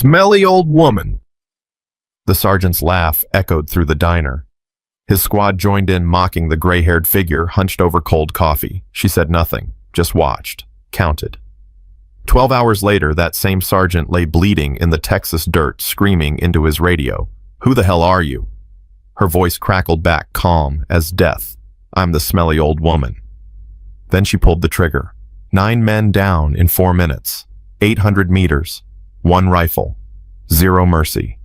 Smelly old woman. The sergeant's laugh echoed through the diner. His squad joined in, mocking the gray-haired figure hunched over cold coffee. She said nothing, just watched, counted. 12 hours later, that same sergeant lay bleeding in the Texas dirt, screaming into his radio, "Who the hell are you?" Her voice crackled back, calm as death. "I'm the smelly old woman." Then she pulled the trigger. 9 men down in 4 minutes. 800 meters. 1 rifle. 0 mercy.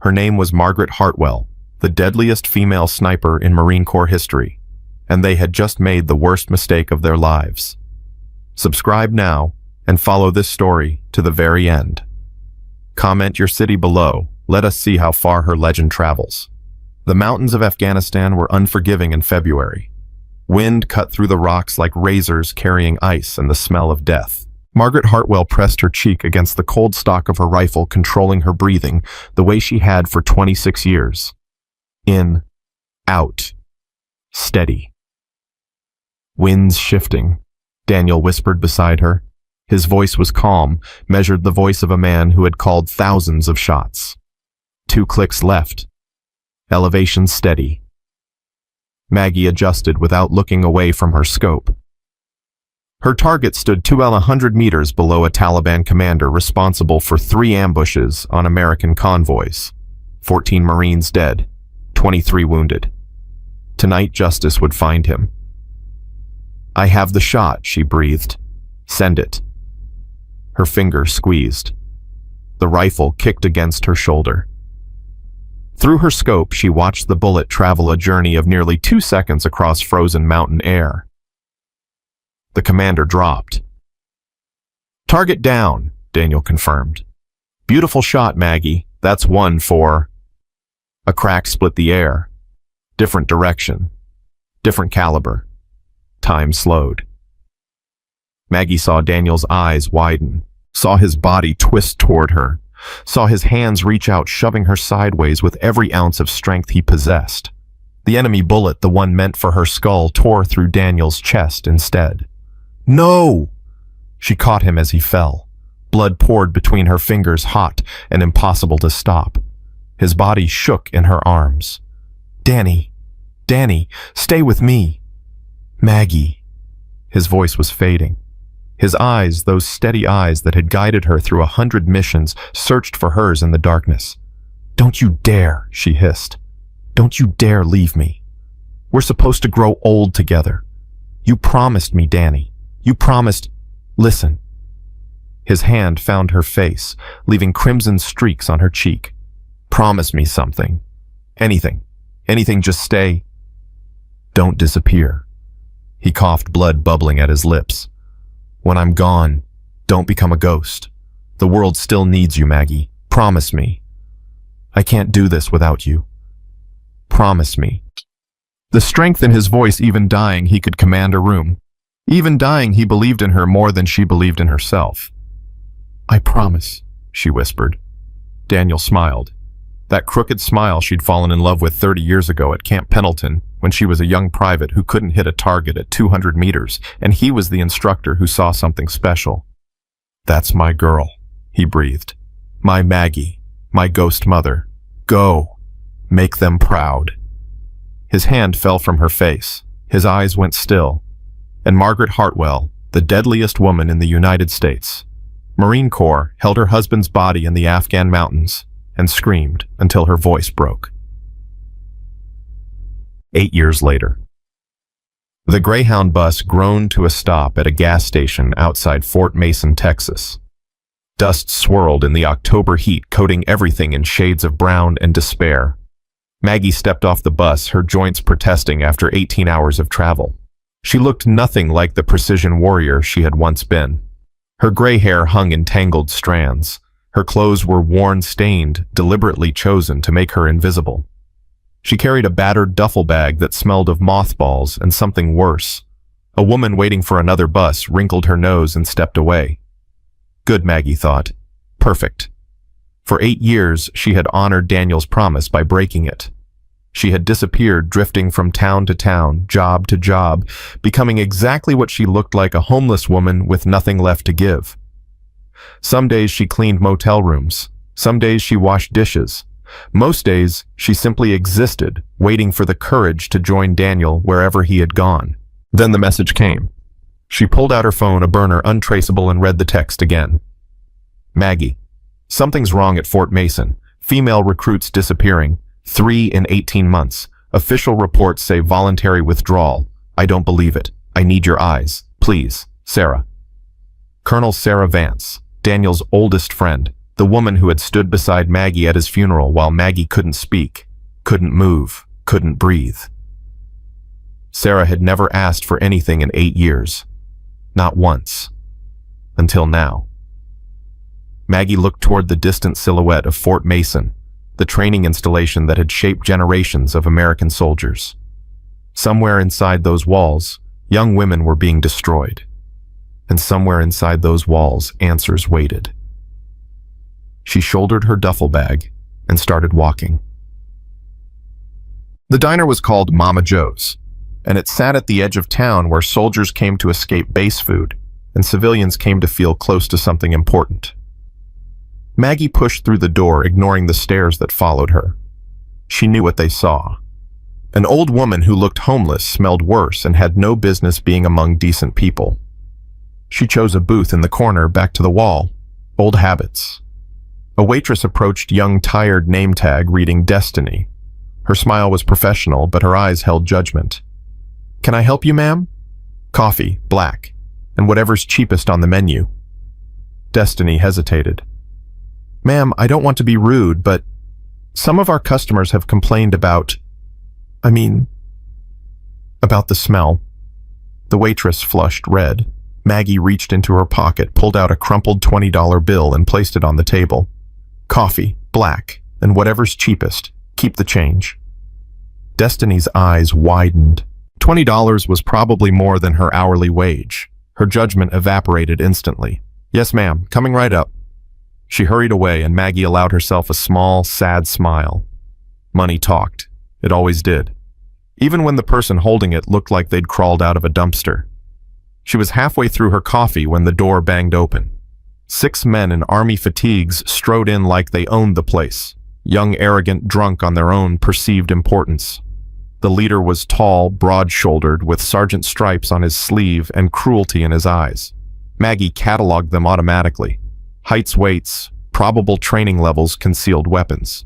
Her name was Margaret Hartwell, the deadliest female sniper in Marine Corps history, and they had just made the worst mistake of their lives. Subscribe now and follow this story to the very end. Comment your city below. Let us see how far her legend travels. The mountains of Afghanistan were unforgiving in February. Wind cut through the rocks like razors carrying ice and the smell of death. Margaret Hartwell pressed her cheek against the cold stock of her rifle, controlling her breathing the way she had for 26 years. In, out, steady. Winds shifting, Daniel whispered beside her. His voice was calm, measured the voice of a man who had called thousands of shots. 2 clicks left. Elevation steady. Maggie adjusted without looking away from her scope. Her target stood 100 meters below a Taliban commander responsible for 3 ambushes on American convoys. 14 Marines dead, 23 wounded. Tonight justice would find him. "I have the shot," she breathed. "Send it." Her finger squeezed. The rifle kicked against her shoulder. Through her scope, she watched the bullet travel a journey of nearly 2 seconds across frozen mountain air. The commander dropped. "Target down," Daniel confirmed. "Beautiful shot, Maggie. That's 1 for..." A crack split the air. Different direction. Different caliber. Time slowed. Maggie saw Daniel's eyes widen, saw his body twist toward her, saw his hands reach out, shoving her sideways with every ounce of strength he possessed. The enemy bullet, the one meant for her skull, tore through Daniel's chest instead. "No!" She caught him as he fell. Blood poured between her fingers, hot and impossible to stop. His body shook in her arms. "Danny, Danny, stay with me." "Maggie." His voice was fading. His eyes, those steady eyes that had guided her through 100 missions, searched for hers in the darkness. "Don't you dare," she hissed. "Don't you dare leave me. We're supposed to grow old together. You promised me, Danny. You promised..." "Listen." His hand found her face, leaving crimson streaks on her cheek. "Promise me something. Anything. Anything, just stay." "Don't disappear." He coughed, blood bubbling at his lips. "When I'm gone, don't become a ghost. The world still needs you, Maggie. Promise me." "I can't do this without you. Promise me." The strength in his voice, even dying, he could command a room. Even dying, he believed in her more than she believed in herself. "I promise," she whispered. Daniel smiled. That crooked smile she'd fallen in love with 30 years ago at Camp Pendleton, when she was a young private who couldn't hit a target at 200 meters, and he was the instructor who saw something special. "That's my girl," he breathed. "My Maggie, my ghost mother. Go. Make them proud." His hand fell from her face. His eyes went still. And Margaret Hartwell, the deadliest woman in the United States, Marine Corps, held her husband's body in the Afghan mountains and screamed until her voice broke. 8 years later. The Greyhound bus groaned to a stop at a gas station outside Fort Mason, Texas. Dust swirled in the October heat, coating everything in shades of brown and despair. Maggie stepped off the bus, her joints protesting after 18 hours of travel. She looked nothing like the precision warrior she had once been. Her gray hair hung in tangled strands. Her clothes were worn, stained, deliberately chosen to make her invisible. She carried a battered duffel bag that smelled of mothballs and something worse. A woman waiting for another bus wrinkled her nose and stepped away. Good, Maggie thought. Perfect. For 8 years, she had honored Daniel's promise by breaking it. She had disappeared, drifting from town to town, job to job, becoming exactly what she looked like, a homeless woman with nothing left to give. Some days she cleaned motel rooms. Some days she washed dishes. Most days, she simply existed, waiting for the courage to join Daniel wherever he had gone. Then the message came. She pulled out her phone, a burner untraceable, and read the text again. Maggie. Something's wrong at Fort Mason. Female recruits disappearing. 3 in 18 months. Official reports say voluntary withdrawal. I don't believe it. I need your eyes. Please. Sarah. Colonel Sarah Vance, Daniel's oldest friend, the woman who had stood beside Maggie at his funeral while Maggie couldn't speak, couldn't move, couldn't breathe. Sarah had never asked for anything in 8 years. Not once. Until now. Maggie looked toward the distant silhouette of Fort Mason, the training installation that had shaped generations of American soldiers. Somewhere inside those walls, young women were being destroyed. And somewhere inside those walls, answers waited. She shouldered her duffel bag and started walking. The diner was called Mama Joe's, and it sat at the edge of town where soldiers came to escape base food and civilians came to feel close to something important. Maggie pushed through the door, ignoring the stares that followed her. She knew what they saw. An old woman who looked homeless, smelled worse, and had no business being among decent people. She chose a booth in the corner, back to the wall. Old habits. A waitress approached young, tired name tag reading Destiny. Her smile was professional, but her eyes held judgment. Can I help you, ma'am? Coffee, black, and whatever's cheapest on the menu. Destiny hesitated. Ma'am, I don't want to be rude, but some of our customers have complained about the smell. The waitress flushed red. Maggie reached into her pocket, pulled out a crumpled $20 bill and placed it on the table. Coffee, black, and whatever's cheapest. Keep the change. Destiny's eyes widened. $20 was probably more than her hourly wage. Her judgment evaporated instantly. Yes, ma'am, coming right up. She hurried away, and Maggie allowed herself a small, sad smile. Money talked. It always did. Even when the person holding it looked like they'd crawled out of a dumpster. She was halfway through her coffee when the door banged open. 6 men in army fatigues strode in like they owned the place, young, arrogant, drunk on their own perceived importance. The leader was tall, broad-shouldered, with sergeant stripes on his sleeve and cruelty in his eyes. Maggie cataloged them automatically. Heights, weights, probable training levels, concealed weapons.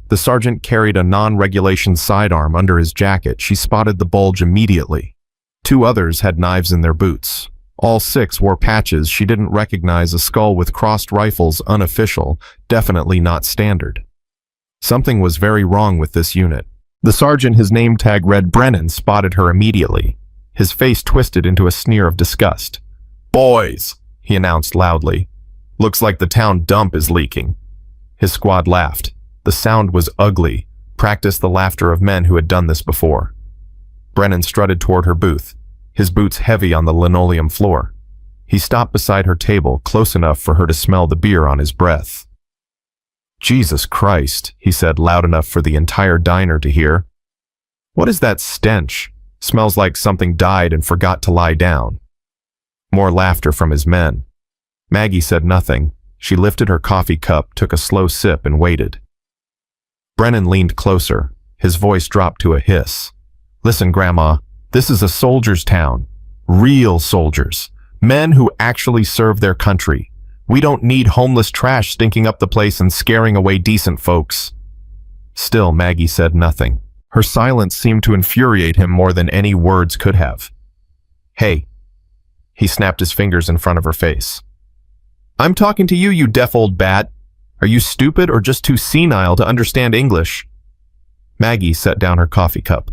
The sergeant carried a non-regulation sidearm under his jacket. She spotted the bulge immediately. 2 others had knives in their boots. All 6 wore patches. She didn't recognize a skull with crossed rifles, unofficial, definitely not standard. Something was very wrong with this unit. The sergeant, his name tag read Brennan, spotted her immediately. His face twisted into a sneer of disgust. Boys, he announced loudly. Looks like the town dump is leaking. His squad laughed. The sound was ugly, practiced the laughter of men who had done this before. Brennan strutted toward her booth, his boots heavy on the linoleum floor. He stopped beside her table, close enough for her to smell the beer on his breath. Jesus Christ, he said, loud enough for the entire diner to hear. What is that stench? Smells like something died and forgot to lie down. More laughter from his men. Maggie said nothing. She lifted her coffee cup, took a slow sip, and waited. Brennan leaned closer. His voice dropped to a hiss. Listen, Grandma, this is a soldier's town. Real soldiers. Men who actually serve their country. We don't need homeless trash stinking up the place and scaring away decent folks. Still, Maggie said nothing. Her silence seemed to infuriate him more than any words could have. Hey. He snapped his fingers in front of her face. I'm talking to you, you deaf old bat. Are you stupid or just too senile to understand English? Maggie set down her coffee cup.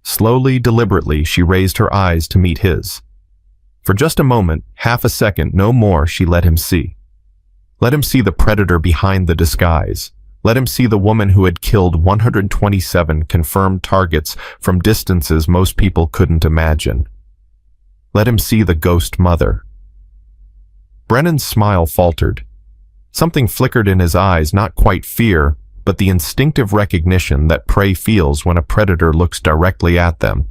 Slowly, deliberately, she raised her eyes to meet his. For just a moment, half a second, no more, she let him see. Let him see the predator behind the disguise. Let him see the woman who had killed 127 confirmed targets from distances most people couldn't imagine. Let him see the ghost mother. Brennan's smile faltered. Something flickered in his eyes, not quite fear, but the instinctive recognition that prey feels when a predator looks directly at them.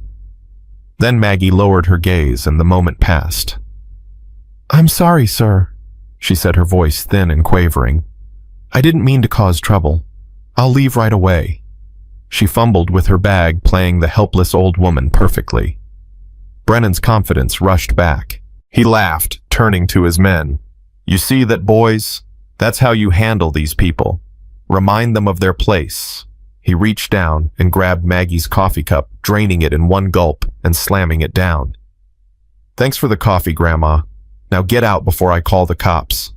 Then Maggie lowered her gaze, and the moment passed. I'm sorry, sir, she said, her voice thin and quavering. I didn't mean to cause trouble. I'll leave right away. She fumbled with her bag, playing the helpless old woman perfectly. Brennan's confidence rushed back. He laughed, turning to his men. You see that, boys? That's how you handle these people. Remind them of their place. He reached down and grabbed Maggie's coffee cup, draining it in one gulp and slamming it down. Thanks for the coffee, Grandma. Now get out before I call the cops.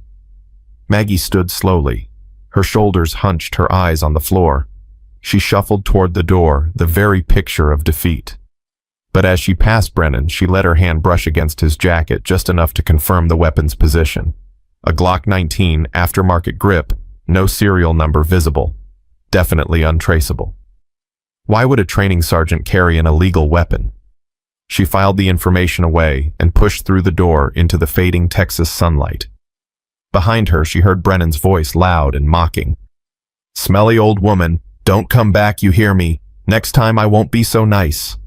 Maggie stood slowly, her shoulders hunched, her eyes on the floor. She shuffled toward the door, the very picture of defeat. But as she passed Brennan, she let her hand brush against his jacket just enough to confirm the weapon's position. A Glock 19 aftermarket grip, no serial number visible. Definitely untraceable. Why would a training sergeant carry an illegal weapon? She filed the information away and pushed through the door into the fading Texas sunlight. Behind her, she heard Brennan's voice, loud and mocking. Smelly old woman, don't come back, you hear me? Next time I won't be so nice.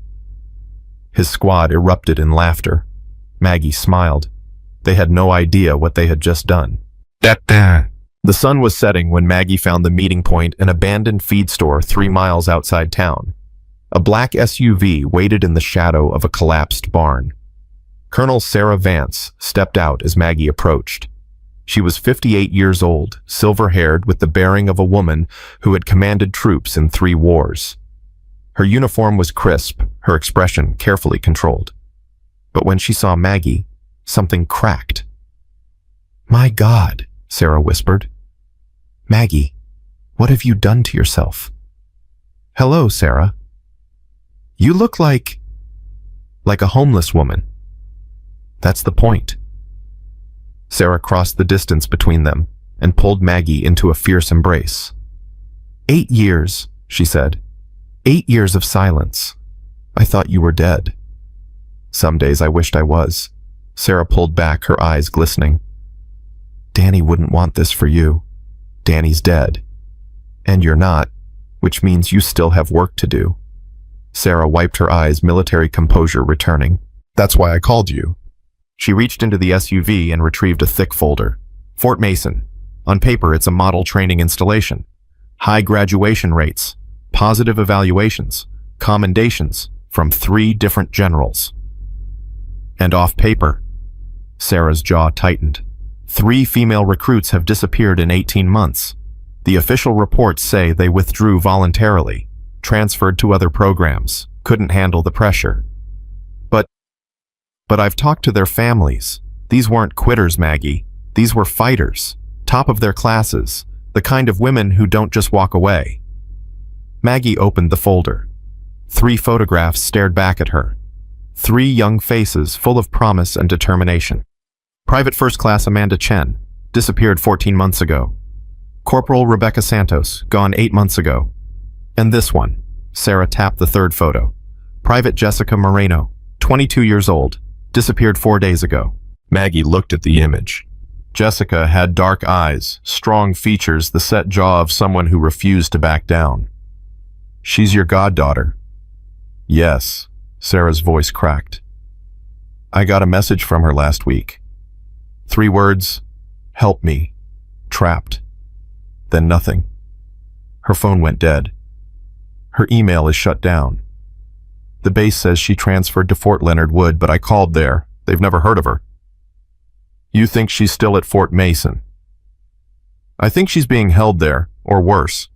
His squad erupted in laughter. Maggie smiled. They had no idea what they had just done. The sun was setting when Maggie found the meeting point, an abandoned feed store 3 miles outside town. A black SUV waited in the shadow of a collapsed barn. Colonel Sarah Vance stepped out as Maggie approached. She was 58 years old, silver-haired, with the bearing of a woman who had commanded troops in 3 wars. Her uniform was crisp, her expression carefully controlled. But when she saw Maggie, something cracked. My God, Sarah whispered. Maggie, what have you done to yourself? Hello, Sarah. You look like a homeless woman. That's the point. Sarah crossed the distance between them and pulled Maggie into a fierce embrace. 8 years, she said. 8 years of silence. I thought you were dead. Some days I wished I was. Sarah pulled back, her eyes glistening. Danny wouldn't want this for you. Danny's dead. And you're not, which means you still have work to do. Sarah wiped her eyes, military composure returning. That's why I called you. She reached into the SUV and retrieved a thick folder. Fort Mason. On paper, it's a model training installation. High graduation rates, positive evaluations, commendations from 3 different generals. And off paper, Sarah's jaw tightened. 3 female recruits have disappeared in 18 months. The official reports say they withdrew voluntarily, transferred to other programs, couldn't handle the pressure. But I've talked to their families. These weren't quitters, Maggie. These were fighters, top of their classes, the kind of women who don't just walk away. Maggie opened the folder. 3 photographs stared back at her. 3 young faces full of promise and determination. Private First Class Amanda Chen, disappeared 14 months ago. Corporal Rebecca Santos, gone 8 months ago. And this one, Sarah tapped the 3rd photo. Private Jessica Moreno, 22 years old, disappeared 4 days ago. Maggie looked at the image. Jessica had dark eyes, strong features, the set jaw of someone who refused to back down. She's your goddaughter. Yes, Sarah's voice cracked. I got a message from her last week. 3 words, help me, trapped. Then nothing. Her phone went dead. Her email is shut down. The base says she transferred to Fort Leonard Wood, but I called there. They've never heard of her. You think she's still at Fort Mason? I think she's being held there, or worse.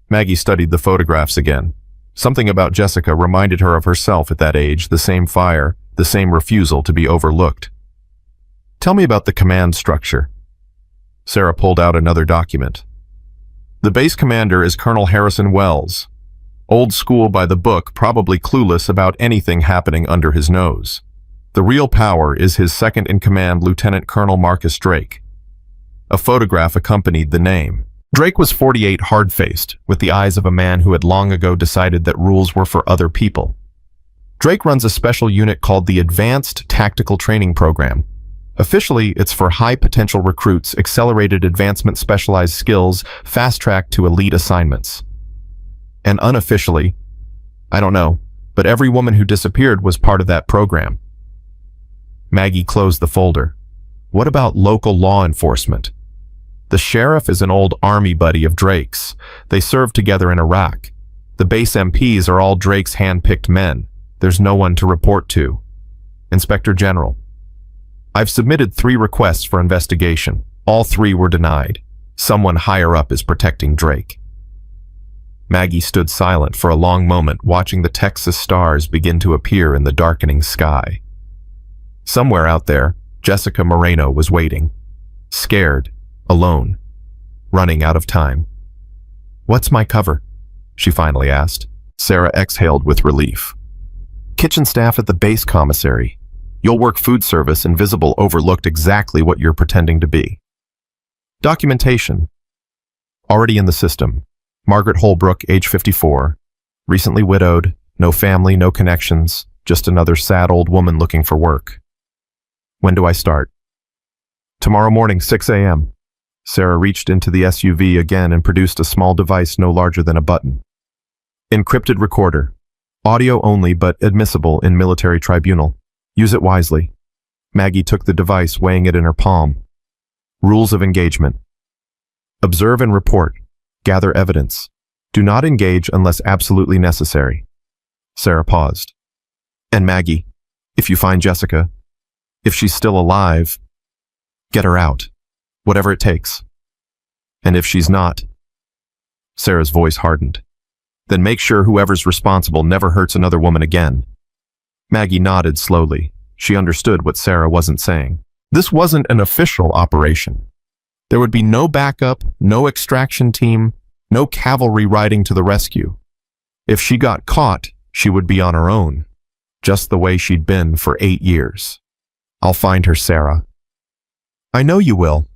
Maggie studied the photographs again. Something about Jessica reminded her of herself at that age, the same fire, the same refusal to be overlooked. Tell me about the command structure. Sarah pulled out another document. The base commander is Colonel Harrison Wells. Old school by the book, probably clueless about anything happening under his nose. The real power is his second-in-command, Lieutenant Colonel Marcus Drake. A photograph accompanied the name. Drake was 48, hard-faced, with the eyes of a man who had long ago decided that rules were for other people. Drake runs a special unit called the Advanced Tactical Training Program. Officially, it's for high-potential recruits, accelerated advancement, specialized skills, fast-track to elite assignments. And unofficially, I don't know, but every woman who disappeared was part of that program. Maggie closed the folder. What about local law enforcement? The sheriff is an old army buddy of Drake's. They served together in Iraq. The base MPs are all Drake's hand-picked men. There's no one to report to. Inspector General. I've submitted 3 requests for investigation. All 3 were denied. Someone higher up is protecting Drake. Maggie stood silent for a long moment, watching the Texas stars begin to appear in the darkening sky. Somewhere out there, Jessica Moreno was waiting. Scared, alone, running out of time. "What's my cover?" she finally asked. Sarah exhaled with relief. "Kitchen staff at the base commissary. You'll work food service, and Visible overlooked exactly what you're pretending to be." Documentation. Already in the system. Margaret Holbrook, age 54. Recently widowed, no family, no connections, just another sad old woman looking for work. "When do I start?" "Tomorrow morning, 6 a.m. Sarah reached into the SUV again and produced a small device no larger than a button. Encrypted recorder. Audio only, but admissible in military tribunal. Use it wisely. Maggie took the device, weighing it in her palm. Rules of engagement. Observe and report. Gather evidence. Do not engage unless absolutely necessary. Sarah paused. "And Maggie, if you find Jessica, if she's still alive, get her out. Whatever it takes. And if she's not..." Sarah's voice hardened. "Then make sure whoever's responsible never hurts another woman again." Maggie nodded slowly. She understood what Sarah wasn't saying. This wasn't an official operation. There would be no backup, no extraction team, no cavalry riding to the rescue. If she got caught, she would be on her own, just the way she'd been for 8 years. "I'll find her, Sarah." "I know you will."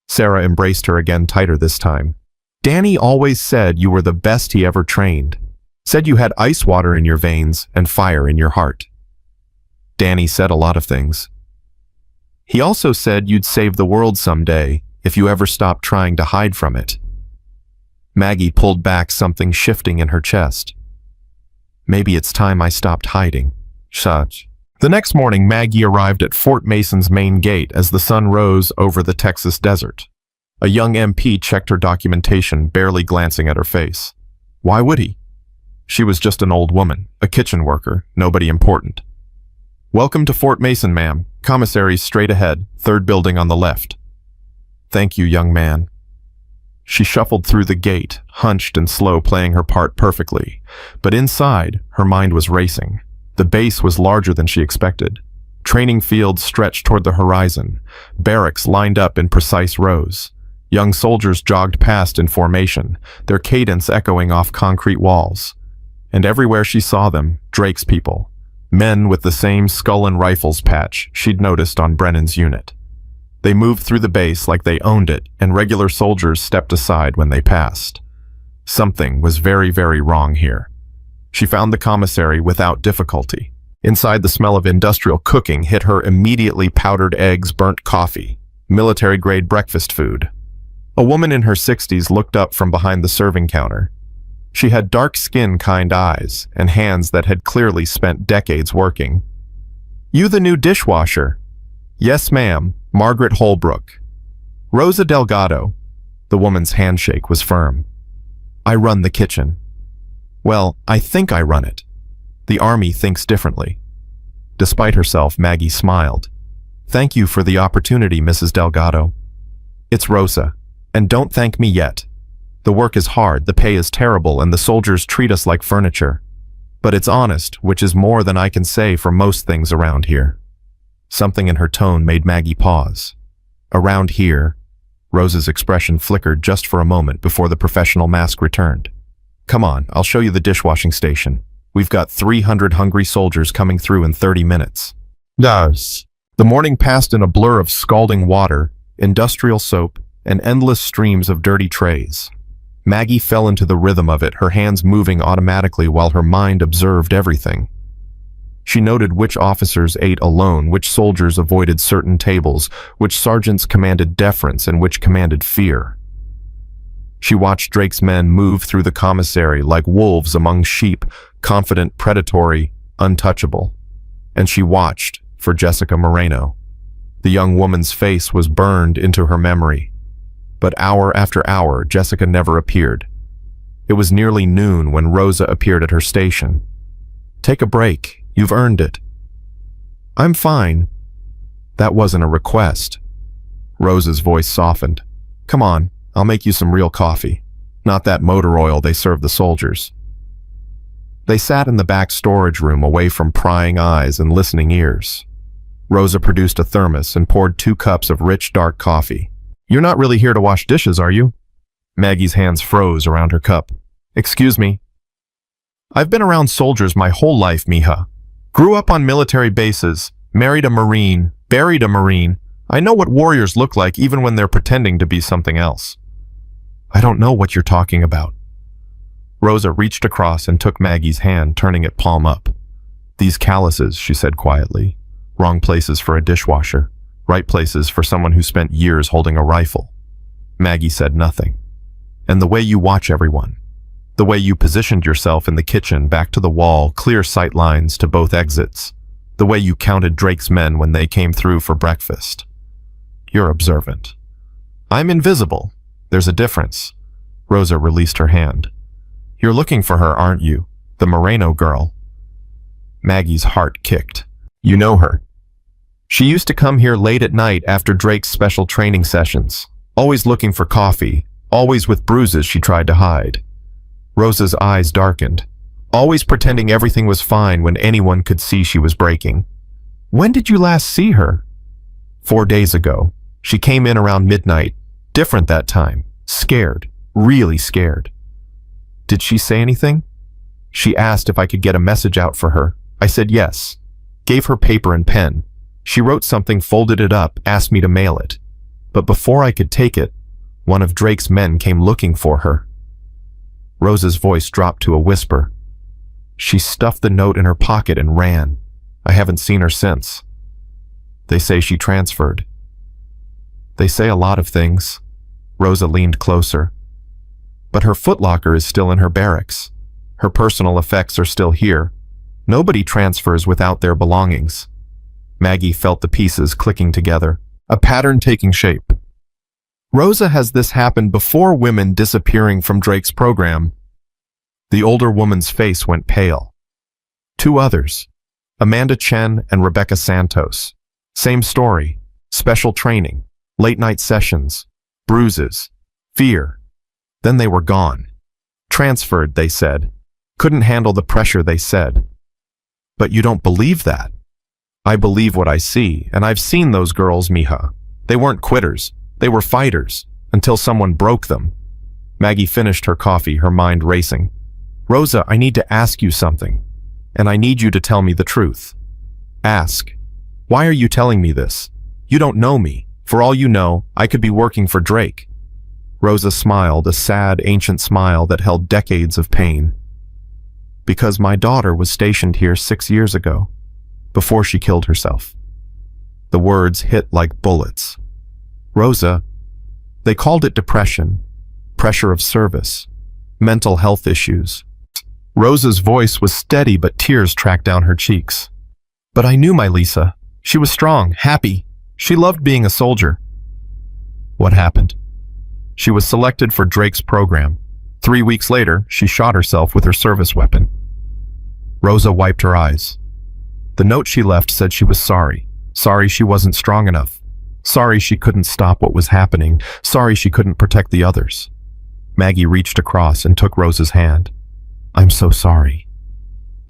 Sarah embraced her again, tighter this time. "Danny always said you were the best he ever trained. Said you had ice water in your veins and fire in your heart." Danny said a lot of things. He also said you'd save the world someday if you ever stopped trying to hide from it. Maggie pulled back, something shifting in her chest. "Maybe it's time I stopped hiding." Such. The next morning, Maggie arrived at Fort Mason's main gate as the sun rose over the Texas desert. A young MP checked her documentation, barely glancing at her face. Why would he? She was just an old woman, a kitchen worker, nobody important. "Welcome to Fort Mason, ma'am. Commissary's straight ahead, 3rd building on the left." "Thank you, young man." She shuffled through the gate, hunched and slow, playing her part perfectly. But inside, her mind was racing. The base was larger than she expected. Training fields stretched toward the horizon. Barracks lined up in precise rows. Young soldiers jogged past in formation, their cadence echoing off concrete walls. And everywhere she saw them, Drake's people. Men with the same skull and rifles patch she'd noticed on Brennan's unit. They moved through the base like they owned it, and regular soldiers stepped aside when they passed. Something was very, very wrong here. She found the commissary without difficulty. Inside, the smell of industrial cooking hit her immediately: powdered eggs, burnt coffee, military-grade breakfast food. A woman in her 60s looked up from behind the serving counter. She had dark skin, kind eyes, and hands that had clearly spent decades working. "You the new dishwasher?" "Yes, ma'am. Margaret Holbrook." "Rosa Delgado." The woman's handshake was firm. "I run the kitchen." "Well, I think I run it. The Army thinks differently." Despite herself, Maggie smiled. "Thank you for the opportunity, Mrs. Delgado." "It's Rosa. And don't thank me yet. The work is hard, the pay is terrible, and the soldiers treat us like furniture. But it's honest, which is more than I can say for most things around here." Something in her tone made Maggie pause. "Around here?" Rosa's expression flickered just for a moment before the professional mask returned. "Come on, I'll show you the dishwashing station. We've got 300 hungry soldiers coming through in 30 minutes. Does. The morning passed in a blur of scalding water, industrial soap, and endless streams of dirty trays. Maggie fell into the rhythm of it, her hands moving automatically while her mind observed everything. She noted which officers ate alone, which soldiers avoided certain tables, which sergeants commanded deference and which commanded fear. She watched Drake's men move through the commissary like wolves among sheep, confident, predatory, untouchable. And she watched for Jessica Moreno. The young woman's face was burned into her memory. But hour after hour, Jessica never appeared. It was nearly noon when Rosa appeared at her station. "Take a break. You've earned it." "I'm fine." That wasn't a request. Rosa's voice softened. "Come on, I'll make you some real coffee. Not that motor oil they serve the soldiers." They sat in the back storage room away from prying eyes and listening ears. Rosa produced a thermos and poured 2 cups of rich, dark coffee. "You're not really here to wash dishes, are you?" Maggie's hands froze around her cup. "Excuse me." "I've been around soldiers my whole life, mija. Grew up on military bases, married a Marine, buried a Marine. I know what warriors look like even when they're pretending to be something else." "I don't know what you're talking about." Rosa reached across and took Maggie's hand, turning it palm up. "These calluses," she said quietly. "Wrong places for a dishwasher. Right places for someone who spent years holding a rifle." Maggie said nothing. "And the way you watch everyone. The way you positioned yourself in the kitchen, back to the wall, clear sight lines to both exits. The way you counted Drake's men when they came through for breakfast. You're observant. I'm invisible. There's a difference." Rosa released her hand. "You're looking for her, aren't you? The Moreno girl." Maggie's heart kicked. "You know her. She used to come here late at night after Drake's special training sessions, always looking for coffee, always with bruises she tried to hide." Rosa's eyes darkened, always pretending everything was fine when anyone could see she was breaking. "When did you last see her?" 4 days ago. She came in around midnight, different that time, scared, really scared." "Did she say anything?" "She asked if I could get a message out for her. I said yes. Gave her paper and pen. She wrote something, folded it up, asked me to mail it. But before I could take it, one of Drake's men came looking for her." Rosa's voice dropped to a whisper. "She stuffed the note in her pocket and ran. I haven't seen her since. They say she transferred." "They say a lot of things." Rosa leaned closer. "But her footlocker is still in her barracks. Her personal effects are still here. Nobody transfers without their belongings." Maggie felt the pieces clicking together, a pattern taking shape. "Rosa, has this happened before women disappearing from Drake's program?" The older woman's face went pale. "2 others, Amanda Chen and Rebecca Santos. Same story, special training, late-night sessions, bruises, fear. Then they were gone. Transferred, they said. Couldn't handle the pressure, they said." "But you don't believe that?" "I believe what I see, and I've seen those girls, mija. They weren't quitters. They were fighters, until someone broke them." Maggie finished her coffee, her mind racing. "Rosa, I need to ask you something, and I need you to tell me the truth." "Ask. Why are you telling me this? You don't know me. For all you know, I could be working for Drake." Rosa smiled, a sad, ancient smile that held decades of pain. "Because my daughter was stationed here 6 years ago, before she killed herself." The words hit like bullets. "Rosa, they called it depression, pressure of service, mental health issues." Rosa's voice was steady, but tears tracked down her cheeks. "But I knew my Lisa. She was strong, happy. She loved being a soldier." "What happened?" "She was selected for Drake's program. 3 weeks later, she shot herself with her service weapon." Rosa wiped her eyes. The note she left said she was sorry. Sorry she wasn't strong enough. Sorry she couldn't stop what was happening. Sorry she couldn't protect the others. Maggie reached across and took Rosa's hand. "I'm so sorry.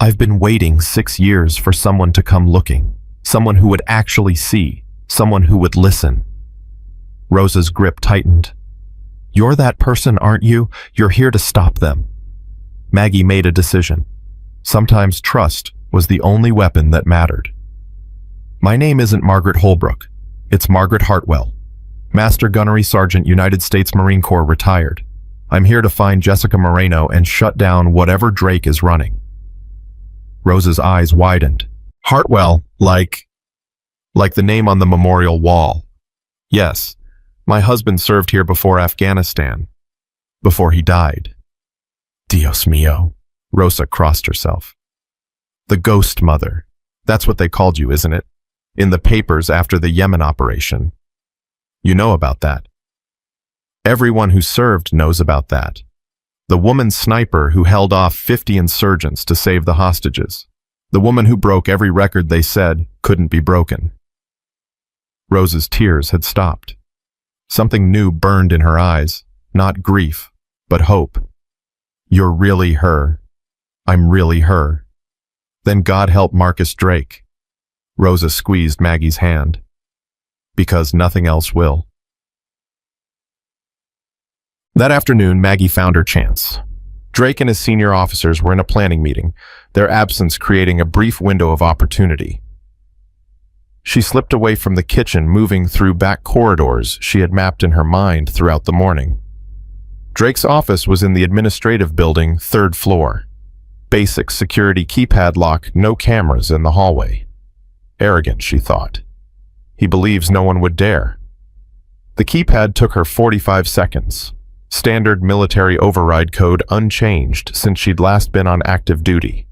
I've been waiting 6 years for someone to come looking. Someone who would actually see. Someone who would listen." Rosa's grip tightened. "You're that person, aren't you? You're here to stop them." Maggie made a decision. Sometimes trust was the only weapon that mattered. "My name isn't Margaret Holbrook. It's Margaret Hartwell. Master Gunnery Sergeant, United States Marine Corps, retired. I'm here to find Jessica Moreno and shut down whatever Drake is running." Rosa's eyes widened. "Hartwell, like the name on the memorial wall." "Yes. My husband served here before Afghanistan. Before he died." "Dios mío." Rosa crossed herself. "The ghost mother. That's what they called you, isn't it? In the papers after the Yemen operation. You know about that." Everyone who served knows about that. The woman sniper who held off 50 insurgents to save the hostages. The woman who broke every record they said couldn't be broken. Rose's tears had stopped. Something new burned in her eyes, not grief, but hope. You're really her. I'm really her. Then God help Marcus Drake. Rosa squeezed Maggie's hand. Because nothing else will. That afternoon, Maggie found her chance. Drake and his senior officers were in a planning meeting, their absence creating a brief window of opportunity. She slipped away from the kitchen, moving through back corridors she had mapped in her mind throughout the morning. Drake's office was in the administrative building, 3rd floor. Basic security keypad lock, no cameras in the hallway. Arrogant, she thought. He believes no one would dare. The keypad took her 45 seconds. Standard military override code unchanged since she'd last been on active duty.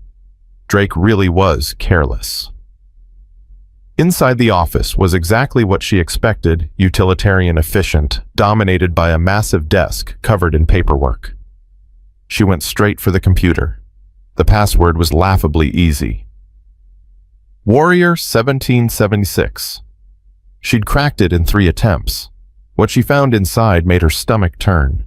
Drake really was careless. Inside the office was exactly what she expected, utilitarian efficient, dominated by a massive desk covered in paperwork. She went straight for the computer. The password was laughably easy. Warrior 1776. She'd cracked it in 3 attempts. What she found inside made her stomach turn.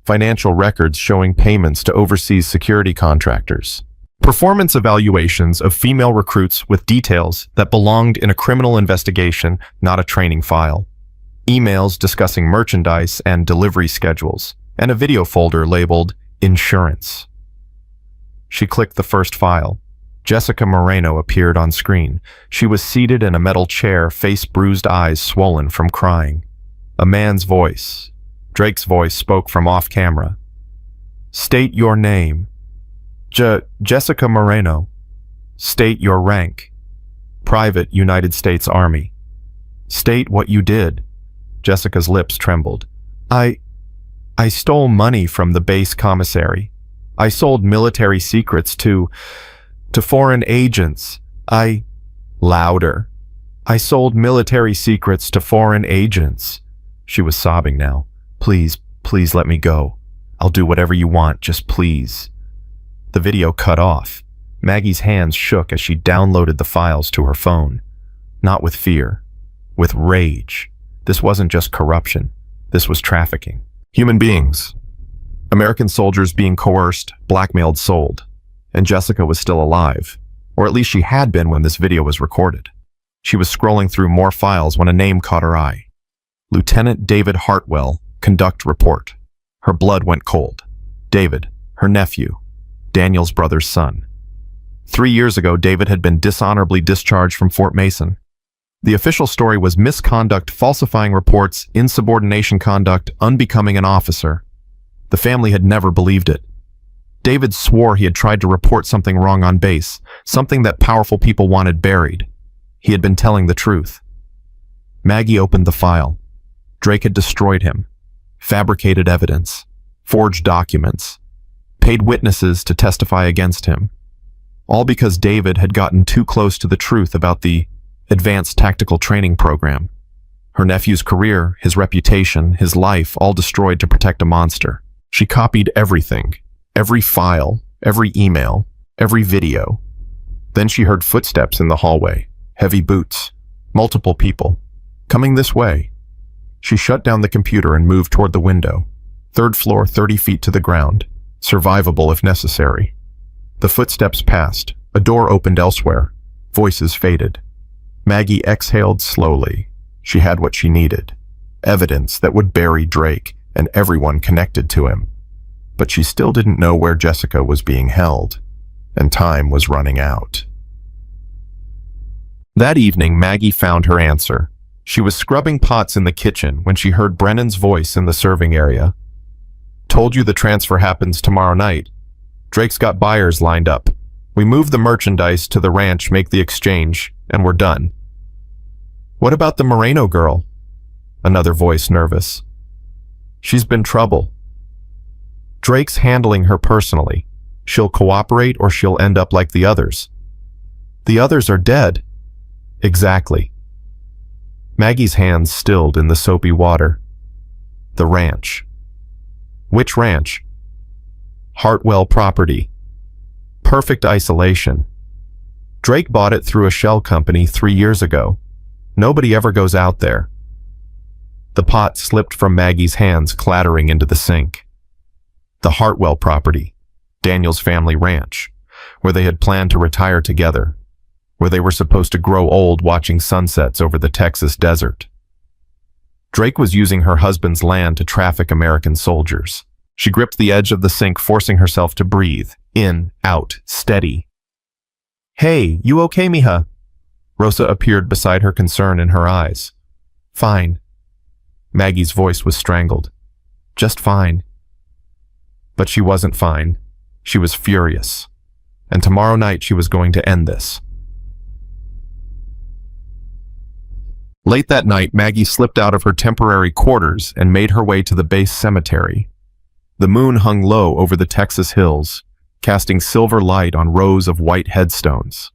Financial records showing payments to overseas security contractors. Performance evaluations of female recruits with details that belonged in a criminal investigation, not a training file. Emails discussing merchandise and delivery schedules, and a video folder labeled Insurance. She clicked the first file. Jessica Moreno appeared on screen. She was seated in a metal chair, face bruised, eyes swollen from crying. A man's voice, Drake's voice, spoke from off-camera. State your name. Jessica Moreno. State your rank. Private United States Army. State what you did. Jessica's lips trembled. I stole money from the base commissary. I sold military secrets to foreign agents. Louder. I sold military secrets to foreign agents. She was sobbing now. Please, please let me go. I'll do whatever you want, just please. The video cut off. Maggie's hands shook as she downloaded the files to her phone. Not with fear, with rage. This wasn't just corruption. This was trafficking. Human beings. American soldiers being coerced, blackmailed, sold. And Jessica was still alive. Or at least she had been when this video was recorded. She was scrolling through more files when a name caught her eye. Lieutenant David Hartwell, conduct report. Her blood went cold. David, her nephew, Daniel's brother's son. 3 years ago, David had been dishonorably discharged from Fort Mason. The official story was misconduct, falsifying reports, insubordination conduct, unbecoming an officer. The family had never believed it. David swore he had tried to report something wrong on base, something that powerful people wanted buried. He had been telling the truth. Maggie opened the file. Drake had destroyed him. Fabricated evidence. Forged documents. Paid witnesses to testify against him. All because David had gotten too close to the truth about the advanced tactical training program. Her nephew's career, his reputation, his life, all destroyed to protect a monster. She copied everything. Every file, every email, every video. Then she heard footsteps in the hallway. Heavy boots. Multiple people. Coming this way. She shut down the computer and moved toward the window. 3rd floor, 30 feet to the ground. Survivable if necessary. The footsteps passed. A door opened elsewhere. Voices faded. Maggie exhaled slowly. She had what she needed. Evidence that would bury Drake and everyone connected to him. But she still didn't know where Jessica was being held, and time was running out. That evening, Maggie found her answer. She was scrubbing pots in the kitchen when she heard Brennan's voice in the serving area. Told you the transfer happens tomorrow night. Drake's got buyers lined up. We move the merchandise to the ranch, make the exchange, and we're done. What about the Moreno girl? Another voice, nervous. She's been trouble. Drake's handling her personally. She'll cooperate or she'll end up like the others. The others are dead. Exactly. Maggie's hands stilled in the soapy water. The ranch. Which ranch? Hartwell property. Perfect isolation. Drake bought it through a shell company 3 years ago. Nobody ever goes out there. The pot slipped from Maggie's hands, clattering into the sink. The Hartwell property, Daniel's family ranch, where they had planned to retire together, where they were supposed to grow old watching sunsets over the Texas desert. Drake was using her husband's land to traffic American soldiers. She gripped the edge of the sink, forcing herself to breathe. In, out, steady. Hey, you okay, mija? Rosa appeared beside her, concern in her eyes. Fine. Maggie's voice was strangled. Just fine. But she wasn't fine. She was furious. And tomorrow night she was going to end this. Late that night, Maggie slipped out of her temporary quarters and made her way to the base cemetery. The moon hung low over the Texas hills, casting silver light on rows of white headstones.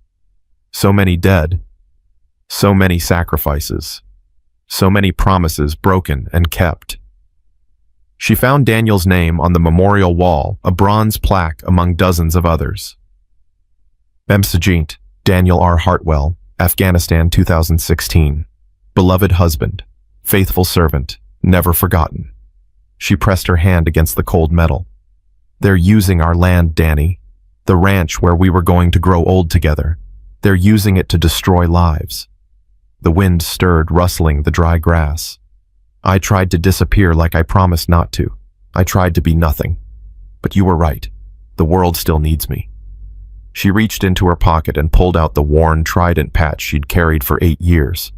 So many dead. So many sacrifices. So many promises broken and kept. She found Daniel's name on the memorial wall, a bronze plaque among dozens of others. Memsajint, Daniel R. Hartwell, Afghanistan 2016. Beloved husband, faithful servant, never forgotten. She pressed her hand against the cold metal. They're using our land, Danny. The ranch where we were going to grow old together. They're using it to destroy lives. The wind stirred, rustling the dry grass. I tried to disappear like I promised not to. I tried to be nothing. But you were right. The world still needs me. She reached into her pocket and pulled out the worn trident patch she'd carried for 8 years.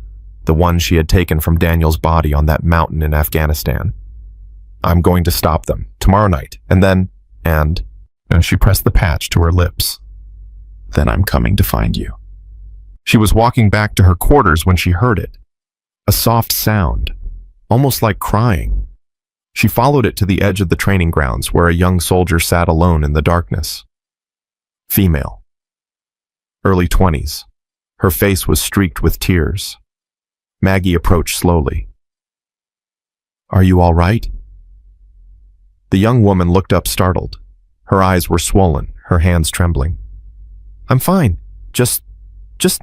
The one she had taken from Daniel's body on that mountain in Afghanistan. I'm going to stop them, tomorrow night, and then, and she pressed the patch to her lips. Then I'm coming to find you. She was walking back to her quarters when she heard it. A soft sound, almost like crying. She followed it to the edge of the training grounds where a young soldier sat alone in the darkness. Female. Early 20s. Her face was streaked with tears. Maggie approached slowly. Are you all right? The young woman looked up, startled. Her eyes were swollen, her hands trembling. I'm fine. Just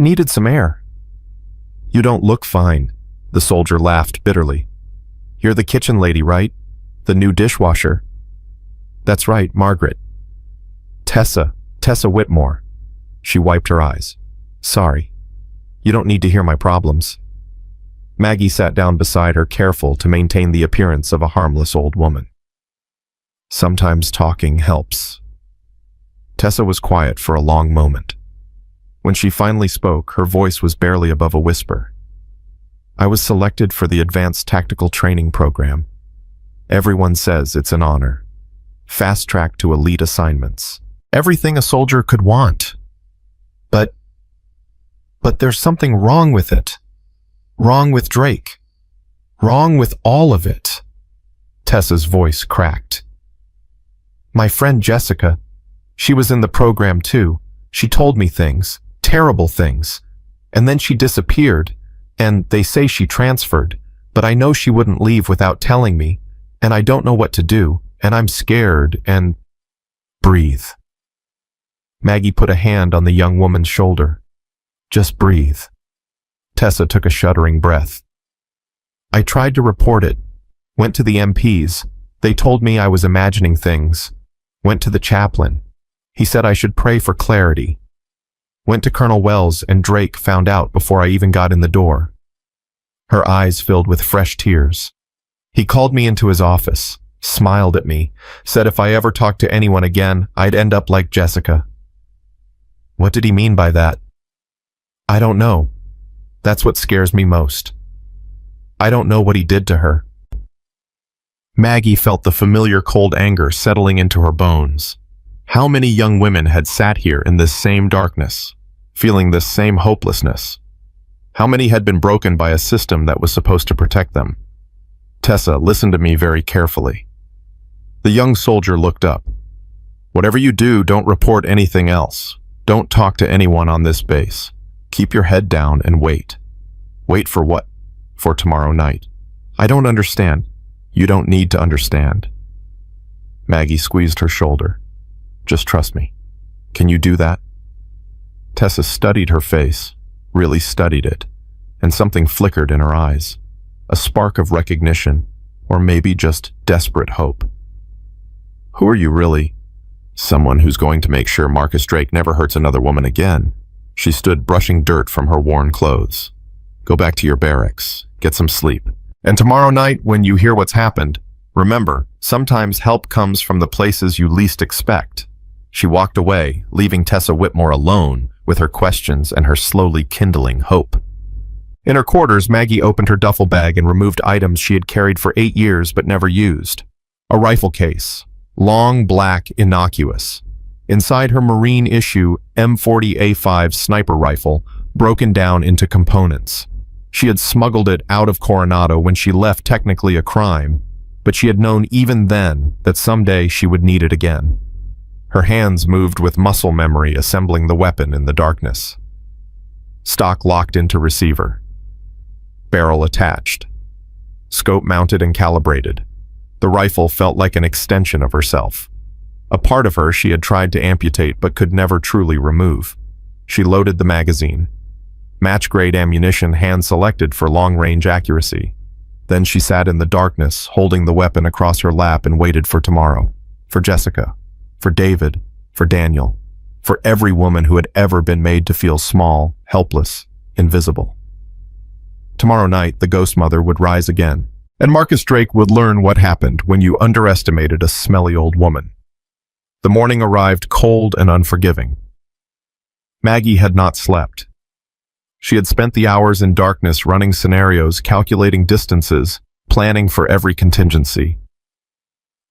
needed some air. You don't look fine, the soldier laughed bitterly. You're the kitchen lady, right? The new dishwasher. That's right, Margaret. Tessa Whitmore. She wiped her eyes. Sorry. You don't need to hear my problems. Maggie sat down beside her, careful to maintain the appearance of a harmless old woman. Sometimes talking helps. Tessa was quiet for a long moment. When she finally spoke, her voice was barely above a whisper. I was selected for the Advanced Tactical Training Program. Everyone says it's an honor. Fast track to elite assignments. Everything a soldier could want. But there's something wrong with it. Wrong with Drake. Wrong with all of it. Tessa's voice cracked. My friend Jessica, she was in the program too. She told me things, terrible things. And then she disappeared, and they say she transferred, but I know she wouldn't leave without telling me, and I don't know what to do, and I'm scared, and... Breathe. Maggie put a hand on the young woman's shoulder. Just breathe. Tessa took a shuddering breath. I tried to report it. Went to the MPs. They told me I was imagining things. Went to the chaplain. He said I should pray for clarity. Went to Colonel Wells, and Drake found out before I even got in the door. Her eyes filled with fresh tears. He called me into his office, smiled at me, said if I ever talked to anyone again, I'd end up like Jessica. What did he mean by that? I don't know. That's what scares me most. I don't know what he did to her. Maggie felt the familiar cold anger settling into her bones. How many young women had sat here in this same darkness, feeling this same hopelessness? How many had been broken by a system that was supposed to protect them? Tessa, listen to me very carefully. The young soldier looked up. Whatever you do, don't report anything else. Don't talk to anyone on this base. Keep your head down and wait. Wait for what? For tomorrow night. I don't understand. You don't need to understand. Maggie squeezed her shoulder. Just trust me. Can you do that? Tessa studied her face, really studied it, and something flickered in her eyes. A spark of recognition, or maybe just desperate hope. Who are you really? Someone who's going to make sure Marcus Drake never hurts another woman again. She stood brushing dirt from her worn clothes. Go back to your barracks, get some sleep. And tomorrow night, when you hear what's happened, remember, sometimes help comes from the places you least expect. She walked away, leaving Tessa Whitmore alone with her questions and her slowly kindling hope. In her quarters, Maggie opened her duffel bag and removed items she had carried for 8 years but never used. A rifle case, long, black, innocuous. Inside her Marine issue M40A5 sniper rifle, broken down into components. She had smuggled it out of Coronado when she left technically a crime, but she had known even then that someday she would need it again. Her hands moved with muscle memory assembling the weapon in the darkness. Stock locked into receiver. Barrel attached. Scope mounted and calibrated. The rifle felt like an extension of herself. A part of her she had tried to amputate but could never truly remove. She loaded the magazine. Match-grade ammunition hand-selected for long-range accuracy. Then she sat in the darkness, holding the weapon across her lap and waited for tomorrow. For Jessica. For David. For Daniel. For every woman who had ever been made to feel small, helpless, invisible. Tomorrow night, the ghost mother would rise again, and Marcus Drake would learn what happened when you underestimated a smelly old woman. The morning arrived cold and unforgiving. Maggie had not slept. She had spent the hours in darkness running scenarios, calculating distances, planning for every contingency.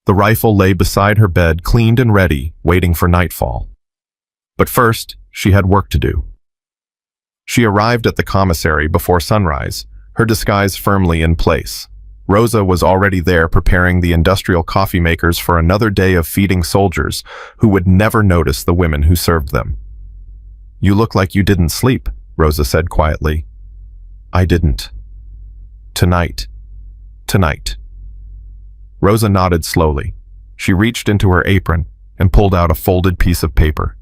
The rifle lay beside her bed, cleaned and ready, waiting for nightfall. But first, she had work to do. She arrived at the commissary before sunrise, her disguise firmly in place. Rosa was already there preparing the industrial coffee makers for another day of feeding soldiers who would never notice the women who served them. "You look like you didn't sleep," Rosa said quietly. "I didn't. Tonight. Rosa nodded slowly. She reached into her apron and pulled out a folded piece of paper.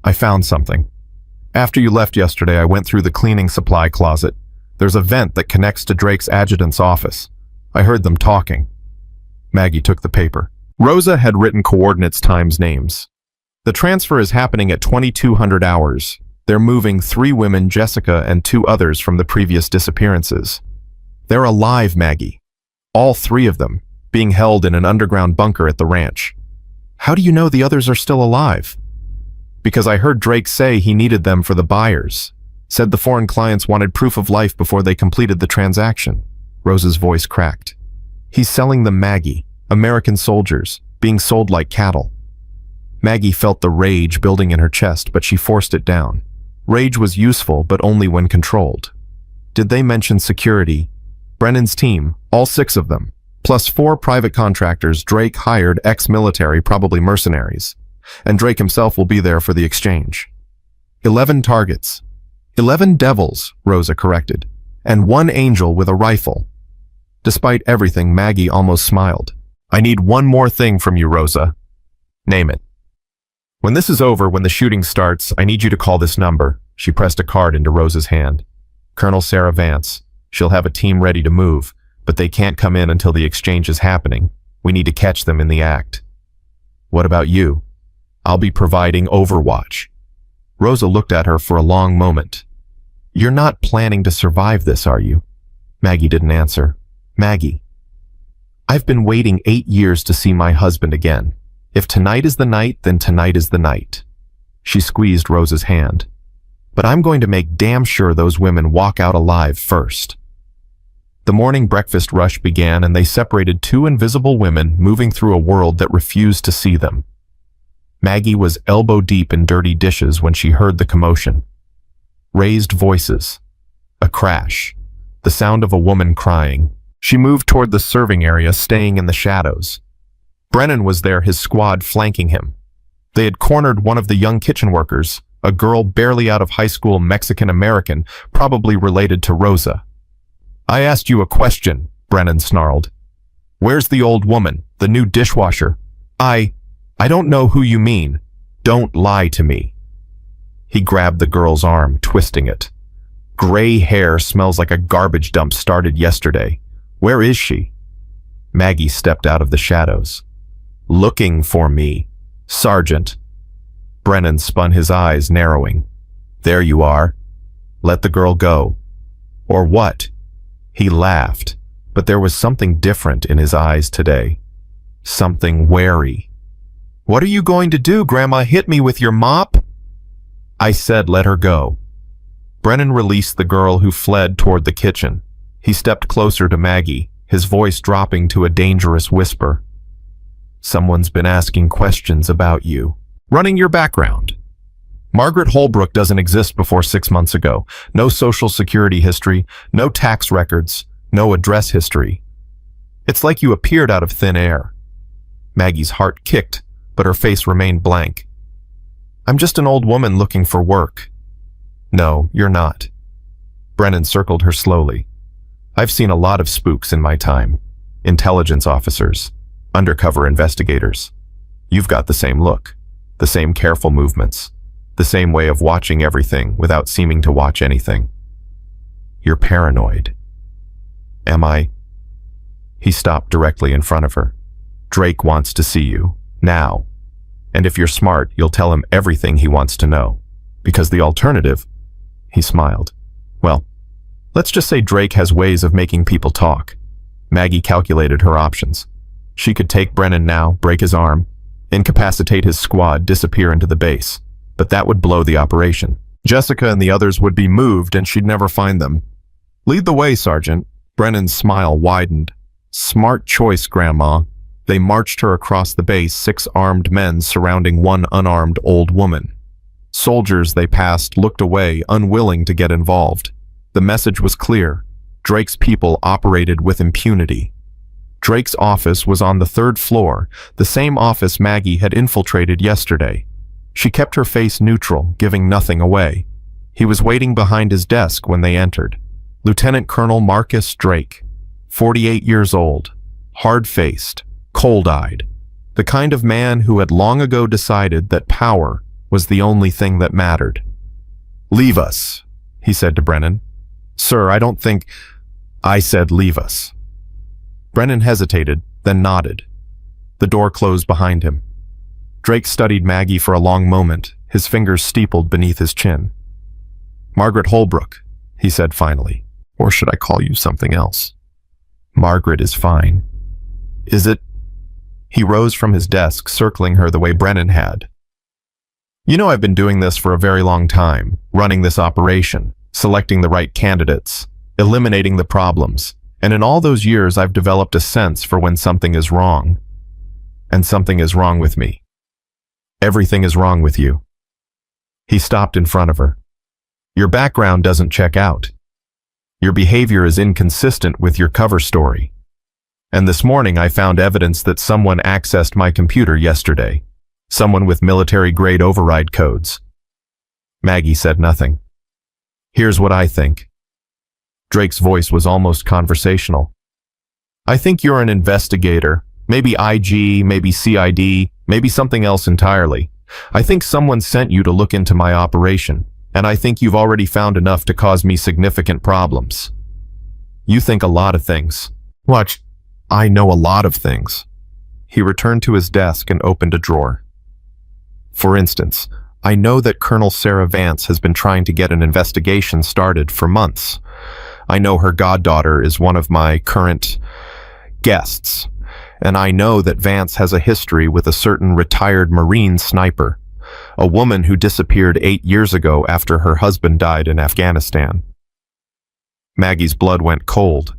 "I found something. After you left yesterday, I went through the cleaning supply closet. There's a vent that connects to Drake's adjutant's office. I heard them talking." Maggie took the paper. Rosa had written coordinates times names. "The transfer is happening at 2200 hours. They're moving 3 women, Jessica, and 2 others from the previous disappearances. They're alive, Maggie. All 3 of them, being held in an underground bunker at the ranch." "How do you know the others are still alive?" "Because I heard Drake say he needed them for the buyers. Said the foreign clients wanted proof of life before they completed the transaction." Rosa's voice cracked. "He's selling them, Maggie, American soldiers, being sold like cattle." Maggie felt the rage building in her chest, but she forced it down. Rage was useful, but only when controlled. Did they mention security? Brennan's team, all 6 of them, plus 4 private contractors Drake hired, ex-military, probably mercenaries. And Drake himself will be there for the exchange. 11 targets. 11 devils, Rosa corrected, and 1 angel with a rifle. Despite everything, Maggie almost smiled. "I need one more thing from you, Rosa. Name it. When this is over, when the shooting starts, I need you to call this number." She pressed a card into Rosa's hand. "Colonel Sarah Vance. She'll have a team ready to move, but they can't come in until the exchange is happening. We need to catch them in the act." "What about you?" "I'll be providing overwatch." Rosa looked at her for a long moment. "You're not planning to survive this, are you?" Maggie didn't answer. "Maggie, I've been waiting 8 years to see my husband again. If tonight is the night, then tonight is the night." She squeezed Rosa's hand. "But I'm going to make damn sure those women walk out alive first." The morning breakfast rush began, and they separated 2 invisible women moving through a world that refused to see them. Maggie was elbow-deep in dirty dishes when she heard the commotion. Raised voices. A crash. The sound of a woman crying. She moved toward the serving area, staying in the shadows. Brennan was there, his squad flanking him. They had cornered one of the young kitchen workers, a girl barely out of high school, Mexican-American, probably related to Rosa. "I asked you a question," Brennan snarled. "Where's the old woman, the new dishwasher? I don't know who you mean. Don't lie to me. He grabbed the girl's arm, twisting it. Gray hair smells like a garbage dump started yesterday. Where is she? Maggie stepped out of the shadows. Looking for me, Sergeant. Brennan spun his eyes, narrowing. There you are. Let the girl go. Or what? He laughed, but there was something different in his eyes today. Something wary. What are you going to do, Grandma? Hit me with your mop? I said let her go. Brennan released the girl who fled toward the kitchen. He stepped closer to Maggie, his voice dropping to a dangerous whisper. Someone's been asking questions about you. Running your background. Margaret Holbrook doesn't exist before 6 months ago. No social security history, no tax records, no address history. It's like you appeared out of thin air. Maggie's heart kicked, but her face remained blank. I'm just an old woman looking for work. No, you're not. Brennan circled her slowly. I've seen a lot of spooks in my time. Intelligence officers, undercover investigators. You've got the same look, the same careful movements, the same way of watching everything without seeming to watch anything. You're paranoid. Am I? He stopped directly in front of her. Drake wants to see you, now. And if you're smart, you'll tell him everything he wants to know. Because the alternative, he smiled. Well, let's just say Drake has ways of making people talk. Maggie calculated her options. She could take Brennan now, break his arm, incapacitate his squad, disappear into the base. But that would blow the operation. Jessica and the others would be moved and she'd never find them. Lead the way, Sergeant. Brennan's smile widened. Smart choice, Grandma. They marched her across the base, 6 armed men surrounding one unarmed old woman. Soldiers they passed looked away, unwilling to get involved. The message was clear. Drake's people operated with impunity. Drake's office was on the 3rd floor, the same office Maggie had infiltrated yesterday. She kept her face neutral, giving nothing away. He was waiting behind his desk when they entered. Lieutenant Colonel Marcus Drake, 48 years old, hard-faced, cold-eyed, the kind of man who had long ago decided that power was the only thing that mattered. Leave us, he said to Brennan. Sir, I don't think... I said leave us. Brennan hesitated, then nodded. The door closed behind him. Drake studied Maggie for a long moment, his fingers steepled beneath his chin. Margaret Holbrook, he said finally. Or should I call you something else? Margaret is fine. Is it? He rose from his desk, circling her the way Brennan had. You know I've been doing this for a very long time, running this operation, selecting the right candidates, eliminating the problems, and in all those years I've developed a sense for when something is wrong. And something is wrong with me. Everything is wrong with you. He stopped in front of her. Your background doesn't check out. Your behavior is inconsistent with your cover story. And this morning I found evidence that someone accessed my computer yesterday. Someone with military-grade override codes. Maggie said nothing. Here's what I think. Drake's voice was almost conversational. I think you're an investigator. Maybe IG, maybe CID, maybe something else entirely. I think someone sent you to look into my operation, and I think you've already found enough to cause me significant problems. You think a lot of things. Watch, I know a lot of things. He returned to his desk and opened a drawer. For instance, I know that Colonel Sarah Vance has been trying to get an investigation started for months. I know her goddaughter is one of my current guests. And I know that Vance has a history with a certain retired Marine sniper, a woman who disappeared 8 years ago after her husband died in Afghanistan. Maggie's blood went cold.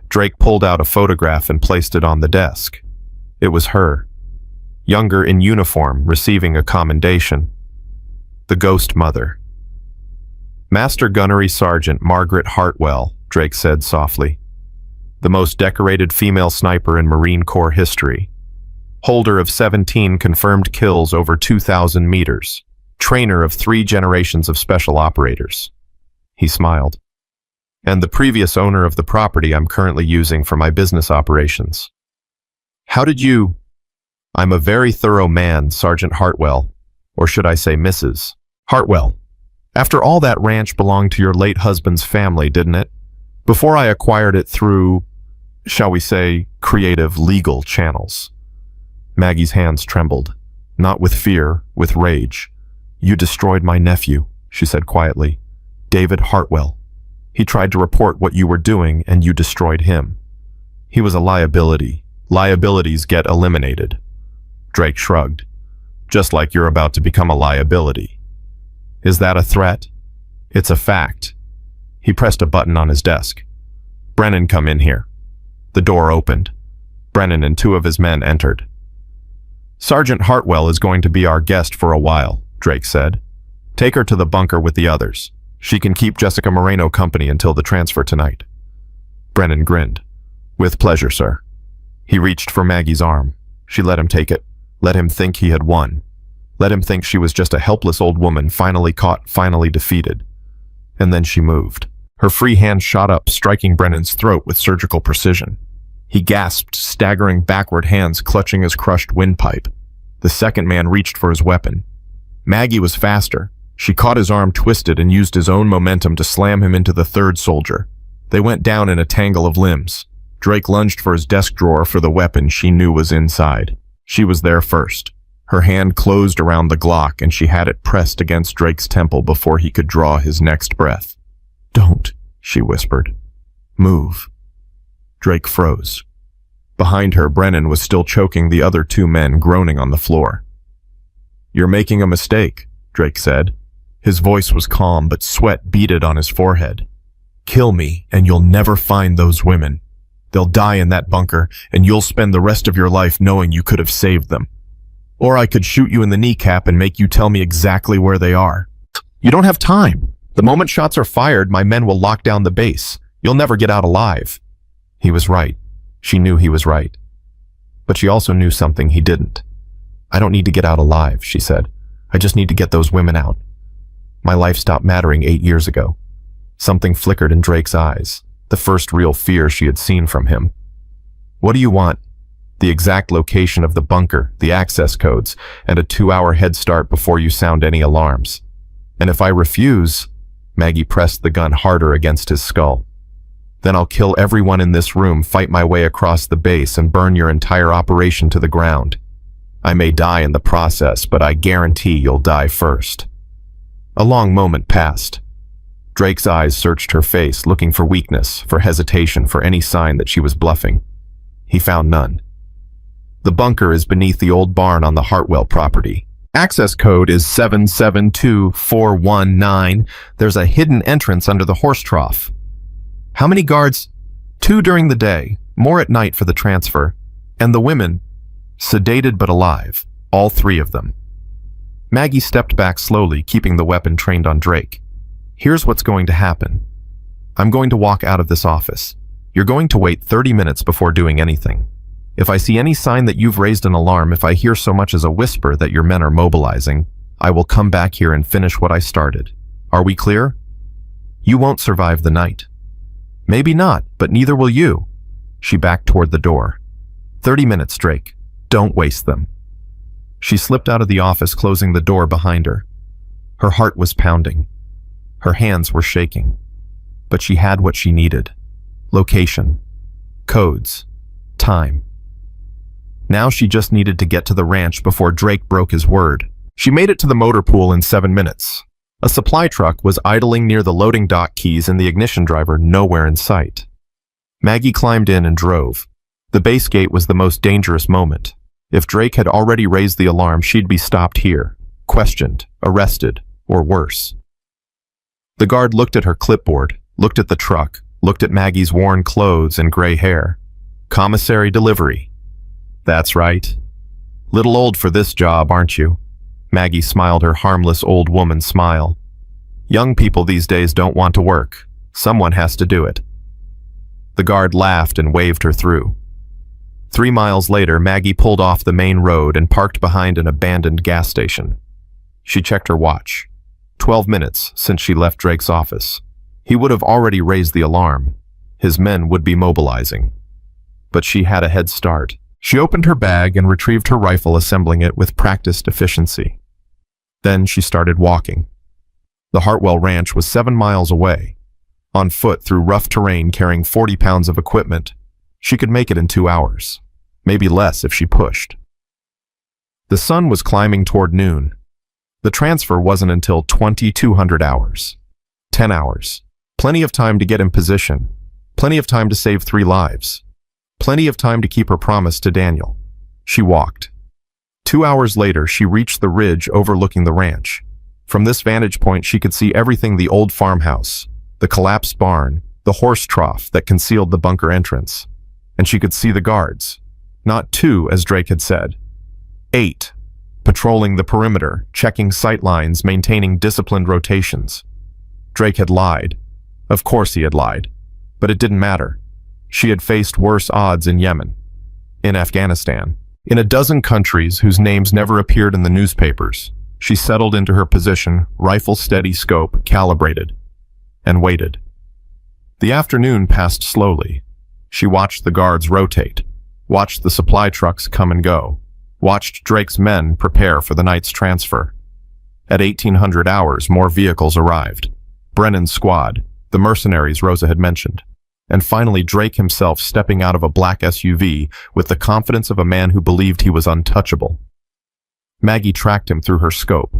Drake pulled out a photograph and placed it on the desk. It was her, younger in uniform, receiving a commendation. The ghost mother. Master Gunnery Sergeant Margaret Hartwell, Drake said softly. The most decorated female sniper in Marine Corps history. Holder of 17 confirmed kills over 2,000 meters. Trainer of 3 generations of special operators. He smiled. And the previous owner of the property I'm currently using for my business operations. How did you... I'm a very thorough man, Sergeant Hartwell, or should I say Mrs. Hartwell. After all, that ranch belonged to your late husband's family, didn't it? Before I acquired it through, shall we say, creative legal channels. Maggie's hands trembled, not with fear, with rage. You destroyed my nephew, she said quietly. David Hartwell. He tried to report what you were doing, and you destroyed him. He was a liability. Liabilities get eliminated. Drake shrugged. Just like you're about to become a liability. Is that a threat? It's a fact. He pressed a button on his desk. Brennan, come in here. The door opened. Brennan and two of his men entered. Sergeant Hartwell is going to be our guest for a while, Drake said. Take her to the bunker with the others. She can keep Jessica Moreno company until the transfer tonight. Brennan grinned. With pleasure, sir. He reached for Maggie's arm. She let him take it. Let him think he had won. Let him think she was just a helpless old woman, finally caught, finally defeated. And then she moved. Her free hand shot up, striking Brennan's throat with surgical precision. He gasped, staggering backward, hands clutching his crushed windpipe. The second man reached for his weapon. Maggie was faster. She caught his arm twisted and used his own momentum to slam him into the third soldier. They went down in a tangle of limbs. Drake lunged for his desk drawer for the weapon she knew was inside. She was there first. Her hand closed around the Glock, and she had it pressed against Drake's temple before he could draw his next breath. Don't, she whispered. Move. Drake froze. Behind her, Brennan was still choking the other two men, groaning on the floor. You're making a mistake, Drake said. His voice was calm, but sweat beaded on his forehead. Kill me, and you'll never find those women. They'll die in that bunker, and you'll spend the rest of your life knowing you could have saved them. Or I could shoot you in the kneecap and make you tell me exactly where they are. You don't have time. The moment shots are fired, my men will lock down the base. You'll never get out alive. He was right. She knew he was right. But she also knew something he didn't. I don't need to get out alive, she said. I just need to get those women out. My life stopped mattering 8 years ago. Something flickered in Drake's eyes, the first real fear she had seen from him. What do you want? The exact location of the bunker, the access codes, and a 2-hour head start before you sound any alarms. And if I refuse, Maggie pressed the gun harder against his skull. Then I'll kill everyone in this room, fight my way across the base, and burn your entire operation to the ground. I may die in the process, but I guarantee you'll die first. A long moment passed. Drake's eyes searched her face, looking for weakness, for hesitation, for any sign that she was bluffing. He found none. The bunker is beneath the old barn on the Hartwell property. Access code is 772419. There's a hidden entrance under the horse trough. How many guards? 2 during the day, more at night for the transfer. And the women, sedated but alive, all 3 of them. Maggie stepped back slowly, keeping the weapon trained on Drake. Here's what's going to happen. I'm going to walk out of this office. You're going to wait 30 minutes before doing anything. If I see any sign that you've raised an alarm, if I hear so much as a whisper that your men are mobilizing, I will come back here and finish what I started. Are we clear? You won't survive the night. Maybe not, but neither will you. She backed toward the door. 30 minutes, Drake. Don't waste them. She slipped out of the office, closing the door behind her. Her heart was pounding. Her hands were shaking. But she had what she needed. Location. Codes. Time. Now she just needed to get to the ranch before Drake broke his word. She made it to the motor pool in 7 minutes. A supply truck was idling near the loading dock keys and the ignition driver nowhere in sight. Maggie climbed in and drove. The base gate was the most dangerous moment. If Drake had already raised the alarm, she'd be stopped here, questioned, arrested, or worse. The guard looked at her clipboard, looked at the truck, looked at Maggie's worn clothes and gray hair. Commissary delivery. That's right. Little old for this job, aren't you? Maggie smiled her harmless old woman smile. Young people these days don't want to work. Someone has to do it. The guard laughed and waved her through. 3 miles later, Maggie pulled off the main road and parked behind an abandoned gas station. She checked her watch. 12 minutes since she left Drake's office. He would have already raised the alarm. His men would be mobilizing. But she had a head start. She opened her bag and retrieved her rifle, assembling it with practiced efficiency. Then she started walking. The Hartwell Ranch was 7 miles away. On foot through rough terrain carrying 40 pounds of equipment, she could make it in 2 hours, maybe less if she pushed. The sun was climbing toward noon. The transfer wasn't until 2200 hours. 10 hours. Plenty of time to get in position. Plenty of time to save 3 lives. Plenty of time to keep her promise to Daniel. She walked. 2 hours later, she reached the ridge overlooking the ranch. From this vantage point, she could see everything: the old farmhouse, the collapsed barn, the horse trough that concealed the bunker entrance. And she could see the guards. Not 2, as Drake had said. 8. Patrolling the perimeter, checking sight lines, maintaining disciplined rotations. Drake had lied. Of course he had lied. But it didn't matter. She had faced worse odds in Yemen, in Afghanistan, in a dozen countries whose names never appeared in the newspapers. She settled into her position, rifle steady, scope calibrated, and waited. The afternoon passed slowly. She watched the guards rotate, watched the supply trucks come and go, watched Drake's men prepare for the night's transfer. At 1800 hours, more vehicles arrived. Brennan's squad, the mercenaries Rosa had mentioned. And finally Drake himself, stepping out of a black SUV with the confidence of a man who believed he was untouchable. Maggie tracked him through her scope.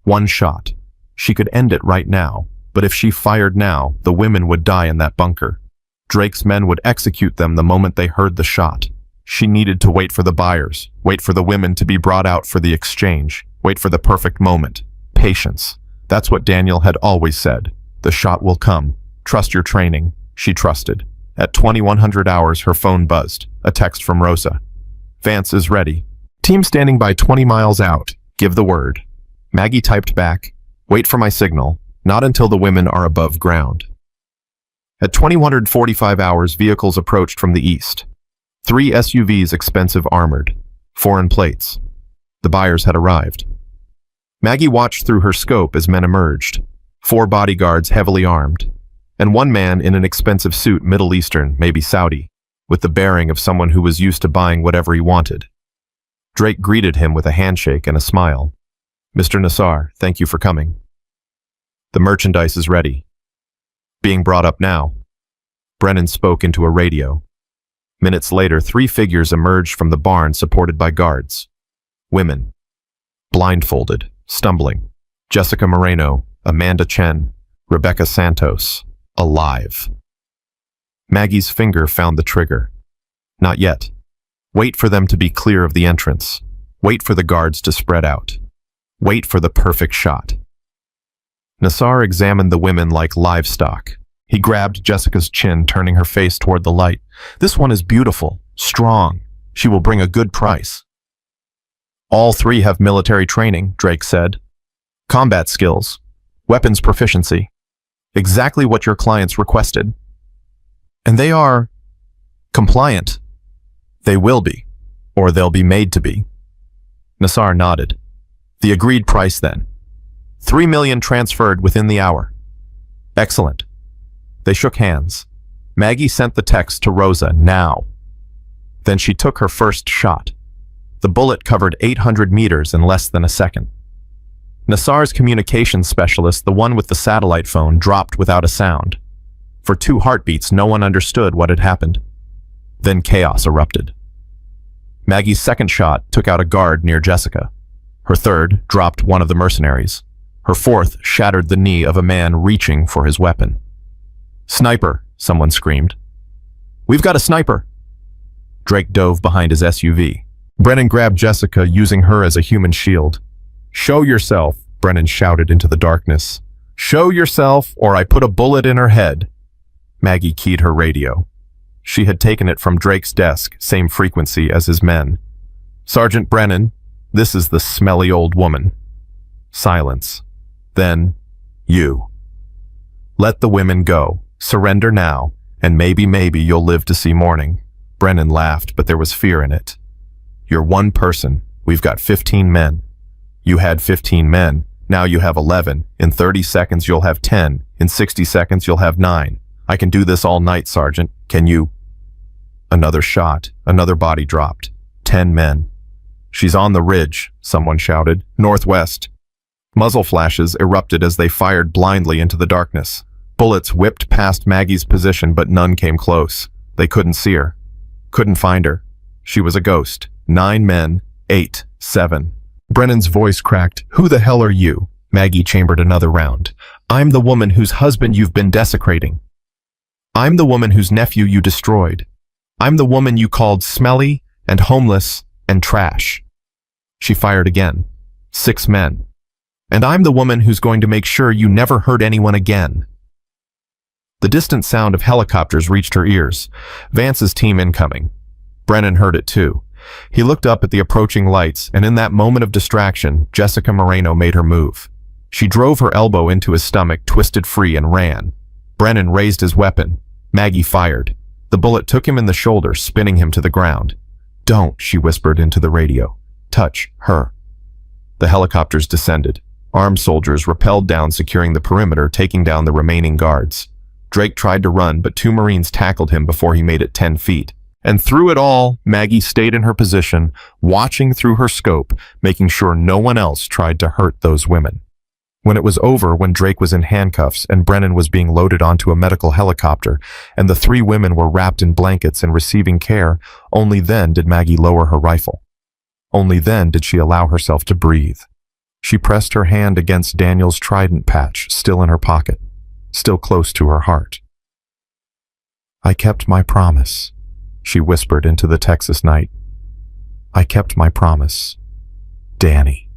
1 shot. She could end it right now, but if she fired now, the women would die in that bunker. Drake's men would execute them the moment they heard the shot. She needed to wait for the buyers, wait for the women to be brought out for the exchange, wait for the perfect moment. Patience. That's what Daniel had always said. The shot will come. Trust your training. She trusted. At 2100 hours, her phone buzzed. A text from Rosa. Vance is ready. Team standing by 20 miles out. Give the word. Maggie typed back. Wait for my signal. Not until the women are above ground. At 2145 hours, vehicles approached from the east. 3 SUVs, expensive, armored. Foreign plates. The buyers had arrived. Maggie watched through her scope as men emerged. 4 bodyguards heavily armed. And 1 man in an expensive suit, Middle Eastern, maybe Saudi, with the bearing of someone who was used to buying whatever he wanted. Drake greeted him with a handshake and a smile. Mr. Nassar, thank you for coming. The merchandise is ready. Being brought up now. Brennan spoke into a radio. Minutes later, 3 figures emerged from the barn supported by guards. Women. Blindfolded, stumbling. Jessica Moreno, Amanda Chen, Rebecca Santos. Alive. Maggie's finger found the trigger. Not yet. Wait for them to be clear of the entrance. Wait for the guards to spread out. Wait for the perfect shot. Nassar examined the women like livestock. He grabbed Jessica's chin, turning her face toward the light. This one is beautiful, strong. She will bring a good price. All 3 have military training, Drake said. Combat skills. Weapons proficiency. Exactly what your clients requested. And they are compliant. They will be, or they'll be made to be. Nassar nodded. The agreed price then. 3 million transferred within the hour. Excellent. They shook hands. Maggie sent the text to Rosa now. Then she took her first shot. The bullet covered 800 meters in less than a second. Nassar's communications specialist, the one with the satellite phone, dropped without a sound. For 2 heartbeats, no one understood what had happened. Then chaos erupted. Maggie's second shot took out a guard near Jessica. Her third dropped one of the mercenaries. Her fourth shattered the knee of a man reaching for his weapon. Sniper, someone screamed. We've got a sniper. Drake dove behind his SUV. Brennan grabbed Jessica, using her as a human shield. Show yourself, Brennan shouted into the darkness. Show yourself, or I put a bullet in her head. Maggie keyed her radio. She had taken it from Drake's desk, same frequency as his men. Sergeant Brennan, this is the smelly old woman. Silence. Then, you. Let the women go. Surrender now, and maybe you'll live to see morning. Brennan laughed, but there was fear in it. You're 1 person. We've got 15 men. You had 15 men. Now you have 11. In 30 seconds, you'll have 10. In 60 seconds, you'll have 9. I can do this all night, Sergeant. Can you? Another shot. Another body dropped. 10 men. "She's on the ridge," someone shouted. "Northwest." Muzzle flashes erupted as they fired blindly into the darkness. Bullets whipped past Maggie's position, but none came close. They couldn't see her. Couldn't find her. She was a ghost. 9 men, 8, 7. Brennan's voice cracked. "Who the hell are you?" Maggie chambered another round. "I'm the woman whose husband you've been desecrating. I'm the woman whose nephew you destroyed. I'm the woman you called smelly and homeless and trash." She fired again. 6 men. "And I'm the woman who's going to make sure you never hurt anyone again." The distant sound of helicopters reached her ears. Vance's team incoming. Brennan heard it too. He looked up at the approaching lights, and in that moment of distraction, Jessica Moreno made her move. She drove her elbow into his stomach, twisted free, and ran. Brennan raised his weapon. Maggie fired. The bullet took him in the shoulder, spinning him to the ground. "Don't," she whispered into the radio. "Touch her." The helicopters descended. Armed soldiers rappelled down, securing the perimeter, taking down the remaining guards. Drake tried to run, but 2 Marines tackled him before he made it 10 feet. And through it all, Maggie stayed in her position, watching through her scope, making sure no one else tried to hurt those women. When it was over, when Drake was in handcuffs and Brennan was being loaded onto a medical helicopter, and the 3 women were wrapped in blankets and receiving care, only then did Maggie lower her rifle. Only then did she allow herself to breathe. She pressed her hand against Daniel's trident patch, still in her pocket, still close to her heart. "I kept my promise," she whispered into the Texas night. "I kept my promise. Danny."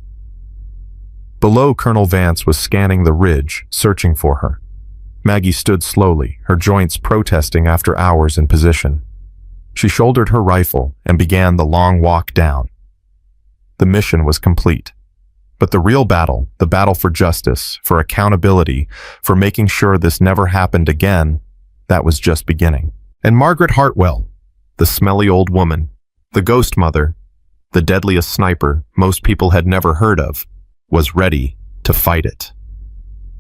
Below, Colonel Vance was scanning the ridge, searching for her. Maggie stood slowly, her joints protesting after hours in position. She shouldered her rifle and began the long walk down. The mission was complete. But the real battle, the battle for justice, for accountability, for making sure this never happened again, that was just beginning. And Margaret Hartwell, the smelly old woman, the ghost mother, the deadliest sniper most people had never heard of, was ready to fight it.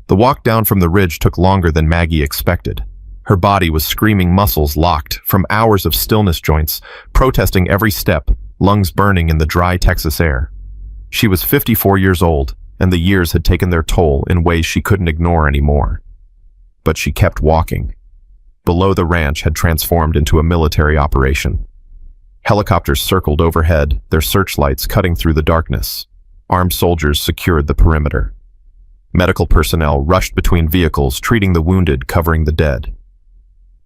The walk down from the ridge took longer than Maggie expected. Her body was screaming, muscles locked from hours of stillness joints, protesting every step, lungs burning in the dry Texas air. She was 54 years old, and the years had taken their toll in ways she couldn't ignore anymore. But she kept walking. Below, the ranch had transformed into a military operation. Helicopters circled overhead, their searchlights cutting through the darkness. Armed soldiers secured the perimeter. Medical personnel rushed between vehicles, treating the wounded, covering the dead.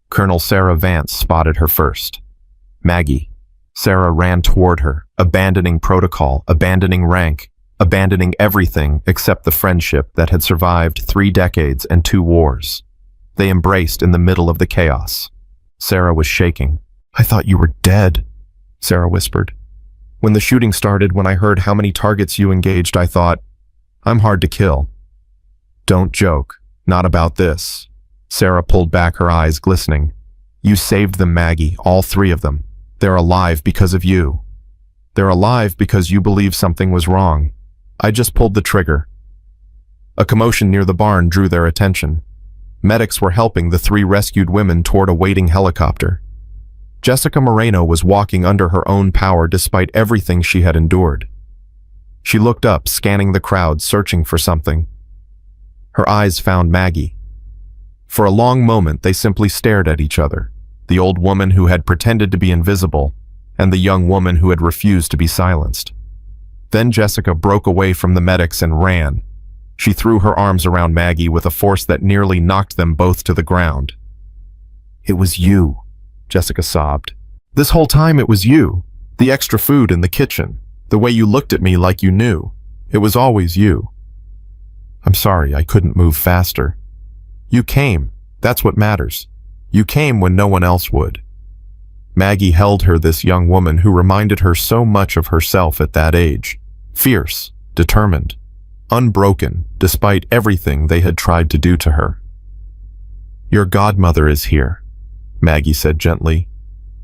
Colonel Sarah Vance spotted her first. Maggie. Sarah ran toward her, abandoning protocol, abandoning rank, abandoning everything except the friendship that had survived 3 decades and 2 wars. They embraced in the middle of the chaos. Sarah was shaking. "I thought you were dead," Sarah whispered. "When the shooting started, when I heard how many targets you engaged, I thought, I'm hard to kill." "Don't joke. Not about this." Sarah pulled back, her eyes glistening. "You saved them, Maggie, all 3 of them. They're alive because of you. They're alive because you believe something was wrong. I just pulled the trigger." A commotion near the barn drew their attention. Medics were helping the 3 rescued women toward a waiting helicopter. Jessica Moreno was walking under her own power despite everything she had endured. She looked up, scanning the crowd, searching for something. Her eyes found Maggie. For a long moment, they simply stared at each other. The old woman who had pretended to be invisible, and the young woman who had refused to be silenced. Then Jessica broke away from the medics and ran. She threw her arms around Maggie with a force that nearly knocked them both to the ground. "It was you," Jessica sobbed. "This whole time it was you. The extra food in the kitchen. The way you looked at me like you knew. It was always you. I'm sorry I couldn't move faster. You came. That's what matters. You came when no one else would." Maggie held her, this young woman who reminded her so much of herself at that age. Fierce, determined, unbroken, despite everything they had tried to do to her. "Your godmother is here," Maggie said gently.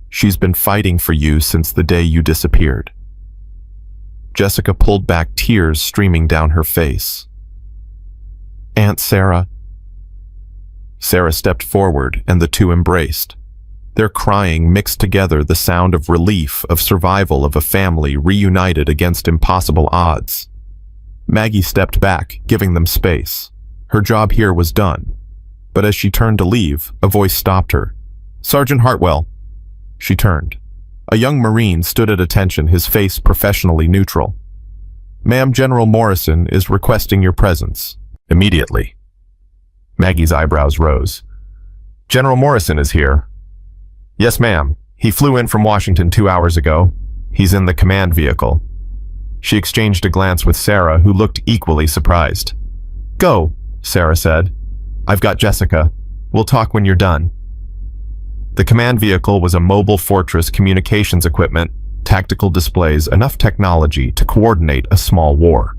"She's been fighting for you since the day you disappeared." Jessica pulled back, tears streaming down her face. "Aunt Sarah." Sarah stepped forward, and the 2 embraced. Their crying mixed together the sound of relief, of survival of a family reunited against impossible odds. Maggie stepped back, giving them space. Her job here was done. But as she turned to leave, a voice stopped her. "Sergeant Hartwell." She turned. A young Marine stood at attention, his face professionally neutral. "Ma'am, General Morrison is requesting your presence." "Immediately." Maggie's eyebrows rose. "General Morrison is here." "Yes, ma'am. He flew in from Washington 2 hours ago. He's in the command vehicle." She exchanged a glance with Sarah, who looked equally surprised. "Go," Sarah said. "I've got Jessica. We'll talk when you're done." The command vehicle was a mobile fortress communications equipment, tactical displays, enough technology to coordinate a small war.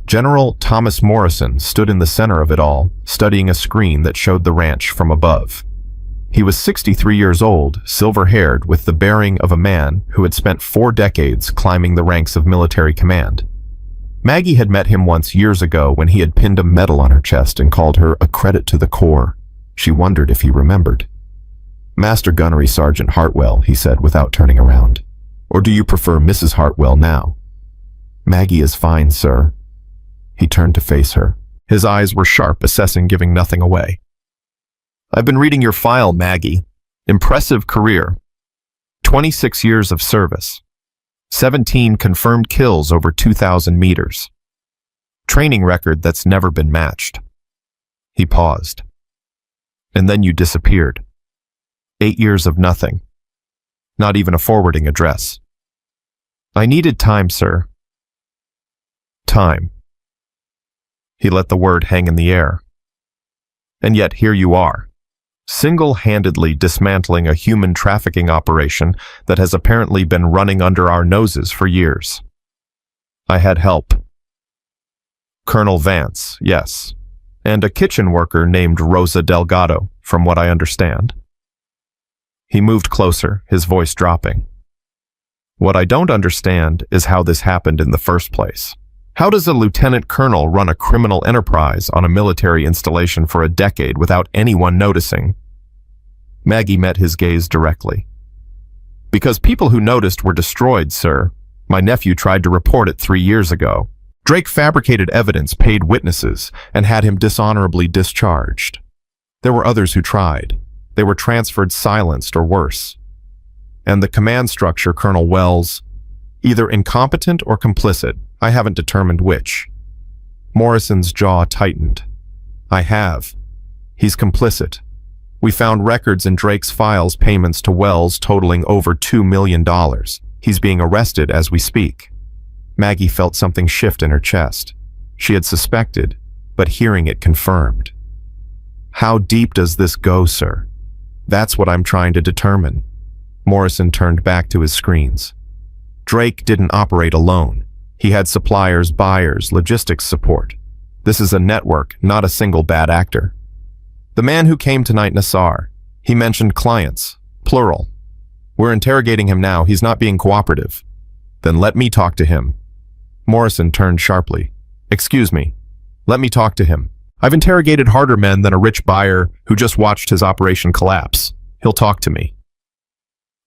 General Thomas Morrison stood in the center of it all, studying a screen that showed the ranch from above. He was 63 years old, silver-haired, with the bearing of a man who had spent 4 decades climbing the ranks of military command. Maggie had met him once years ago when he had pinned a medal on her chest and called her a credit to the Corps. She wondered if he remembered. "Master Gunnery Sergeant Hartwell," he said without turning around. "Or do you prefer Mrs. Hartwell now?" "Maggie is fine, sir." He turned to face her. His eyes were sharp, assessing, giving nothing away. "I've been reading your file, Maggie. Impressive career. 26 years of service. 17 confirmed kills over 2,000 meters. Training record that's never been matched." He paused. "And then you disappeared. 8 years of nothing. Not even a forwarding address." "I needed time, sir." "Time." He let the word hang in the air. "And yet here you are, single-handedly dismantling a human trafficking operation that has apparently been running under our noses for years." "I had help." "Colonel Vance, yes. And a kitchen worker named Rosa Delgado, from what I understand." He moved closer, his voice dropping. "What I don't understand is how this happened in the first place. How does a lieutenant colonel run a criminal enterprise on a military installation for a decade without anyone noticing?" Maggie met his gaze directly. "Because people who noticed were destroyed, sir. My nephew tried to report it 3 years ago. Drake fabricated evidence, paid witnesses, and had him dishonorably discharged. There were others who tried. They were transferred, silenced, or worse. And the command structure, Colonel Wells, either incompetent or complicit. I haven't determined which." Morrison's jaw tightened. "I have. He's complicit. We found records in Drake's files, payments to Wells totaling over $2 million. He's being arrested as we speak." Maggie felt something shift in her chest. She had suspected, but hearing it confirmed. "How deep does this go, sir?" "That's what I'm trying to determine." Morrison turned back to his screens. "Drake didn't operate alone. He had suppliers, buyers, logistics support. This is a network, not a single bad actor. The man who came tonight, Nassar, he mentioned clients, plural. We're interrogating him now. He's not being cooperative." "Then let me talk to him." Morrison turned sharply. "Excuse me. Let me talk to him. I've interrogated harder men than a rich buyer who just watched his operation collapse. He'll talk to me."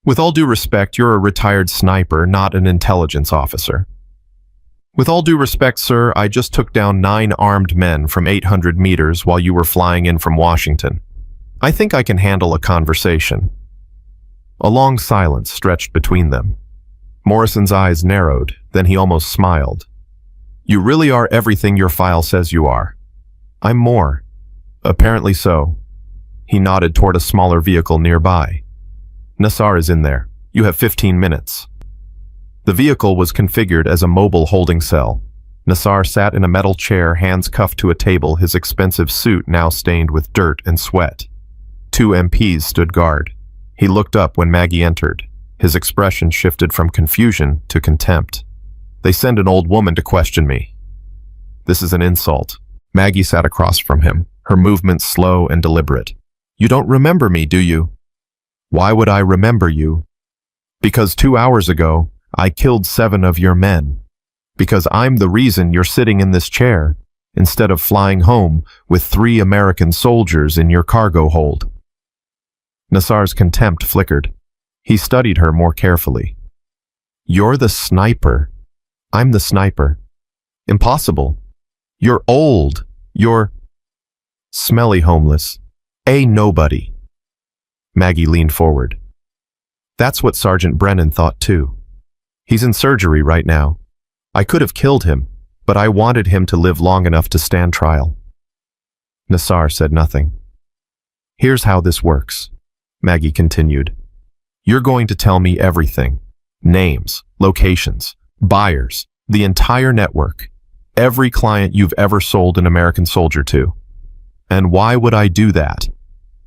"With all due respect, you're a retired sniper, not an intelligence officer." "With all due respect, sir, I just took down 9 armed men from 800 meters while you were flying in from Washington. I think I can handle a conversation." A long silence stretched between them. Morrison's eyes narrowed, then he almost smiled. "You really are everything your file says you are." "I'm more." "Apparently so." He nodded toward a smaller vehicle nearby. "Nassar is in there. You have 15 minutes." The vehicle was configured as a mobile holding cell. Nassar sat in a metal chair, hands cuffed to a table, his expensive suit now stained with dirt and sweat. 2 MPs stood guard. He looked up when Maggie entered. His expression shifted from confusion to contempt. "They send an old woman to question me." "This is an insult." Maggie sat across from him, her movements slow and deliberate. "You don't remember me, do you?" "Why would I remember you?" "Because 2 hours ago, I killed 7 of your men. Because I'm the reason you're sitting in this chair, instead of flying home with 3 American soldiers in your cargo hold." Nassar's contempt flickered. He studied her more carefully. You're the sniper. I'm the sniper. Impossible. You're old. You're smelly homeless. A nobody. Maggie leaned forward. That's what Sergeant Brennan thought too. He's in surgery right now. I could have killed him, but I wanted him to live long enough to stand trial. Nassar said nothing. Here's how this works, Maggie continued. You're going to tell me everything. Names, locations, buyers, the entire network, every client you've ever sold an American soldier to. And why would I do that?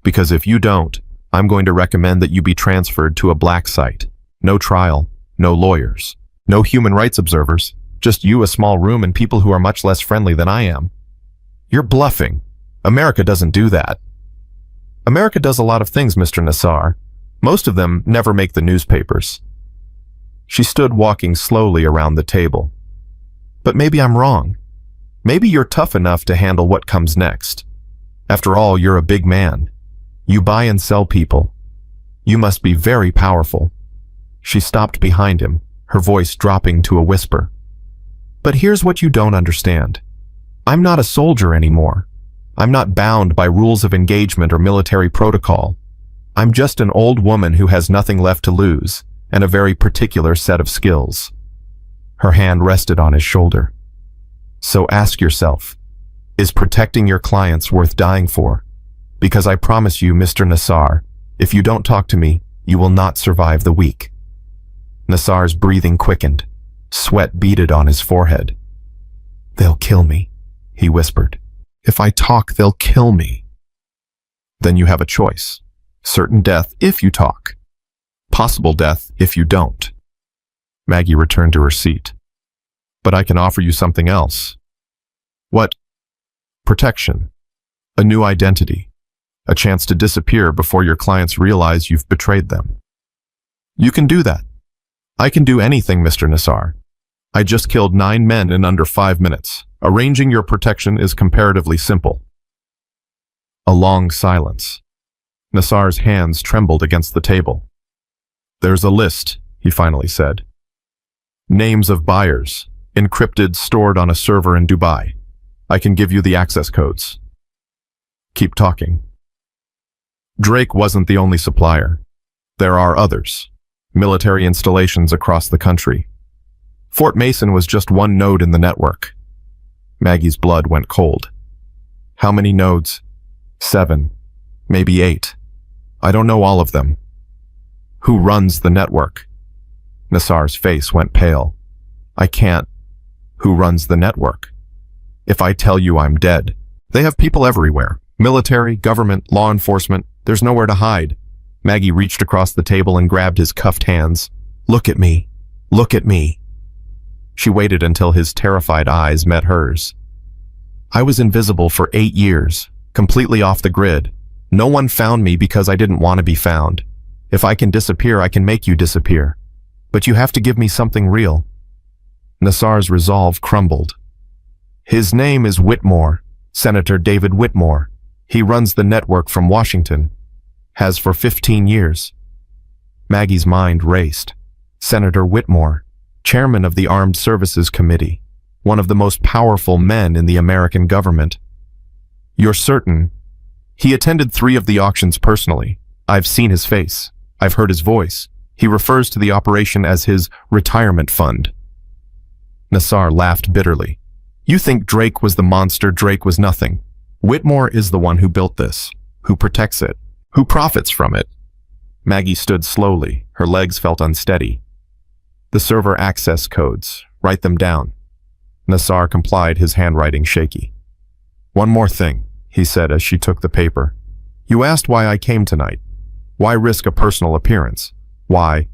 Because if you don't, I'm going to recommend that you be transferred to a black site. No trial, no lawyers, no human rights observers, just you, a small room, and people who are much less friendly than I am. You're bluffing. America doesn't do that. America does a lot of things, Mr. Nassar. Most of them never make the newspapers. She stood walking slowly around the table. But maybe I'm wrong. Maybe you're tough enough to handle what comes next. After all, you're a big man. You buy and sell people. You must be very powerful. She stopped behind him, her voice dropping to a whisper. But here's what you don't understand. I'm not a soldier anymore. I'm not bound by rules of engagement or military protocol. I'm just an old woman who has nothing left to lose and a very particular set of skills. Her hand rested on his shoulder. So ask yourself, is protecting your clients worth dying for? Because I promise you, Mr. Nassar, if you don't talk to me, you will not survive the week. Nassar's breathing quickened. Sweat beaded on his forehead. They'll kill me, he whispered. If I talk, they'll kill me. Then you have a choice. Certain death if you talk. Possible death if you don't. Maggie returned to her seat. But I can offer you something else. What? Protection. A new identity. A chance to disappear before your clients realize you've betrayed them. You can do that. I can do anything, Mr. Nassar. I just killed 9 men in under 5 minutes. Arranging your protection is comparatively simple. A long silence. Nassar's hands trembled against the table. There's a list, he finally said. Names of buyers, encrypted, stored on a server in Dubai. I can give you the access codes. Keep talking. Drake wasn't the only supplier. There are others. Military installations across the country. Fort Mason was just one node in the network. Maggie's blood went cold. How many nodes? 7, maybe 8. I don't know all of them. Who runs the network? Nassar's face went pale. I can't. Who runs the network? If I tell you, I'm dead. They have people everywhere. Military, government, law enforcement. There's nowhere to hide. Maggie reached across the table and grabbed his cuffed hands. Look at me. Look at me. She waited until his terrified eyes met hers. I was invisible for 8 years, completely off the grid. No one found me because I didn't want to be found. If I can disappear, I can make you disappear. But you have to give me something real. Nassar's resolve crumbled. His name is Whitmore, Senator David Whitmore. He runs the network from Washington. Has for 15 years. Maggie's mind raced. Senator Whitmore, chairman of the Armed Services Committee, one of the most powerful men in the American government. You're certain? He attended 3 of the auctions personally. I've seen his face. I've heard his voice. He refers to the operation as his retirement fund. Nassar laughed bitterly. You think Drake was the monster, Drake was nothing. Whitmore is the one who built this, who protects it, who profits from it. Maggie stood slowly. Her legs felt unsteady. The server access codes. Write them down. Nassar complied, his handwriting shaky. One more thing, he said as she took the paper. You asked why I came tonight. Why risk a personal appearance? Why?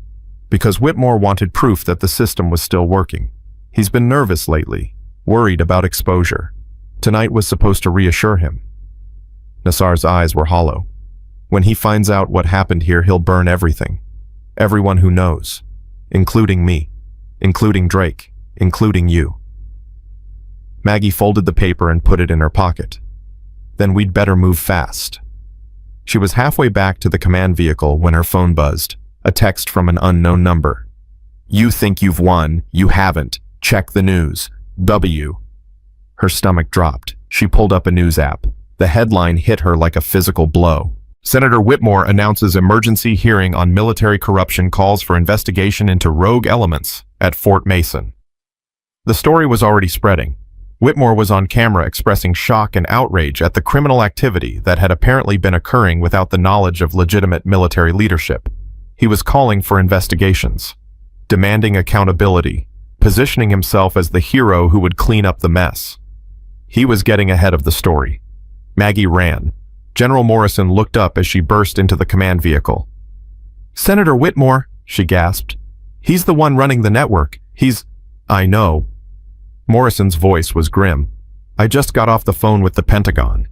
Because Whitmore wanted proof that the system was still working. He's been nervous lately, worried about exposure. Tonight was supposed to reassure him. Nassar's eyes were hollow. When he finds out what happened here, he'll burn everything. Everyone who knows. Including me. Including Drake. Including you. Maggie folded the paper and put it in her pocket. Then we'd better move fast. She was halfway back to the command vehicle when her phone buzzed, a text from an unknown number. "You think you've won, you haven't. Check the news. W." Her stomach dropped. She pulled up a news app. The headline hit her like a physical blow. Senator Whitmore announces emergency hearing on military corruption, calls for investigation into rogue elements at Fort Mason. The story was already spreading. Whitmore was on camera expressing shock and outrage at the criminal activity that had apparently been occurring without the knowledge of legitimate military leadership. He was calling for investigations, demanding accountability, positioning himself as the hero who would clean up the mess. He was getting ahead of the story. Maggie ran. General Morrison looked up as she burst into the command vehicle. "Senator Whitmore," she gasped. "He's the one running the network. I know." Morrison's voice was grim. "I just got off the phone with the Pentagon.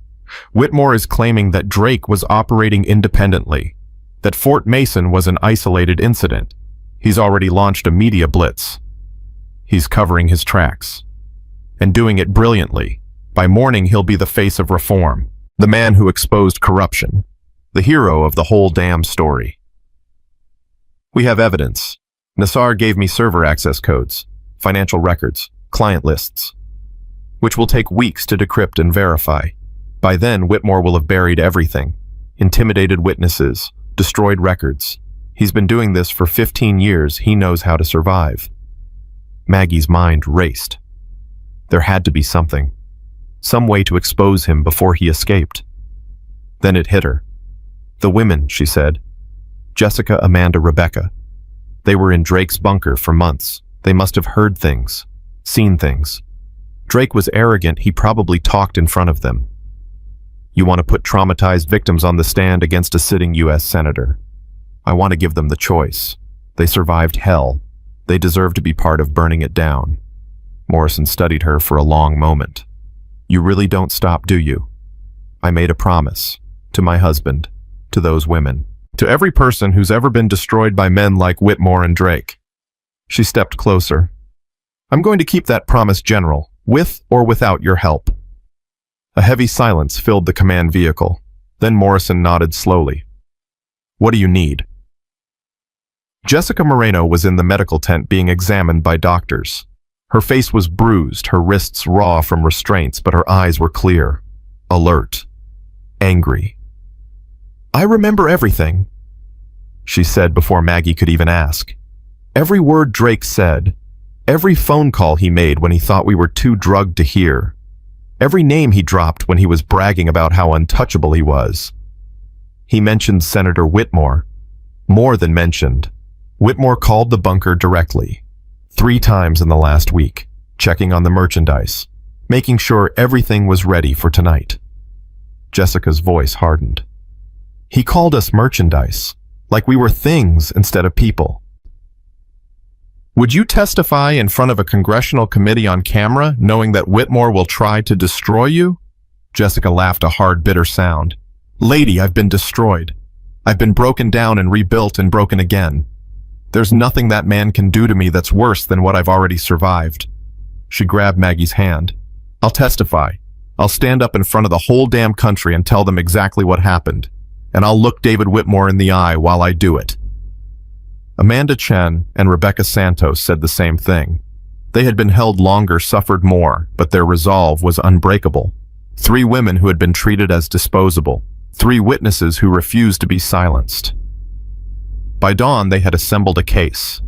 Whitmore is claiming that Drake was operating independently, that Fort Mason was an isolated incident. He's already launched a media blitz. He's covering his tracks, and doing it brilliantly. By morning, he'll be the face of reform, the man who exposed corruption, the hero of the whole damn story. We have evidence. Nassar gave me server access codes, financial records, client lists, which will take weeks to decrypt and verify. By then, Whitmore will have buried everything, intimidated witnesses, destroyed records. He's been doing this for 15 years. He knows how to survive." Maggie's mind raced. There had to be something, some way to expose him before he escaped. Then it hit her. "The women," she said. "Jessica, Amanda, Rebecca. They were in Drake's bunker for months. They must have heard things, seen things. Drake was arrogant. He probably talked in front of them. You want to put traumatized victims on the stand against a sitting U.S. senator. I want to give them the choice. They survived hell. They deserve to be part of burning it down." Morrison studied her for a long moment. "You really don't stop, do you?" "I made a promise. To my husband. To those women. To every person who's ever been destroyed by men like Whitmore and Drake." She stepped closer. "I'm going to keep that promise, General, with or without your help." A heavy silence filled the command vehicle. Then Morrison nodded slowly. "What do you need?" Jessica Moreno was in the medical tent being examined by doctors. Her face was bruised, her wrists raw from restraints, but her eyes were clear, alert, angry. "I remember everything," she said before Maggie could even ask. "Every word Drake said, every phone call he made when he thought we were too drugged to hear, every name he dropped when he was bragging about how untouchable he was. He mentioned Senator Whitmore. More than mentioned. Whitmore called the bunker directly, 3 times in the last week, checking on the merchandise, making sure everything was ready for tonight." Jessica's voice hardened. "He called us merchandise, like we were things instead of people." "Would you testify in front of a congressional committee on camera, knowing that Whitmore will try to destroy you?" Jessica laughed a hard, bitter sound. "Lady, I've been destroyed. I've been broken down and rebuilt and broken again. There's nothing that man can do to me that's worse than what I've already survived." She grabbed Maggie's hand. "I'll testify. I'll stand up in front of the whole damn country and tell them exactly what happened. And I'll look David Whitmore in the eye while I do it." Amanda Chen and Rebecca Santos said the same thing. They had been held longer, suffered more, but their resolve was unbreakable. 3 women who had been treated as disposable. 3 witnesses who refused to be silenced. By dawn, they had assembled a case.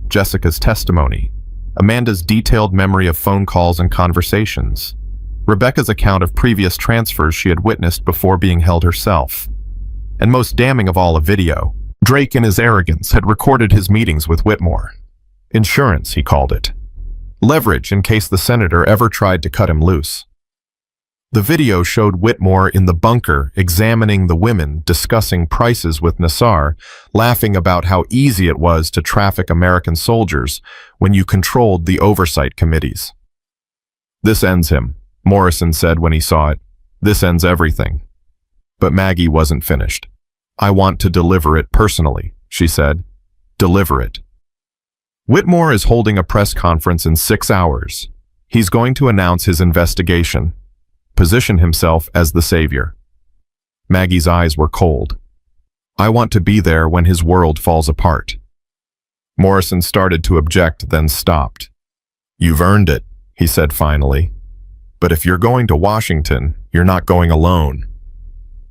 Jessica's testimony, Amanda's detailed memory of phone calls and conversations, Rebecca's account of previous transfers she had witnessed before being held herself, and most damning of all, a video. Drake, in his arrogance, had recorded his meetings with Whitmore. Insurance, he called it. Leverage in case the senator ever tried to cut him loose. The video showed Whitmore in the bunker examining the women, discussing prices with Nassar, laughing about how easy it was to traffic American soldiers when you controlled the oversight committees. "This ends him," Morrison said when he saw it. "This ends everything." But Maggie wasn't finished. "I want to deliver it personally," she said. "Deliver it." Whitmore is holding a press conference in 6 hours. He's going to announce his investigation. Position himself as the savior. Maggie's eyes were cold. I want to be there when his world falls apart. Morrison started to object, then stopped. You've earned it, he said finally. But if you're going to Washington, you're not going alone.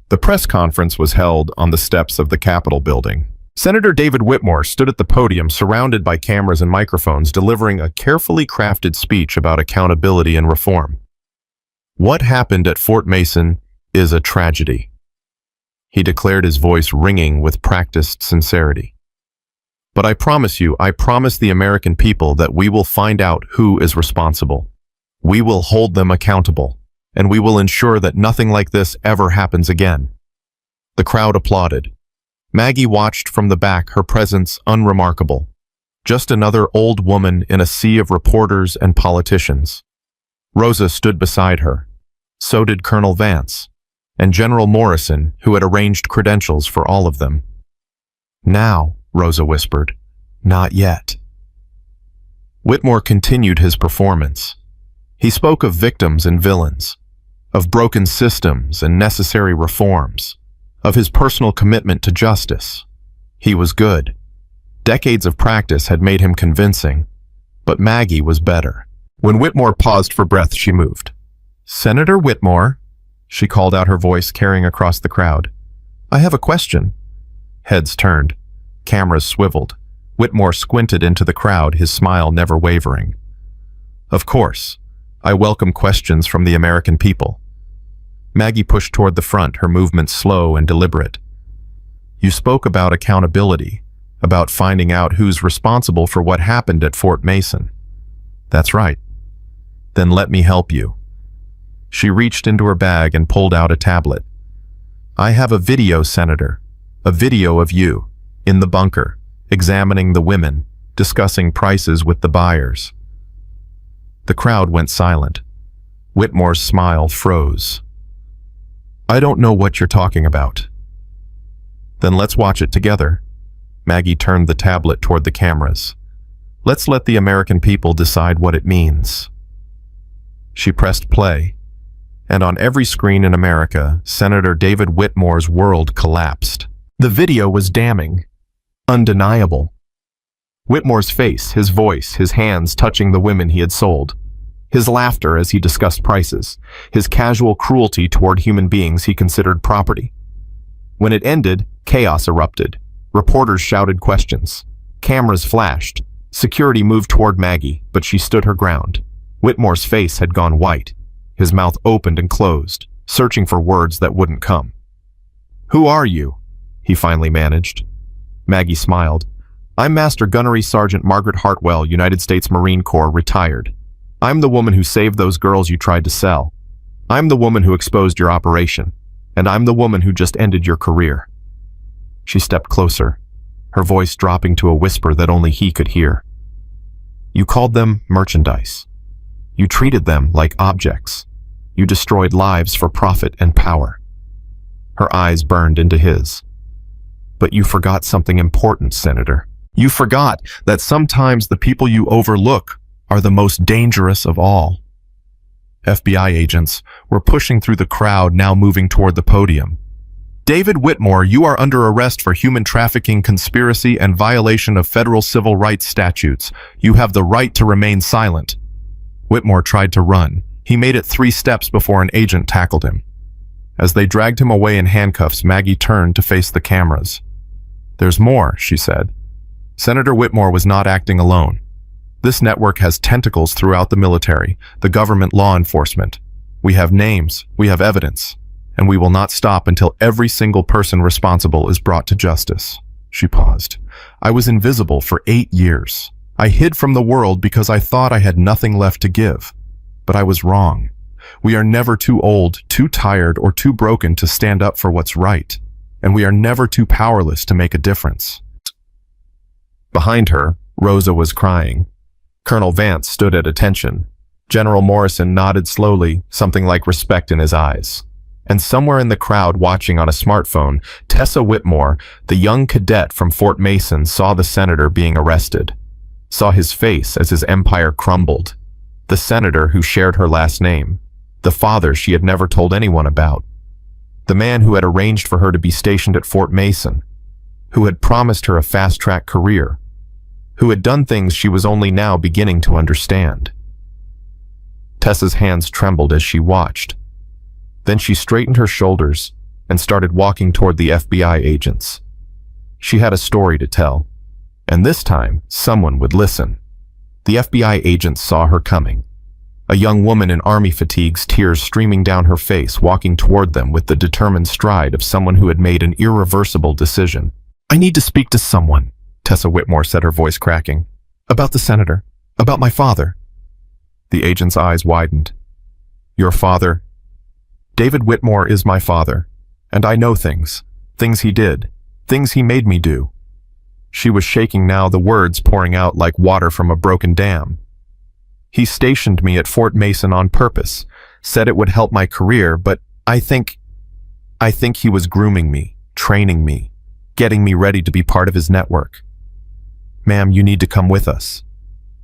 The press conference was held on the steps of the Capitol building. Senator David Whitmore stood at the podium surrounded by cameras and microphones, delivering a carefully crafted speech about accountability and reform. What happened at Fort Mason is a tragedy, he declared, his voice ringing with practiced sincerity. But I promise the American people that we will find out who is responsible. We will hold them accountable, and we will ensure that nothing like this ever happens again. The crowd applauded. Maggie watched from the back, her presence unremarkable. Just another old woman in a sea of reporters and politicians. Rosa stood beside her. So did Colonel Vance, and General Morrison, who had arranged credentials for all of them. Now, Rosa whispered, not yet. Whitmore continued his performance. He spoke of victims and villains, of broken systems and necessary reforms, of his personal commitment to justice. He was good. Decades of practice had made him convincing, but Maggie was better. When Whitmore paused for breath, she moved. Senator Whitmore, she called out, her voice carrying across the crowd. I have a question. Heads turned. Cameras swiveled. Whitmore squinted into the crowd, his smile never wavering. Of course. I welcome questions from the American people. Maggie pushed toward the front, her movements slow and deliberate. You spoke about accountability, about finding out who's responsible for what happened at Fort Mason. That's right. Then let me help you. She reached into her bag and pulled out a tablet. I have a video, Senator. A video of you, in the bunker, examining the women, discussing prices with the buyers. The crowd went silent. Whitmore's smile froze. I don't know what you're talking about. Then let's watch it together. Maggie turned the tablet toward the cameras. Let's let the American people decide what it means. She pressed play, and on every screen in America, Senator David Whitmore's world collapsed. The video was damning, undeniable. Whitmore's face, his voice, his hands touching the women he had sold. His laughter as he discussed prices, his casual cruelty toward human beings he considered property. When it ended, chaos erupted. Reporters shouted questions. Cameras flashed. Security moved toward Maggie, but she stood her ground. Whitmore's face had gone white. His mouth opened and closed, searching for words that wouldn't come. Who are you? He finally managed. Maggie smiled. I'm Master Gunnery Sergeant Margaret Hartwell, United States Marine Corps, retired. I'm the woman who saved those girls you tried to sell. I'm the woman who exposed your operation. And I'm the woman who just ended your career. She stepped closer, her voice dropping to a whisper that only he could hear. You called them merchandise. You treated them like objects. You destroyed lives for profit and power. Her eyes burned into his. But you forgot something important, Senator. You forgot that sometimes the people you overlook are the most dangerous of all. FBI agents were pushing through the crowd, now moving toward the podium. David Whitmore, you are under arrest for human trafficking, conspiracy, and violation of federal civil rights statutes. You have the right to remain silent. Whitmore tried to run. He made it 3 steps before an agent tackled him. As they dragged him away in handcuffs, Maggie turned to face the cameras. There's more, she said. Senator Whitmore was not acting alone. This network has tentacles throughout the military, the government, law enforcement. We have names, we have evidence, and we will not stop until every single person responsible is brought to justice. She paused. I was invisible for 8 years. I hid from the world because I thought I had nothing left to give. But I was wrong. We are never too old, too tired, or too broken to stand up for what's right. And we are never too powerless to make a difference. Behind her, Rosa was crying. Colonel Vance stood at attention. General Morrison nodded slowly, something like respect in his eyes. And somewhere in the crowd, watching on a smartphone, Tessa Whitmore, the young cadet from Fort Mason, saw the senator being arrested. Saw his face as his empire crumbled. The senator who shared her last name. The father she had never told anyone about. The man who had arranged for her to be stationed at Fort Mason, who had promised her a fast-track career, who had done things she was only now beginning to understand. Tessa's hands trembled as she watched. Then she straightened her shoulders and started walking toward the FBI agents. She had a story to tell, and this time someone would listen. The FBI agents saw her coming. A young woman in army fatigues, tears streaming down her face, walking toward them with the determined stride of someone who had made an irreversible decision. "I need to speak to someone," Tessa Whitmore said, her voice cracking. "About the senator. About my father." The agent's eyes widened. "Your father?" "David Whitmore is my father, and I know things he did, things he made me do." She was shaking now, the words pouring out like water from a broken dam. "He stationed me at Fort Mason on purpose, said it would help my career, but I think he was grooming me, training me, getting me ready to be part of his network. Ma'am, you need to come with us.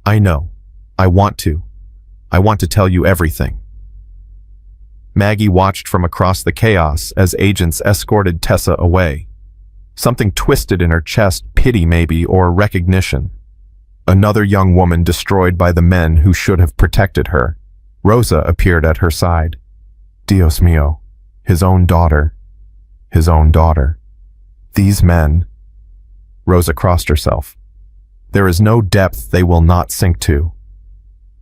I know. I want to. I want to tell you everything." Maggie watched from across the chaos as agents escorted Tessa away. Something twisted in her chest, pity maybe, or recognition. Another young woman destroyed by the men who should have protected her. Rosa appeared at her side. Dios mío, his own daughter. His own daughter. These men. Rosa crossed herself. There is no depth they will not sink to.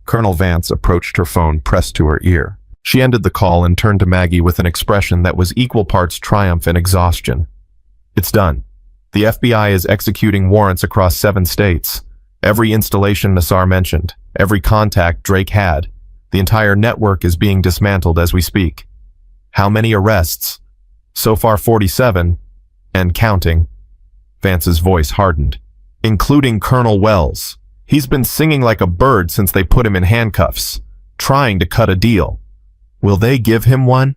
Colonel Vance approached her phone pressed to her ear. She ended the call and turned to Maggie with an expression that was equal parts triumph and exhaustion. "It's done. The FBI is executing warrants across 7 states. Every installation Nassar mentioned, every contact Drake had. The entire network is being dismantled as we speak. How many arrests? So far 47, and counting." Vance's voice hardened. "Including Colonel Wells. He's been singing like a bird since they put him in handcuffs, trying to cut a deal. Will they give him one?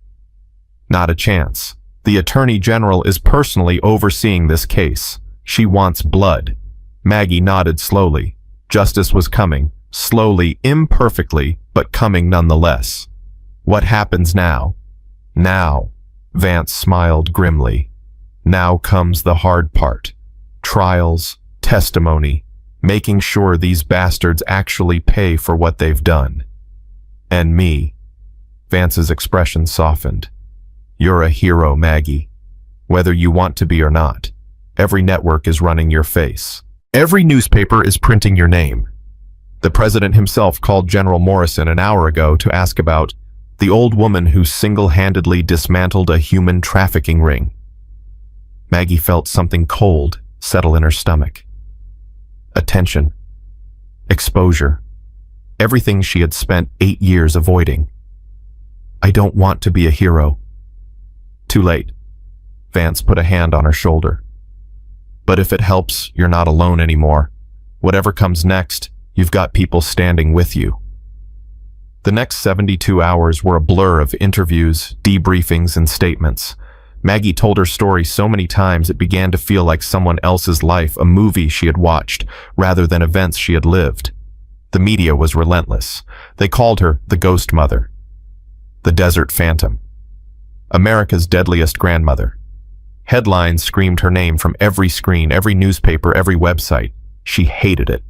Not a chance. The Attorney General is personally overseeing this case. She wants blood." Maggie nodded slowly. Justice was coming, slowly, imperfectly, but coming nonetheless. "What happens now?" "Now," Vance smiled grimly. "Now comes the hard part. Trials, testimony, making sure these bastards actually pay for what they've done. And me." Vance's expression softened. "You're a hero, Maggie. Whether you want to be or not, every network is running your face. Every newspaper is printing your name. The president himself called General Morrison an hour ago to ask about the old woman who single-handedly dismantled a human trafficking ring." Maggie felt something cold settle in her stomach. Attention. Exposure. Everything she had spent 8 years avoiding. "I don't want to be a hero." "Too late." Vance put a hand on her shoulder. "But if it helps, you're not alone anymore. Whatever comes next, you've got people standing with you." The next 72 hours were a blur of interviews, debriefings, and statements. Maggie told her story so many times it began to feel like someone else's life, a movie she had watched, rather than events she had lived. The media was relentless. They called her the Ghost Mother, the Desert Phantom, America's deadliest grandmother. Headlines screamed her name from every screen, every newspaper, every website. She hated it,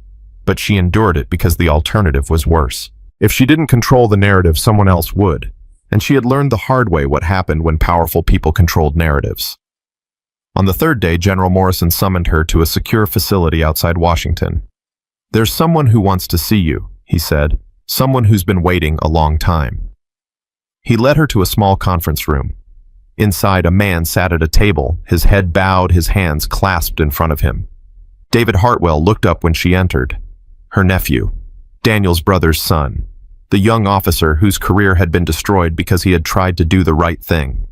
but she endured it because the alternative was worse. If she didn't control the narrative, someone else would, and she had learned the hard way what happened when powerful people controlled narratives. On the 3rd day, General Morrison summoned her to a secure facility outside Washington. "There's someone who wants to see you," he said, "someone who's been waiting a long time." He led her to a small conference room. Inside, a man sat at a table, his head bowed, his hands clasped in front of him. David Hartwell looked up when she entered. Her nephew, Daniel's brother's son, the young officer whose career had been destroyed because he had tried to do the right thing.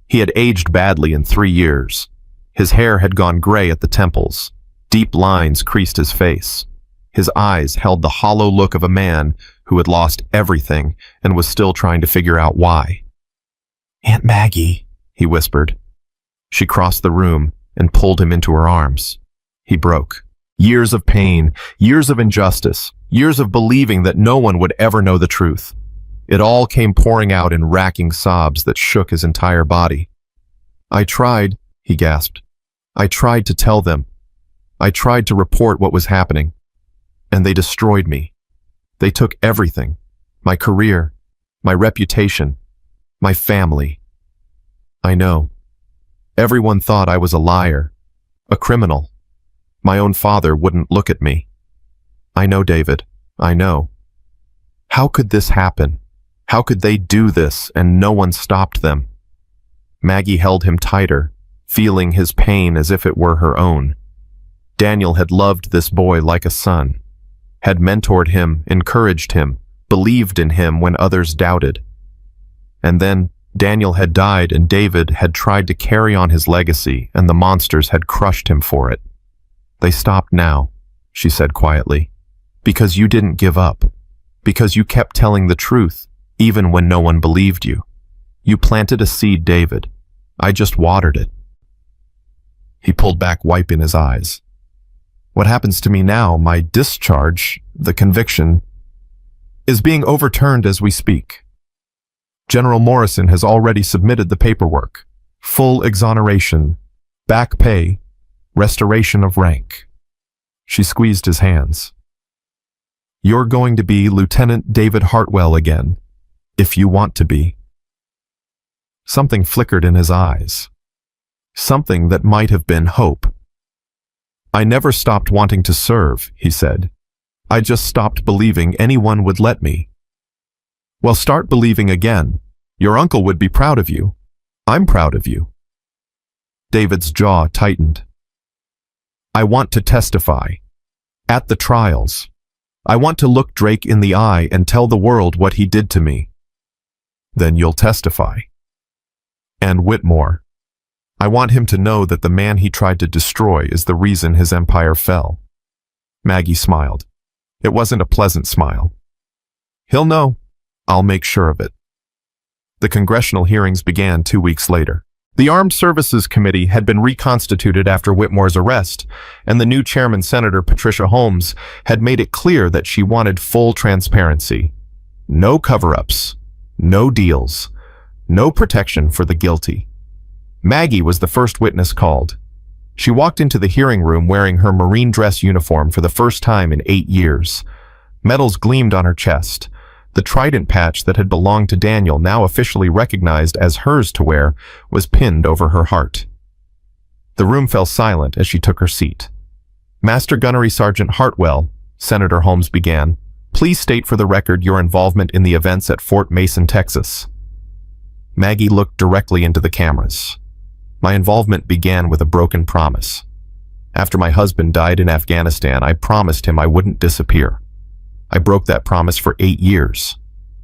He had aged badly in 3 years. His hair had gone gray at the temples. Deep lines creased his face. His eyes held the hollow look of a man who had lost everything and was still trying to figure out why. "Aunt Maggie," he whispered. She crossed the room and pulled him into her arms. He broke. Years of pain, years of injustice, years of believing that no one would ever know the truth. It all came pouring out in racking sobs that shook his entire body. "I tried," he gasped. "I tried to tell them. I tried to report what was happening. And they destroyed me. They took everything. My career, my reputation, my family. I know. Everyone thought I was a liar, a criminal. My own father wouldn't look at me. I know, David. I know. How could this happen? How could they do this and no one stopped them?" Maggie held him tighter, feeling his pain as if it were her own. Daniel had loved this boy like a son, had mentored him, encouraged him, believed in him when others doubted. And then Daniel had died and David had tried to carry on his legacy and the monsters had crushed him for it. "They stopped now," she said quietly, "because you didn't give up, because you kept telling the truth, even when no one believed you. You planted a seed, David. I just watered it." He pulled back, wiping his eyes. "What happens to me now, my discharge, the conviction, is being overturned as we speak. General Morrison has already submitted the paperwork. Full exoneration, back pay, restoration of rank." She squeezed his hands. "You're going to be Lieutenant David Hartwell again, if you want to be." Something flickered in his eyes. Something that might have been hope. "I never stopped wanting to serve," he said. "I just stopped believing anyone would let me." "Well, start believing again. Your uncle would be proud of you. I'm proud of you." David's jaw tightened. "I want to testify. At the trials. I want to look Drake in the eye and tell the world what he did to me." "Then you'll testify." "And Whitmore. I want him to know that the man he tried to destroy is the reason his empire fell." Maggie smiled. It wasn't a pleasant smile. "He'll know. I'll make sure of it." The congressional hearings began 2 weeks later. The Armed Services Committee had been reconstituted after Whitmore's arrest, and the new chairman, Senator Patricia Holmes, had made it clear that she wanted full transparency. No cover-ups, no deals, no protection for the guilty. Maggie was the first witness called. She walked into the hearing room wearing her Marine dress uniform for the first time in 8 years. Medals gleamed on her chest. The trident patch that had belonged to Daniel, now officially recognized as hers to wear, was pinned over her heart. The room fell silent as she took her seat. "Master Gunnery Sergeant Hartwell," Senator Holmes began, "please state for the record your involvement in the events at Fort Mason, Texas." Maggie looked directly into the cameras. "My involvement began with a broken promise. After my husband died in Afghanistan, I promised him I wouldn't disappear. I broke that promise for 8 years.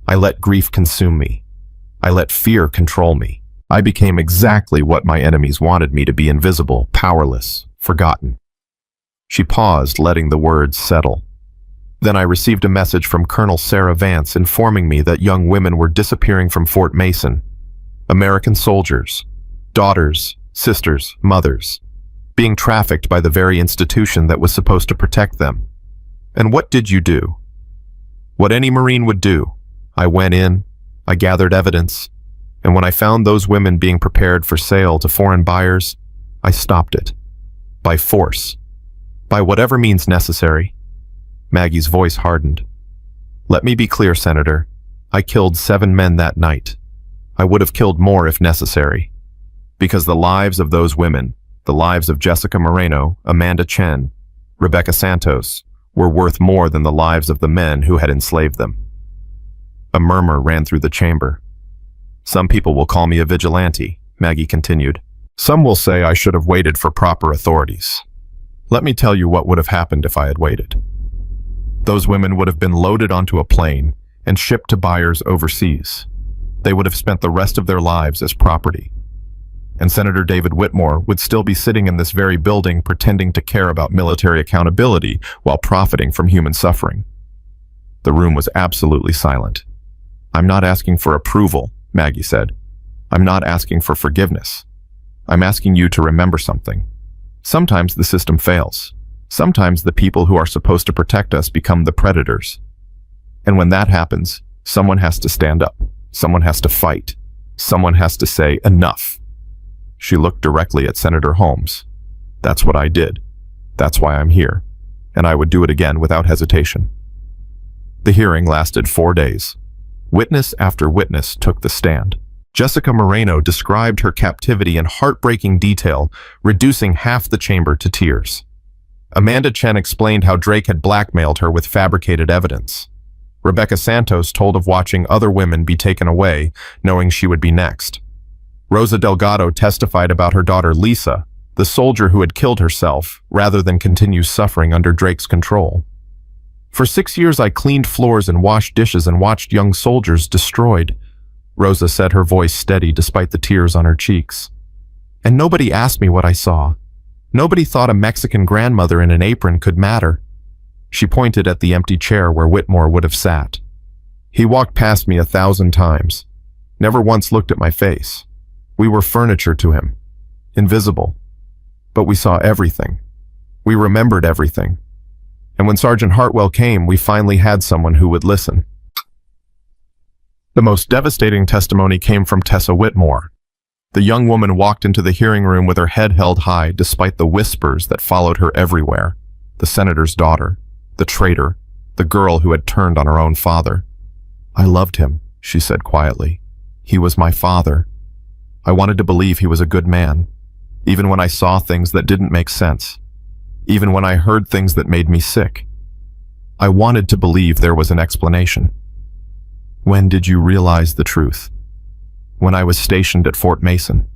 I let grief consume me. I let fear control me. I became exactly what my enemies wanted me to be: invisible, powerless, forgotten." She paused, letting the words settle. "Then I received a message from Colonel Sarah Vance informing me that young women were disappearing from Fort Mason. American soldiers, daughters, sisters, mothers, being trafficked by the very institution that was supposed to protect them. And what did you do? What any Marine would do. I went in, I gathered evidence, and when I found those women being prepared for sale to foreign buyers, I stopped it. By force. By whatever means necessary." Maggie's voice hardened. "Let me be clear, Senator. I killed 7 men that night. I would have killed more if necessary. Because the lives of those women, the lives of Jessica Moreno, Amanda Chen, Rebecca Santos, were worth more than the lives of the men who had enslaved them." A murmur ran through the chamber. "Some people will call me a vigilante," Maggie continued. "Some will say I should have waited for proper authorities. Let me tell you what would have happened if I had waited. Those women would have been loaded onto a plane and shipped to buyers overseas. They would have spent the rest of their lives as property. And Senator David Whitmore would still be sitting in this very building pretending to care about military accountability while profiting from human suffering." The room was absolutely silent. "I'm not asking for approval," Maggie said. "I'm not asking for forgiveness. I'm asking you to remember something. Sometimes the system fails. Sometimes the people who are supposed to protect us become the predators. And when that happens, someone has to stand up. Someone has to fight. Someone has to say enough." She looked directly at Senator Holmes. That's what I did. That's why I'm here. And I would do it again without hesitation. The hearing lasted 4 days. Witness after witness took the stand. Jessica Moreno described her captivity in heartbreaking detail, reducing half the chamber to tears. Amanda Chen explained how Drake had blackmailed her with fabricated evidence. Rebecca Santos told of watching other women be taken away, knowing she would be next. Rosa Delgado testified about her daughter Lisa, the soldier who had killed herself, rather than continue suffering under Drake's control. For 6 years I cleaned floors and washed dishes and watched young soldiers destroyed, Rosa said, her voice steady despite the tears on her cheeks. And nobody asked me what I saw. Nobody thought a Mexican grandmother in an apron could matter. She pointed at the empty chair where Whitmore would have sat. He walked past me 1,000 times, never once looked at my face. We were furniture to him, invisible. But we saw everything. We remembered everything. And when Sergeant Hartwell came, we finally had someone who would listen. The most devastating testimony came from Tessa Whitmore. The young woman walked into the hearing room with her head held high despite the whispers that followed her everywhere. The senator's daughter, the traitor, the girl who had turned on her own father. I loved him, she said quietly. He was my father. I wanted to believe he was a good man, even when I saw things that didn't make sense, even when I heard things that made me sick. I wanted to believe there was an explanation. When did you realize the truth? When I was stationed at Fort Mason.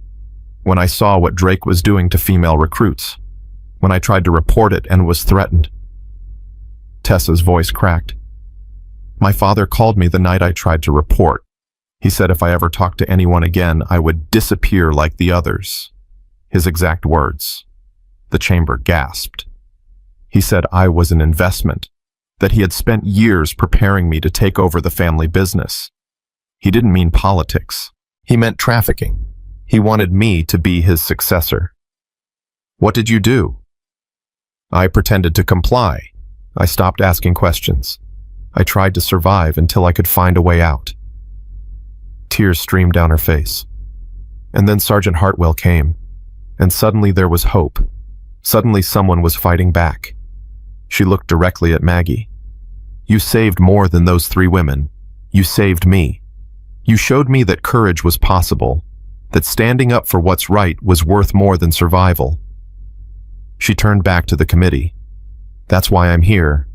When I saw what Drake was doing to female recruits. When I tried to report it and was threatened. Tessa's voice cracked. My father called me the night I tried to report. He said if I ever talked to anyone again, I would disappear like the others. His exact words. The chamber gasped. He said I was an investment, that he had spent years preparing me to take over the family business. He didn't mean politics. He meant trafficking. He wanted me to be his successor. What did you do? I pretended to comply. I stopped asking questions. I tried to survive until I could find a way out. Tears streamed down her face. And then Sergeant Hartwell came, and suddenly there was hope. Suddenly someone was fighting back. She looked directly at Maggie. You saved more than those 3 women. You saved me. You showed me that courage was possible, that standing up for what's right was worth more than survival. She turned back to the committee. That's why I'm here.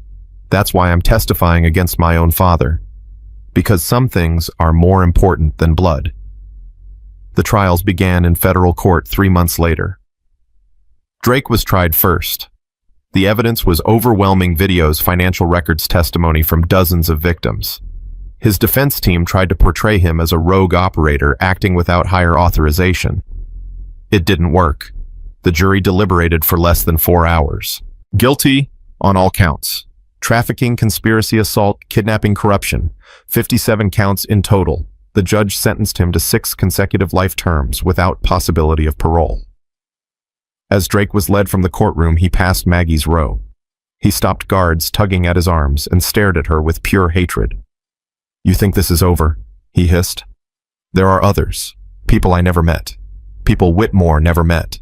That's why I'm testifying against my own father. Because some things are more important than blood. The trials began in federal court 3 months later. Drake was tried first. The evidence was overwhelming: videos, financial records, testimony from dozens of victims. His defense team tried to portray him as a rogue operator acting without higher authorization. It didn't work. The jury deliberated for less than 4 hours. Guilty on all counts. Trafficking, conspiracy, assault, kidnapping, corruption. 57 counts in total. The judge sentenced him to 6 consecutive life terms without possibility of parole. As Drake was led from the courtroom, he passed Maggie's row. He stopped guards tugging at his arms and stared at her with pure hatred. You think this is over? He hissed. There are others. People I never met. People Whitmore never met.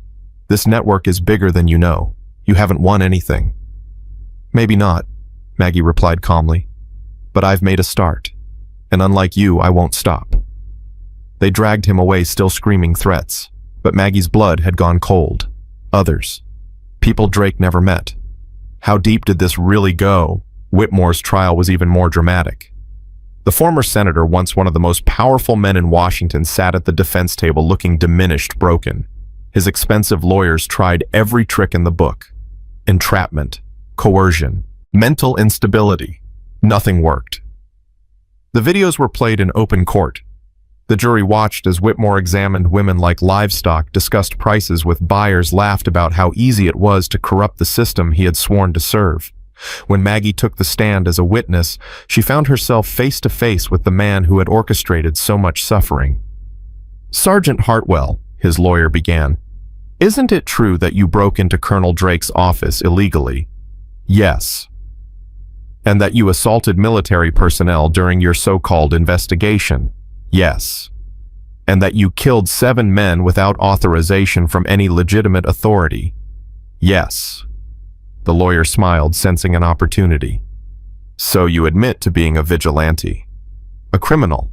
This network is bigger than you know. You haven't won anything. Maybe not, Maggie replied calmly. But I've made a start. And unlike you, I won't stop. They dragged him away, still screaming threats. But Maggie's blood had gone cold. Others. People Drake never met. How deep did this really go? Whitmore's trial was even more dramatic. The former senator, once one of the most powerful men in Washington, sat at the defense table looking diminished, broken. His expensive lawyers tried every trick in the book. Entrapment, coercion, mental instability. Nothing worked. The videos were played in open court. The jury watched as Whitmore examined women like livestock, discussed prices with buyers, laughed about how easy it was to corrupt the system he had sworn to serve. When Maggie took the stand as a witness, she found herself face to face with the man who had orchestrated so much suffering. Sergeant Hartwell, his lawyer began, isn't it true that you broke into Colonel Drake's office illegally? Yes. And that you assaulted military personnel during your so-called investigation? Yes. and that you killed 7 men without authorization from any legitimate authority. Yes. The lawyer smiled, sensing an opportunity. So you admit to being a vigilante. A criminal.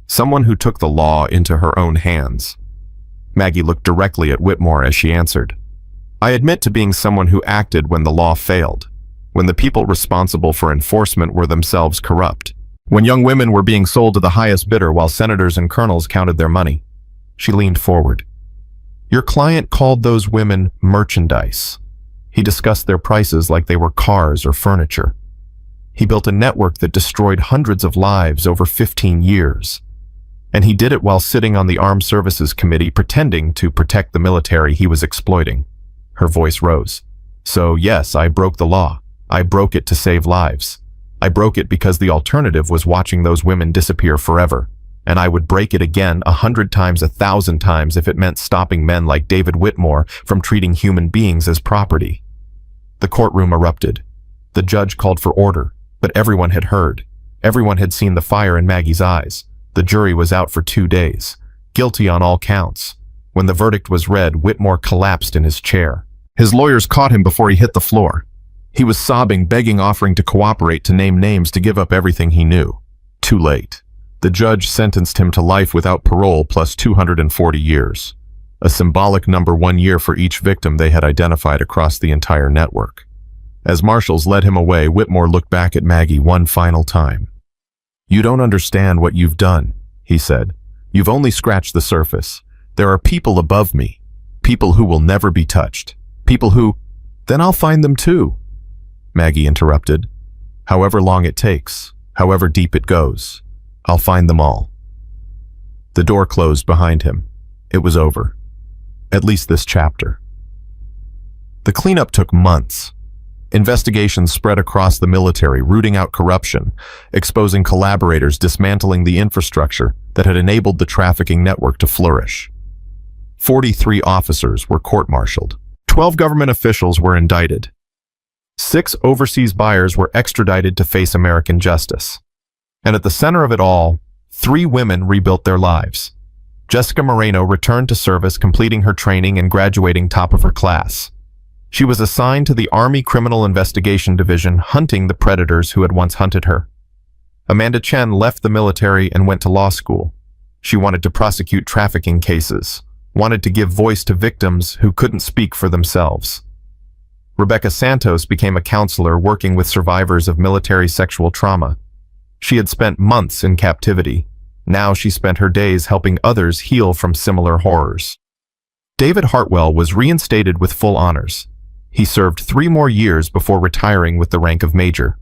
Someone who took the law into her own hands. Maggie looked directly at Whitmore as she answered. I admit to being someone who acted when the law failed, when the people responsible for enforcement were themselves corrupt, when young women were being sold to the highest bidder while senators and colonels counted their money. She leaned forward. Your client called those women merchandise. He discussed their prices like they were cars or furniture. He built a network that destroyed hundreds of lives over 15 years. And he did it while sitting on the Armed Services Committee pretending to protect the military he was exploiting. Her voice rose. So yes, I broke the law. I broke it to save lives. I broke it because the alternative was watching those women disappear forever. And I would break it again 100 times, 1,000 times if it meant stopping men like David Whitmore from treating human beings as property. The courtroom erupted. The judge called for order, but everyone had heard. Everyone had seen the fire in Maggie's eyes. The jury was out for 2 days. Guilty on all counts. When the verdict was read, Whitmore collapsed in his chair. His lawyers caught him before he hit the floor. He was sobbing, begging, offering to cooperate, to name names, to give up everything he knew. Too late. The judge sentenced him to life without parole plus 240 years. A symbolic number, 1 year for each victim they had identified across the entire network. As marshals led him away, Whitmore looked back at Maggie one final time. You don't understand what you've done, he said. You've only scratched the surface. There are people above me. People who will never be touched. People who... Then I'll find them too, Maggie interrupted. However long it takes, however deep it goes, I'll find them all. The door closed behind him. It was over. At least this chapter. The cleanup took months. Investigations spread across the military, rooting out corruption, exposing collaborators, dismantling the infrastructure that had enabled the trafficking network to flourish. 43 officers were court-martialed. 12 government officials were indicted. 6 overseas buyers were extradited to face American justice. And at the center of it all, 3 women rebuilt their lives. Jessica Moreno returned to service, completing her training and graduating top of her class. She was assigned to the Army Criminal Investigation Division, hunting the predators who had once hunted her. Amanda Chen left the military and went to law school. She wanted to prosecute trafficking cases, wanted to give voice to victims who couldn't speak for themselves. Rebecca Santos became a counselor working with survivors of military sexual trauma. She had spent months in captivity. Now she spent her days helping others heal from similar horrors. David Hartwell was reinstated with full honors. He served 3 more years before retiring with the rank of major.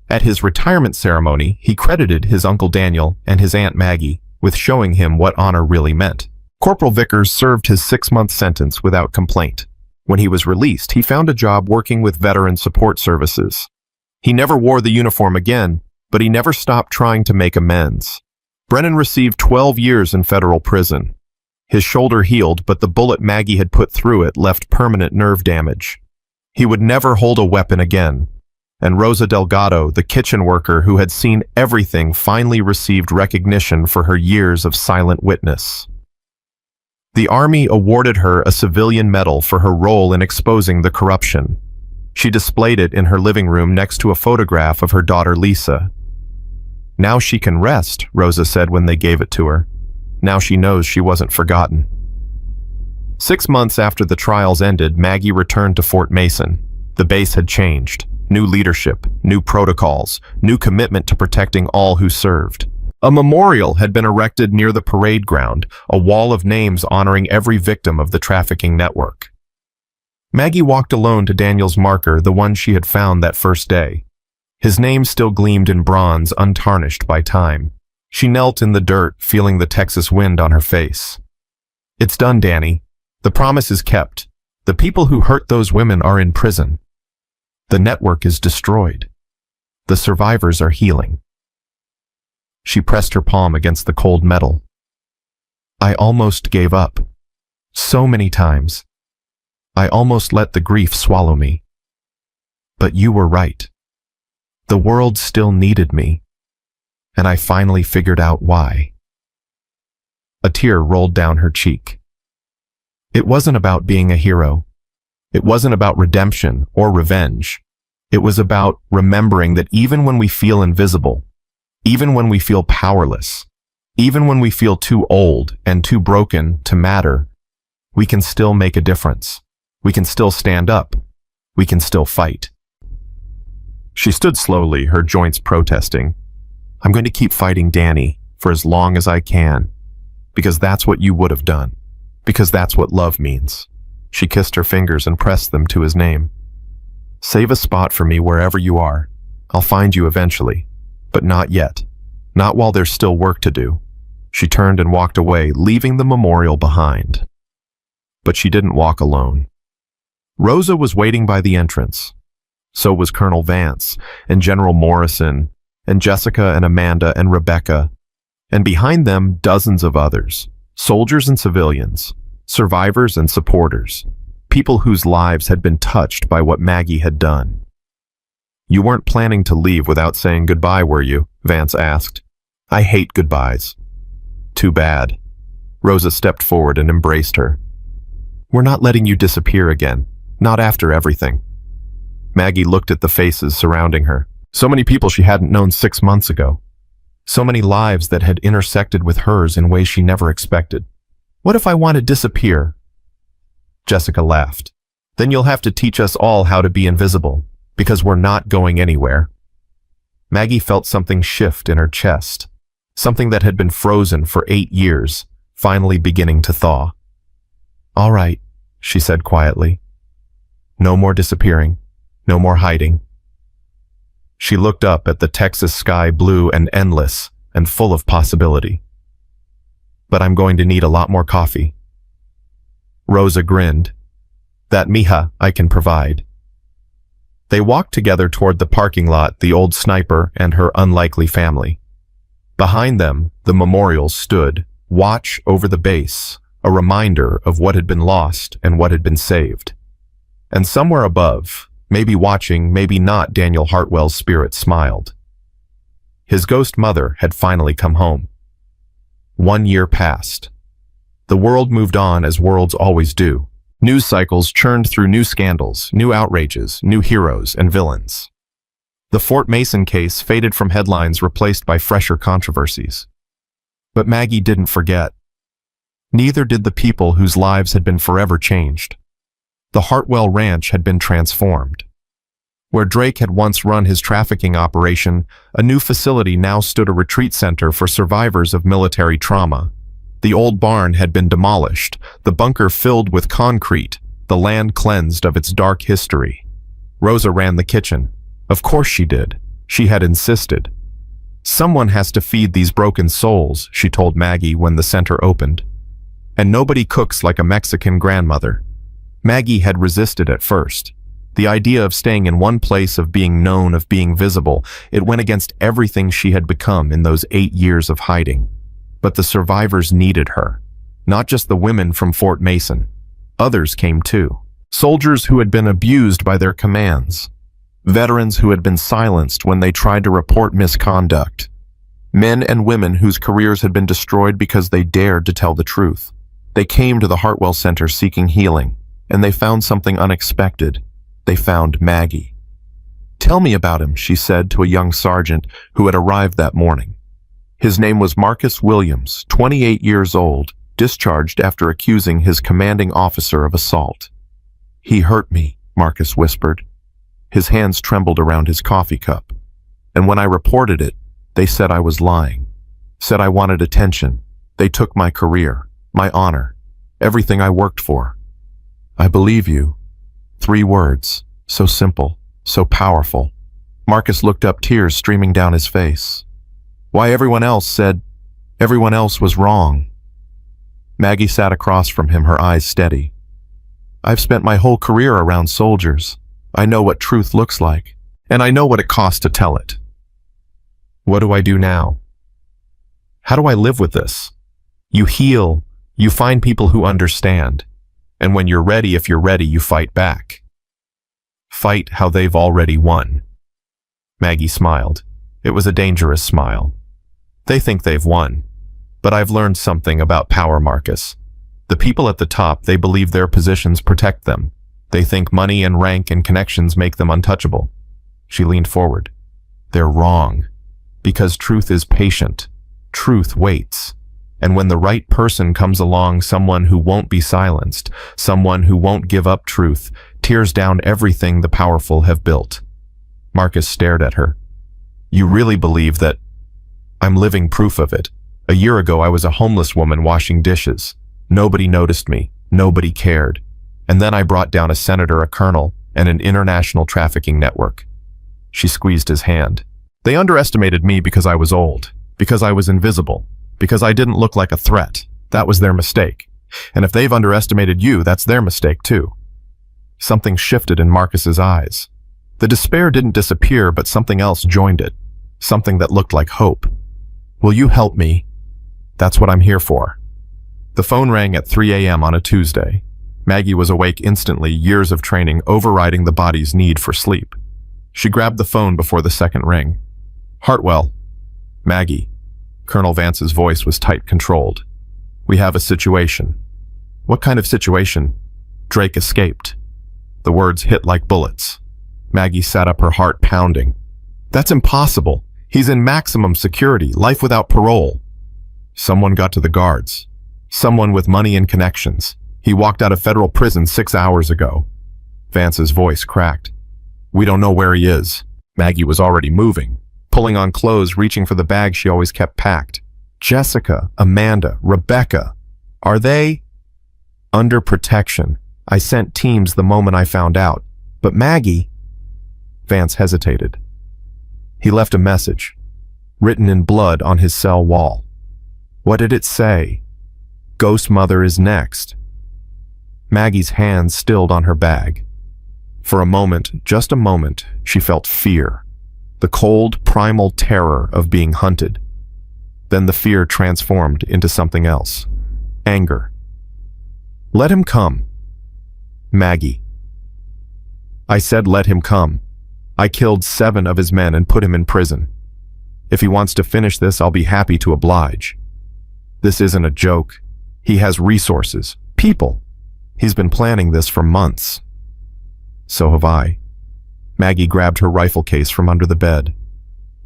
At his retirement ceremony, he credited his Uncle Daniel and his Aunt Maggie with showing him what honor really meant. Corporal Vickers served his 6-month sentence without complaint. When he was released, he found a job working with veteran support services. He never wore the uniform again, but he never stopped trying to make amends. Brennan received 12 years in federal prison. His shoulder healed, but the bullet Maggie had put through it left permanent nerve damage. He would never hold a weapon again. And Rosa Delgado, the kitchen worker who had seen everything, finally received recognition for her years of silent witness. The Army awarded her a civilian medal for her role in exposing the corruption. She displayed it in her living room next to a photograph of her daughter Lisa. Now she can rest, Rosa said when they gave it to her. Now she knows she wasn't forgotten. 6 months after the trials ended, Maggie returned to Fort Mason. The base had changed. New leadership, new protocols, new commitment to protecting all who served. A memorial had been erected near the parade ground, a wall of names honoring every victim of the trafficking network. Maggie walked alone to Daniel's marker, the one she had found that first day. His name still gleamed in bronze, untarnished by time. She knelt in the dirt, feeling the Texas wind on her face. It's done, Danny. The promise is kept. The people who hurt those women are in prison. The network is destroyed. The survivors are healing. She pressed her palm against the cold metal. I almost gave up. So many times. I almost let the grief swallow me. But you were right. The world still needed me. And I finally figured out why. A tear rolled down her cheek. It wasn't about being a hero. It wasn't about redemption or revenge. It was about remembering that even when we feel invisible, even when we feel powerless, even when we feel too old and too broken to matter, we can still make a difference. We can still stand up. We can still fight. She stood slowly, her joints protesting. I'm going to keep fighting Danny for as long as I can, because that's what you would have done, because that's what love means. She kissed her fingers and pressed them to his name. Save a spot for me wherever you are. I'll find you eventually, but not yet. Not while there's still work to do. She turned and walked away, leaving the memorial behind. But she didn't walk alone. Rosa was waiting by the entrance. So was Colonel Vance, and General Morrison, and Jessica and Amanda and Rebecca, and behind them dozens of others, soldiers and civilians, survivors and supporters, people whose lives had been touched by what Maggie had done. You weren't planning to leave without saying goodbye, were you? Vance asked. I hate goodbyes. Too bad. Rosa stepped forward and embraced her. We're not letting you disappear again, not after everything. Maggie looked at the faces surrounding her. So many people she hadn't known 6 months ago. So many lives that had intersected with hers in ways she never expected. What if I want to disappear? Jessica laughed. Then you'll have to teach us all how to be invisible, because we're not going anywhere. Maggie felt something shift in her chest, something that had been frozen for 8 years, finally beginning to thaw. All right, she said quietly. No more disappearing. No more hiding. She looked up at the Texas sky, blue and endless and full of possibility. But I'm going to need a lot more coffee. Rosa grinned. That, mija, I can provide. They walked together toward the parking lot, the old sniper and her unlikely family. Behind them, the memorial stood, watch over the base, a reminder of what had been lost and what had been saved. And somewhere above, maybe watching, maybe not, Daniel Hartwell's spirit smiled. His ghost mother had finally come home. 1 year passed. The world moved on as worlds always do. News cycles churned through new scandals, new outrages, new heroes and villains. The Fort Mason case faded from headlines, replaced by fresher controversies. But Maggie didn't forget. Neither did the people whose lives had been forever changed. The Hartwell Ranch had been transformed. Where Drake had once run his trafficking operation, a new facility now stood, a retreat center for survivors of military trauma. The old barn had been demolished, the bunker filled with concrete, the land cleansed of its dark history. Rosa ran the kitchen. Of course she did. She had insisted. Someone has to feed these broken souls, she told Maggie when the center opened. And nobody cooks like a Mexican grandmother. Maggie had resisted at first. The idea of staying in one place, of being known, of being visible, it went against everything she had become in those 8 years of hiding. But the survivors needed her. Not just the women from Fort Mason. Others came too. Soldiers who had been abused by their commands. Veterans who had been silenced when they tried to report misconduct. Men and women whose careers had been destroyed because they dared to tell the truth. They came to the Hartwell Center seeking healing, and they found something unexpected. They found Maggie. Tell me about him, she said to a young sergeant who had arrived that morning. His name was Marcus Williams, 28 years old, discharged after accusing his commanding officer of assault. He hurt me, Marcus whispered. His hands trembled around his coffee cup. And when I reported it, they said I was lying. Said I wanted attention. They took my career, my honor, everything I worked for. I believe you. 3 words, so simple, so powerful. Marcus looked up, tears streaming down his face. Why everyone else was wrong. Maggie sat across from him, her eyes steady. I've spent my whole career around soldiers. I know what truth looks like, and I know what it costs to tell it. What do I do now? How do I live with this? You heal, you find people who understand, and when you're ready, if you're ready, you fight back. Fight how they've already won. Maggie smiled. It was a dangerous smile. They think they've won. But I've learned something about power, Marcus. The people at the top, they believe their positions protect them. They think money and rank and connections make them untouchable. She leaned forward. They're wrong. Because truth is patient. Truth waits. And when the right person comes along, someone who won't be silenced, someone who won't give up truth, tears down everything the powerful have built. Marcus stared at her. You really believe that? I'm living proof of it. A year ago, I was a homeless woman washing dishes. Nobody noticed me. Nobody cared. And then I brought down a senator, a colonel, and an international trafficking network. She squeezed his hand. They underestimated me because I was old, because I was invisible, because I didn't look like a threat. That was their mistake. And if they've underestimated you, that's their mistake too. Something shifted in Marcus's eyes. The despair didn't disappear, but something else joined it. Something that looked like hope. Will you help me? That's what I'm here for. The phone rang at 3 a.m. on a Tuesday. Maggie was awake instantly, years of training overriding the body's need for sleep. She grabbed the phone before the second ring. Hartwell. Maggie. Colonel Vance's voice was tight, controlled. We have a situation. What kind of situation? Drake escaped. The words hit like bullets. Maggie sat up, her heart pounding. That's impossible. He's in maximum security, life without parole. Someone got to the guards. Someone with money and connections. He walked out of federal prison 6 hours ago. Vance's voice cracked. We don't know where he is. Maggie was already moving, pulling on clothes, reaching for the bag she always kept packed. Jessica, Amanda, Rebecca. Are they? Under protection. I sent teams the moment I found out. But Maggie... Vance hesitated. He left a message, written in blood on his cell wall. What did it say? Ghost Mother is next. Maggie's hands stilled on her bag. For a moment, just a moment, she felt fear. The cold, primal terror of being hunted. Then the fear transformed into something else. Anger. Let him come. Maggie. I said let him come. I killed 7 of his men and put him in prison. If he wants to finish this, I'll be happy to oblige. This isn't a joke. He has resources, people. He's been planning this for months. So have I. Maggie grabbed her rifle case from under the bed.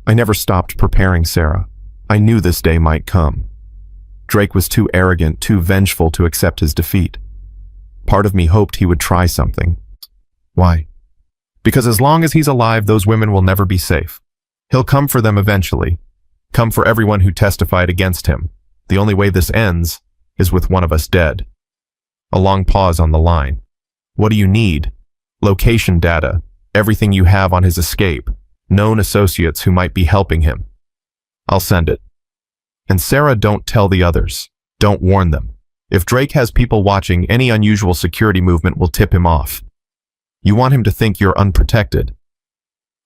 I never stopped preparing, Sarah. I knew this day might come. Drake was too arrogant, too vengeful to accept his defeat. Part of me hoped he would try something. Why? Because as long as he's alive, those women will never be safe. He'll come for them eventually. Come for everyone who testified against him. The only way this ends is with one of us dead. A long pause on the line. What do you need? Location data, everything you have on his escape, known associates who might be helping him. I'll send it. And Sarah, don't tell the others. Don't warn them. If Drake has people watching, any unusual security movement will tip him off. You want him to think you're unprotected.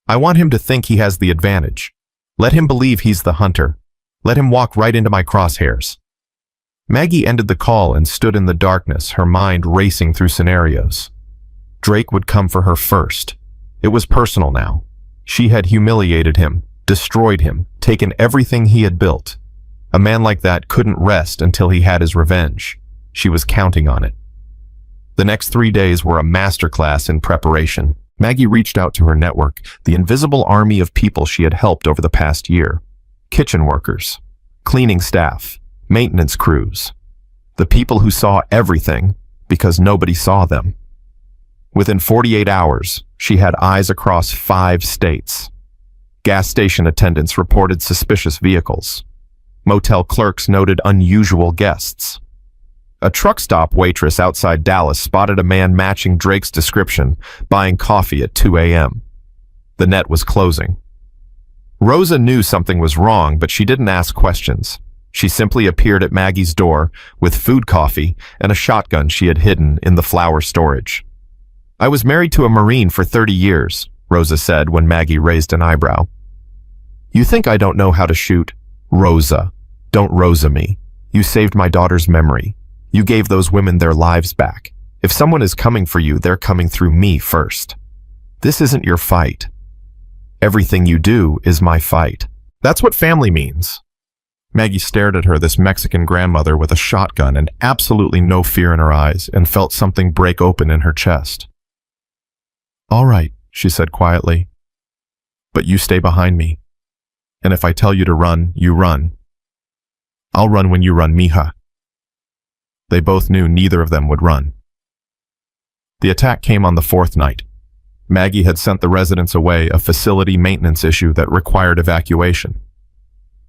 I want him to think he has the advantage. Let him believe he's the hunter. Let him walk right into my crosshairs. Maggie ended the call and stood in the darkness, her mind racing through scenarios. Drake would come for her first. It was personal now. She had humiliated him, destroyed him, taken everything he had built. A man like that couldn't rest until he had his revenge. She was counting on it. The next 3 days were a masterclass in preparation. Maggie reached out to her network, the invisible army of people she had helped over the past year. Kitchen workers, cleaning staff, maintenance crews. The people who saw everything because nobody saw them. Within 48 hours, she had eyes across 5 states. Gas station attendants reported suspicious vehicles. Motel clerks noted unusual guests. A truck stop waitress outside Dallas spotted a man matching Drake's description, buying coffee at 2 a.m. The net was closing. Rosa knew something was wrong, but she didn't ask questions. She simply appeared at Maggie's door with food, coffee, and a shotgun she had hidden in the flour storage. I was married to a Marine for 30 years, Rosa said when Maggie raised an eyebrow. You think I don't know how to shoot? Rosa. Don't Rosa me. You saved my daughter's memory. You gave those women their lives back. If someone is coming for you, they're coming through me first. This isn't your fight. Everything you do is my fight. That's what family means. Maggie stared at her, this Mexican grandmother with a shotgun and absolutely no fear in her eyes, and felt something break open in her chest. "All right," she said quietly. "But you stay behind me. And if I tell you to run, you run. I'll run when you run, mija." They both knew neither of them would run. The attack came on the fourth night. Maggie had sent the residents away, a facility maintenance issue that required evacuation.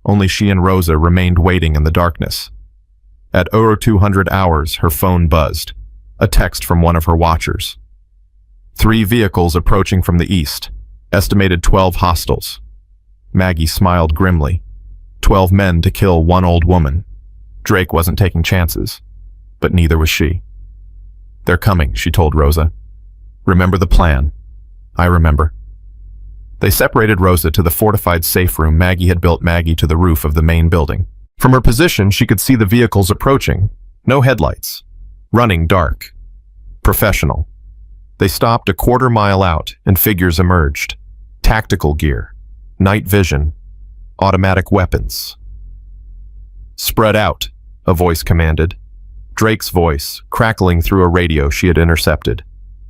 Only she and Rosa remained waiting in the darkness. At 0200 hours, her phone buzzed. A text from one of her watchers. 3 vehicles approaching from the east. Estimated 12 hostiles. Maggie smiled grimly. 12 men to kill 1 old woman. Drake wasn't taking chances, but neither was she. "They're coming," she told Rosa. "Remember the plan." "I remember." They separated Rosa to the fortified safe room Maggie had built Maggie to the roof of the main building. From her position, she could see the vehicles approaching. No headlights. Running dark. Professional. They stopped a quarter mile out, and figures emerged. Tactical gear. Night vision. Automatic weapons. "Spread out," a voice commanded. Drake's voice, crackling through a radio she had intercepted.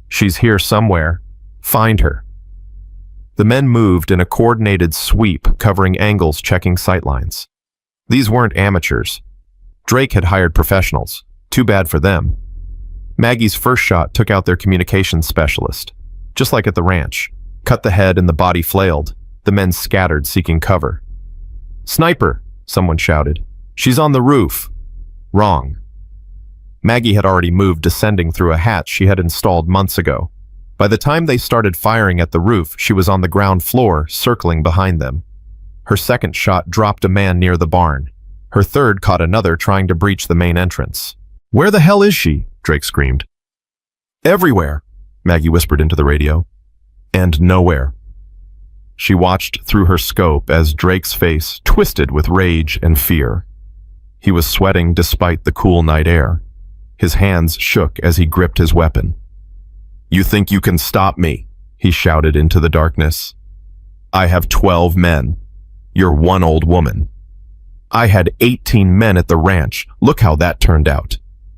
"She's here somewhere. Find her." The men moved in a coordinated sweep, covering angles, checking sightlines. These weren't amateurs. Drake had hired professionals. Too bad for them. Maggie's first shot took out their communications specialist. Just like at the ranch. Cut the head and the body flailed. The men scattered, seeking cover. "Sniper!" someone shouted. "She's on the roof." Wrong. Maggie had already moved, descending through a hatch she had installed months ago. By the time they started firing at the roof, she was on the ground floor, circling behind them. Her second shot dropped a man near the barn. Her third caught another trying to breach the main entrance. "Where the hell is she?" Drake screamed. "Everywhere," Maggie whispered into the radio. "And nowhere." She watched through her scope as Drake's face twisted with rage and fear. He was sweating despite the cool night air. His hands shook as he gripped his weapon. "You think you can stop me?" he shouted into the darkness. "I have 12 men. You're 1 old woman. I had 18 men at the ranch. Look how that turned out."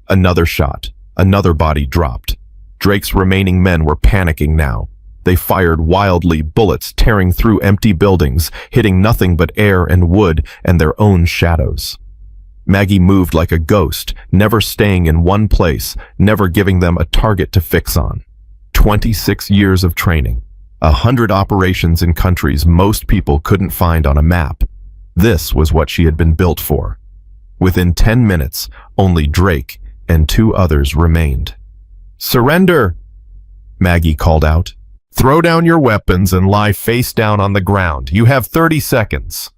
Another shot. Another body dropped. Drake's remaining men were panicking now. They fired wildly, bullets tearing through empty buildings, hitting nothing but air and wood and their own shadows. Maggie moved like a ghost, never staying in one place, never giving them a target to fix on. 26 years of training. 100 operations in countries most people couldn't find on a map. This was what she had been built for. Within 10 minutes, only Drake and 2 others remained. "Surrender!" Maggie called out. "Throw down your weapons and lie face down on the ground. You have 30 seconds.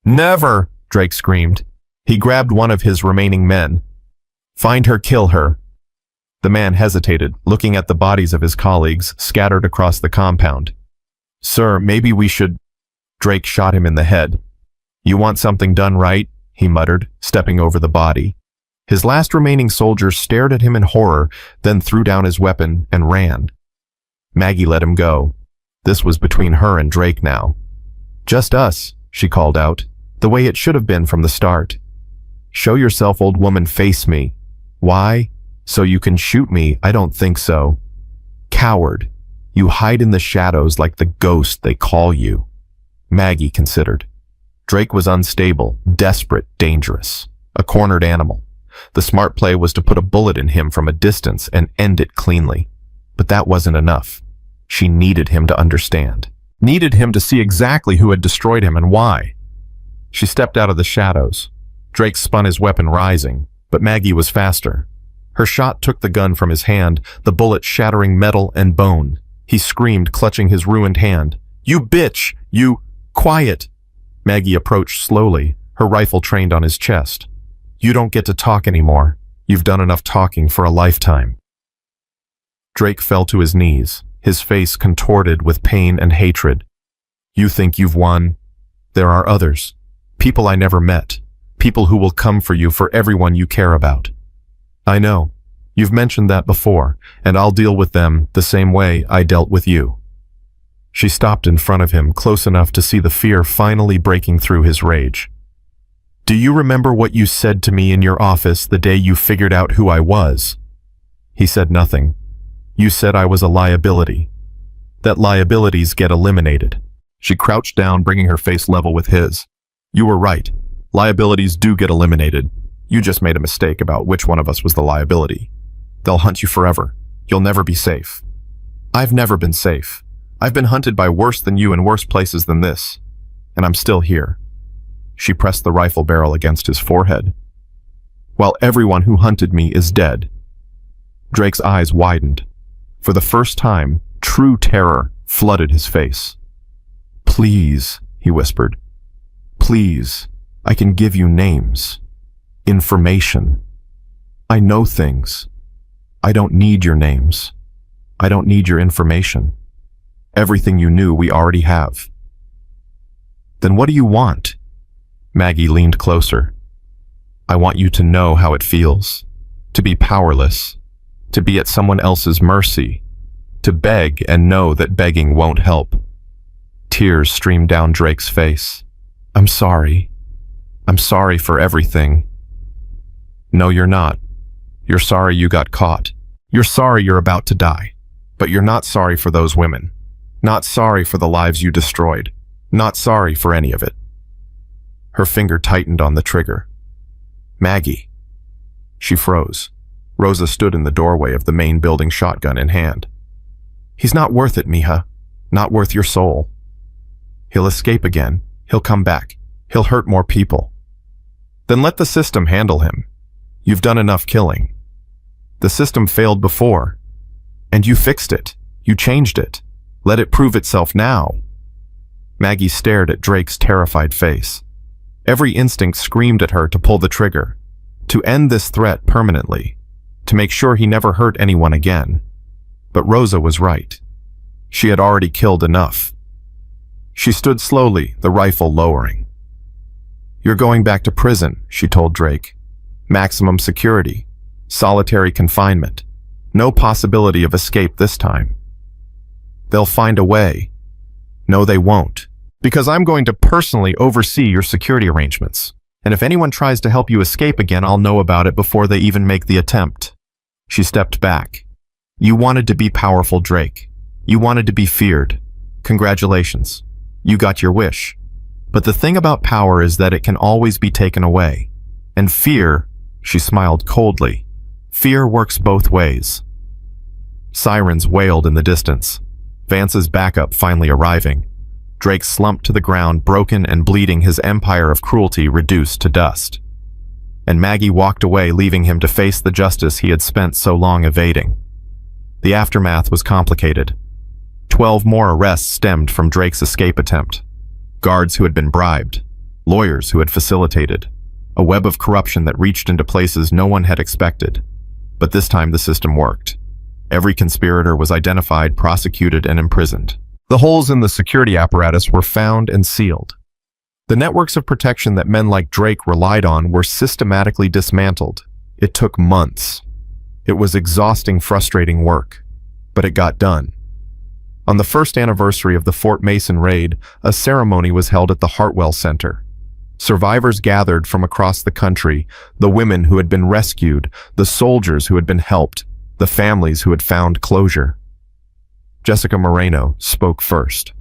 "Never!" Drake screamed. He grabbed one of his remaining men. "Find her, kill her." The man hesitated, looking at the bodies of his colleagues scattered across the compound. "Sir, maybe we should—" Drake shot him in the head. "You want something done right?" he muttered, stepping over the body. His last remaining soldier stared at him in horror, then threw down his weapon and ran. Maggie let him go. This was between her and Drake now. "Just us," she called out, the way it should have been from the start. "Show yourself, old woman, face me." "Why? So you can shoot me? I don't think so." "Coward. You hide in the shadows like the ghost they call you." Maggie considered. Drake was unstable, desperate, dangerous. A cornered animal. The smart play was to put a bullet in him from a distance and end it cleanly. But that wasn't enough. She needed him to understand. Needed him to see exactly who had destroyed him and why. She stepped out of the shadows. Drake spun his weapon, rising, but Maggie was faster. Her shot took the gun from his hand, the bullet shattering metal and bone. He screamed, clutching his ruined hand. "You bitch! You—" "Quiet!" Maggie approached slowly, her rifle trained on his chest. "You don't get to talk anymore. You've done enough talking for a lifetime." Drake fell to his knees, his face contorted with pain and hatred. "You think you've won? There are others. People I never met. People who will come for you, for everyone you care about." "I know. You've mentioned that before, and I'll deal with them the same way I dealt with you." She stopped in front of him, close enough to see the fear finally breaking through his rage. Do you remember what you said to me in your office the day you figured out who I was? He said nothing. You said I was a liability. That liabilities get eliminated. She crouched down, bringing her face level with his. You were right. Liabilities do get eliminated. You just made a mistake about which one of us was the liability. They'll hunt you forever. You'll never be safe. I've never been safe. I've been hunted by worse than you in worse places than this. And I'm still here. She pressed the rifle barrel against his forehead. While everyone who hunted me is dead. Drake's eyes widened. For the first time, true terror flooded his face. Please, he whispered. Please, I can give you names. Information. I know things. I don't need your names. I don't need your information. Everything you knew we already have. Then what do you want? Maggie leaned closer. I want you to know how it feels. To be powerless. To be at someone else's mercy. To beg and know that begging won't help. Tears streamed down Drake's face. I'm sorry. I'm sorry for everything. No, you're not. You're sorry you got caught. You're sorry you're about to die. But you're not sorry for those women. Not sorry for the lives you destroyed. Not sorry for any of it. Her finger tightened on the trigger. Maggie. She froze. Rosa stood in the doorway of the main building, shotgun in hand. He's not worth it, Mija. Not worth your soul. He'll escape again. He'll come back. He'll hurt more people. Then let the system handle him. You've done enough killing. The system failed before. And you fixed it. You changed it. Let it prove itself now. Maggie stared at Drake's terrified face. Every instinct screamed at her to pull the trigger, to end this threat permanently, to make sure he never hurt anyone again. But Rosa was right. She had already killed enough. She stood slowly, the rifle lowering. You're going back to prison, she told Drake. Maximum security. Solitary confinement. No possibility of escape this time. They'll find a way. No, they won't. Because I'm going to personally oversee your security arrangements. And if anyone tries to help you escape again, I'll know about it before they even make the attempt. She stepped back. You wanted to be powerful, Drake. You wanted to be feared. Congratulations. You got your wish. But the thing about power is that it can always be taken away. And fear, she smiled coldly, fear works both ways. Sirens wailed in the distance. Vance's backup finally arriving. Drake slumped to the ground, broken and bleeding, his empire of cruelty reduced to dust. And Maggie walked away, leaving him to face the justice he had spent so long evading. The aftermath was complicated. 12 more arrests stemmed from Drake's escape attempt. Guards who had been bribed, lawyers who had facilitated, a web of corruption that reached into places no one had expected. But this time the system worked. Every conspirator was identified, prosecuted, and imprisoned. The holes in the security apparatus were found and sealed. The networks of protection that men like Drake relied on were systematically dismantled. It took months. It was exhausting, frustrating work, but it got done. On the first anniversary of the Fort Mason raid, a ceremony was held at the Hartwell Center. Survivors gathered from across the country, the women who had been rescued, the soldiers who had been helped, the families who had found closure. Jessica Moreno spoke first.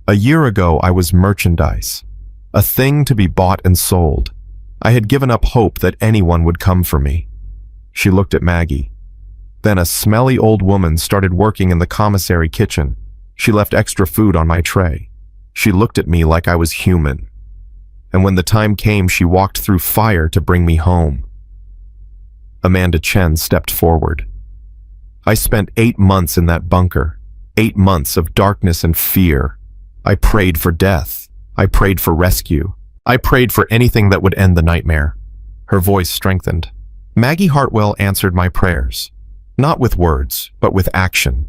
A year ago, I was merchandise, a thing to be bought and sold. I had given up hope that anyone would come for me. She looked at Maggie. Then a smelly old woman started working in the commissary kitchen. She left extra food on my tray. She looked at me like I was human. And when the time came, she walked through fire to bring me home. Amanda Chen stepped forward. I spent 8 months in that bunker. 8 months of darkness and fear. I prayed for death. I prayed for rescue. I prayed for anything that would end the nightmare. Her voice strengthened. Maggie Hartwell answered my prayers. Not with words, but with action.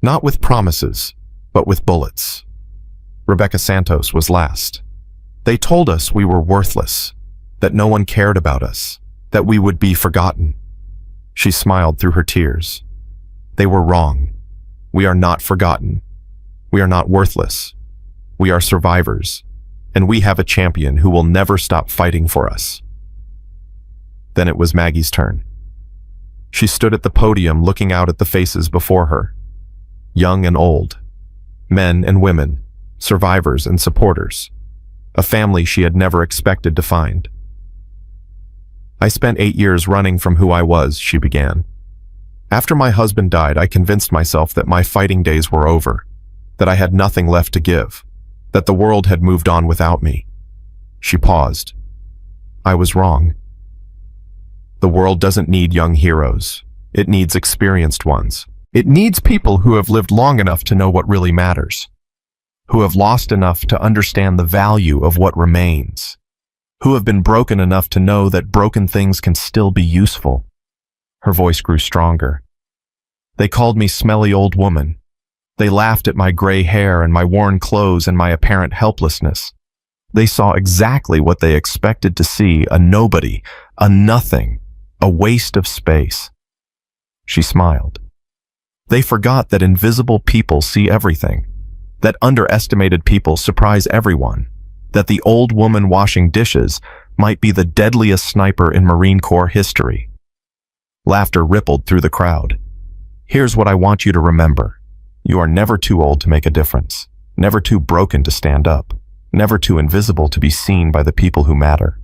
Not with promises, but with bullets. Rebecca Santos was last. They told us we were worthless, that no one cared about us, that we would be forgotten. She smiled through her tears. They were wrong. We are not forgotten. We are not worthless. We are survivors. and we have a champion who will never stop fighting for us." Then it was Maggie's turn. She stood at the podium looking out at the faces before her. Young and old, men and women, survivors and supporters. A family she had never expected to find. "I spent 8 years running from who I was," she began. "After my husband died, I convinced myself that my fighting days were over, that I had nothing left to give, that the world had moved on without me." She paused. "I was wrong. The world doesn't need young heroes. It needs experienced ones. It needs people who have lived long enough to know what really matters, who have lost enough to understand the value of what remains, who have been broken enough to know that broken things can still be useful." Her voice grew stronger. "They called me smelly old woman. They laughed at my gray hair and my worn clothes and my apparent helplessness. They saw exactly what they expected to see, a nobody, a nothing, a waste of space." She smiled. "They forgot that invisible people see everything, that underestimated people surprise everyone, that the old woman washing dishes might be the deadliest sniper in Marine Corps history." Laughter rippled through the crowd. "Here's what I want you to remember. You are never too old to make a difference, never too broken to stand up, never too invisible to be seen by the people who matter."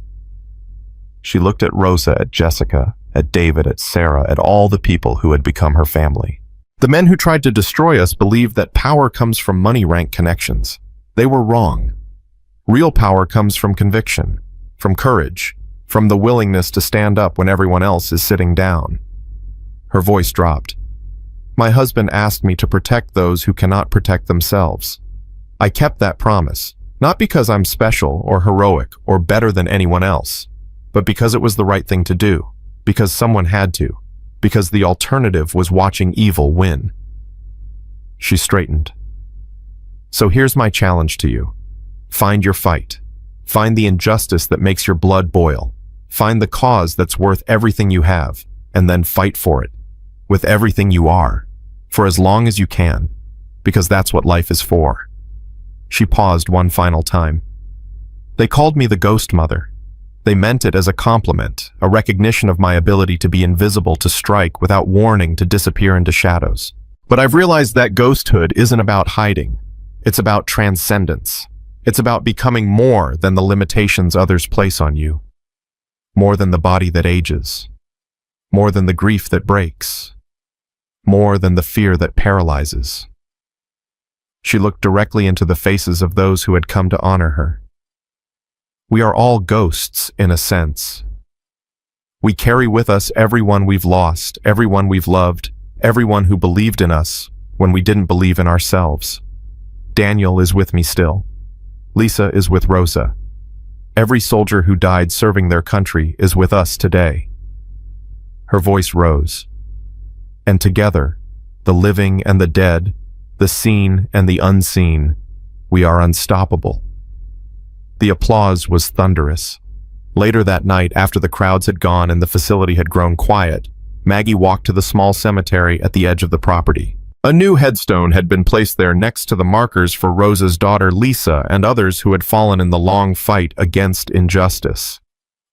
She looked at Rosa, at Jessica, at David, at Sarah, at all the people who had become her family. "The men who tried to destroy us believed that power comes from money-rank connections. They were wrong. Real power comes from conviction, from courage, from the willingness to stand up when everyone else is sitting down." Her voice dropped. "My husband asked me to protect those who cannot protect themselves. I kept that promise, not because I'm special or heroic or better than anyone else, but because it was the right thing to do, because someone had to, because the alternative was watching evil win." She straightened. "So here's my challenge to you. Find your fight. Find the injustice that makes your blood boil. Find the cause that's worth everything you have, and then fight for it, with everything you are, for as long as you can, because that's what life is for." She paused one final time. "They called me the Ghost Mother. They meant it as a compliment, a recognition of my ability to be invisible, to strike without warning, to disappear into shadows. But I've realized that ghosthood isn't about hiding. It's about transcendence. It's about becoming more than the limitations others place on you. More than the body that ages. More than the grief that breaks. More than the fear that paralyzes." She looked directly into the faces of those who had come to honor her. "We are all ghosts, in a sense. We carry with us everyone we've lost, everyone we've loved, everyone who believed in us when we didn't believe in ourselves. Daniel is with me still. Lisa is with Rosa. Every soldier who died serving their country is with us today." Her voice rose. "And together, the living and the dead, the seen and the unseen, we are unstoppable." The applause was thunderous. Later that night, after the crowds had gone and the facility had grown quiet, Maggie walked to the small cemetery at the edge of the property. A new headstone had been placed there next to the markers for Rosa's daughter Lisa and others who had fallen in the long fight against injustice.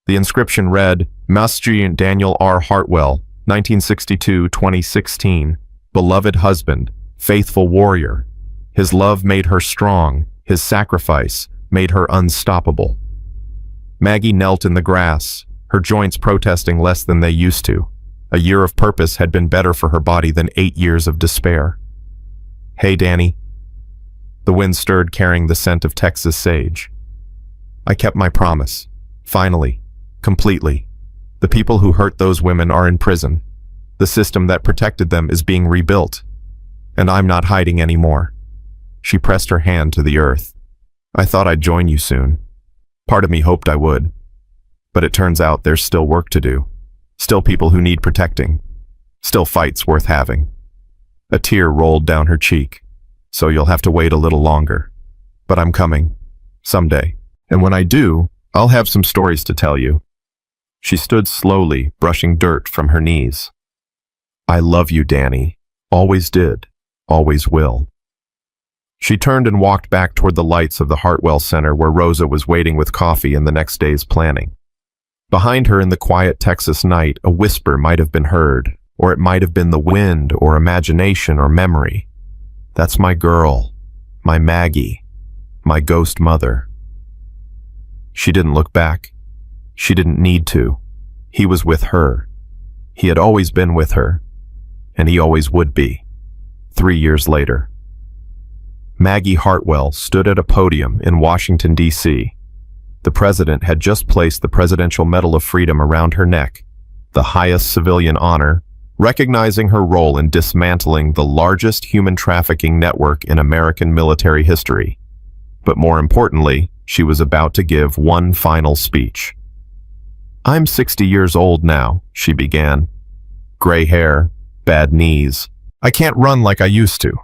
The inscription read, "Masji Daniel R. Hartwell, 1962-2016, beloved husband, faithful warrior. His love made her strong, his sacrifice made her unstoppable." Maggie knelt in the grass, her joints protesting less than they used to. A year of purpose had been better for her body than 8 years of despair. "Hey, Danny." The wind stirred, carrying the scent of Texas sage. "I kept my promise. Finally. Completely. The people who hurt those women are in prison. The system that protected them is being rebuilt. And I'm not hiding anymore." She pressed her hand to the earth. "I thought I'd join you soon. Part of me hoped I would. But it turns out there's still work to do. Still people who need protecting. Still fights worth having." A tear rolled down her cheek. "So you'll have to wait a little longer. But I'm coming. Someday. And when I do, I'll have some stories to tell you." She stood slowly, brushing dirt from her knees. "I love you, Danny. Always did. Always will." She turned and walked back toward the lights of the Hartwell Center where Rosa was waiting with coffee and the next day's planning. Behind her in the quiet Texas night, a whisper might have been heard, or it might have been the wind or imagination or memory. That's my girl, my Maggie, my ghost mother. She didn't look back. She didn't need to. He was with her. He had always been with her, and he always would be. 3 years later. Maggie Hartwell stood at a podium in Washington, D.C. The president had just placed the Presidential Medal of Freedom around her neck, the highest civilian honor, recognizing her role in dismantling the largest human trafficking network in American military history. But more importantly, she was about to give one final speech. "I'm 60 years old now," she began. "Gray hair, bad knees. I can't run like I used to.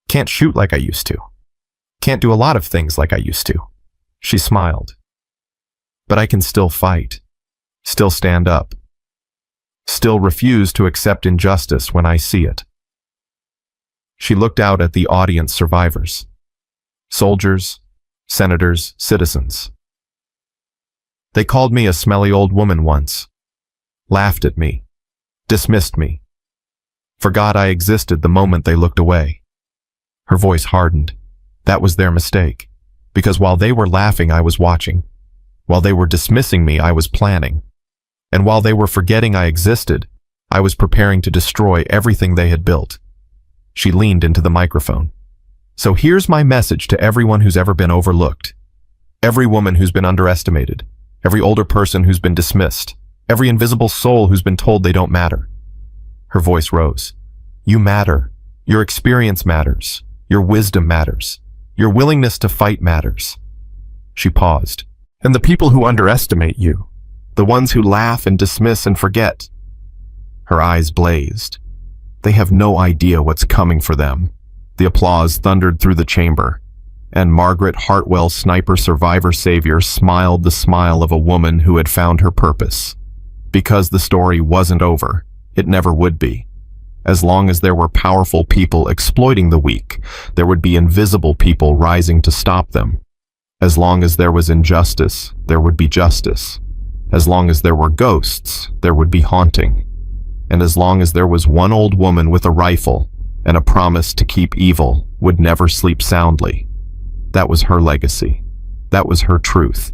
Can't shoot like I used to. Can't do a lot of things like I used to." She smiled. "But I can still fight, still stand up, still refuse to accept injustice when I see it." She looked out at the audience survivors. Soldiers, senators, citizens. They called me a smelly old woman once, laughed at me, dismissed me, forgot I existed the moment they looked away. Her voice hardened. That was their mistake, because while they were laughing, I was watching. While they were dismissing me, I was planning. And while they were forgetting I existed, I was preparing to destroy everything they had built. She leaned into the microphone. "So here's my message to everyone who's ever been overlooked. Every woman who's been underestimated. Every older person who's been dismissed. Every invisible soul who's been told they don't matter." Her voice rose. "You matter. Your experience matters. Your wisdom matters. Your willingness to fight matters." She paused. "And the people who underestimate you, the ones who laugh and dismiss and forget." Her eyes blazed. "They have no idea what's coming for them." The applause thundered through the chamber, and Margaret Hartwell, sniper survivor savior, smiled the smile of a woman who had found her purpose. Because the story wasn't over, it never would be. As long as there were powerful people exploiting the weak, there would be invisible people rising to stop them. As long as there was injustice, there would be justice. As long as there were ghosts, there would be haunting. And as long as there was one old woman with a rifle and a promise to keep evil would never sleep soundly. That was her legacy. That was her truth.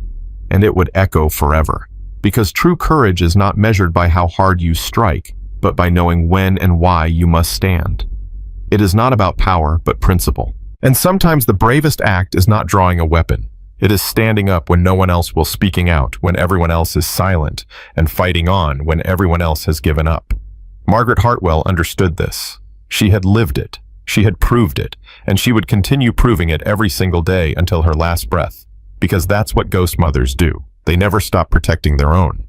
And it would echo forever. Because true courage is not measured by how hard you strike, but by knowing when and why you must stand. It is not about power, but principle. And sometimes the bravest act is not drawing a weapon. It is standing up when no one else will, speaking out when everyone else is silent, and fighting on when everyone else has given up. Margaret Hartwell understood this. She had lived it. She had proved it, and she would continue proving it every single day until her last breath. Because that's what ghost mothers do. They never stop protecting their own.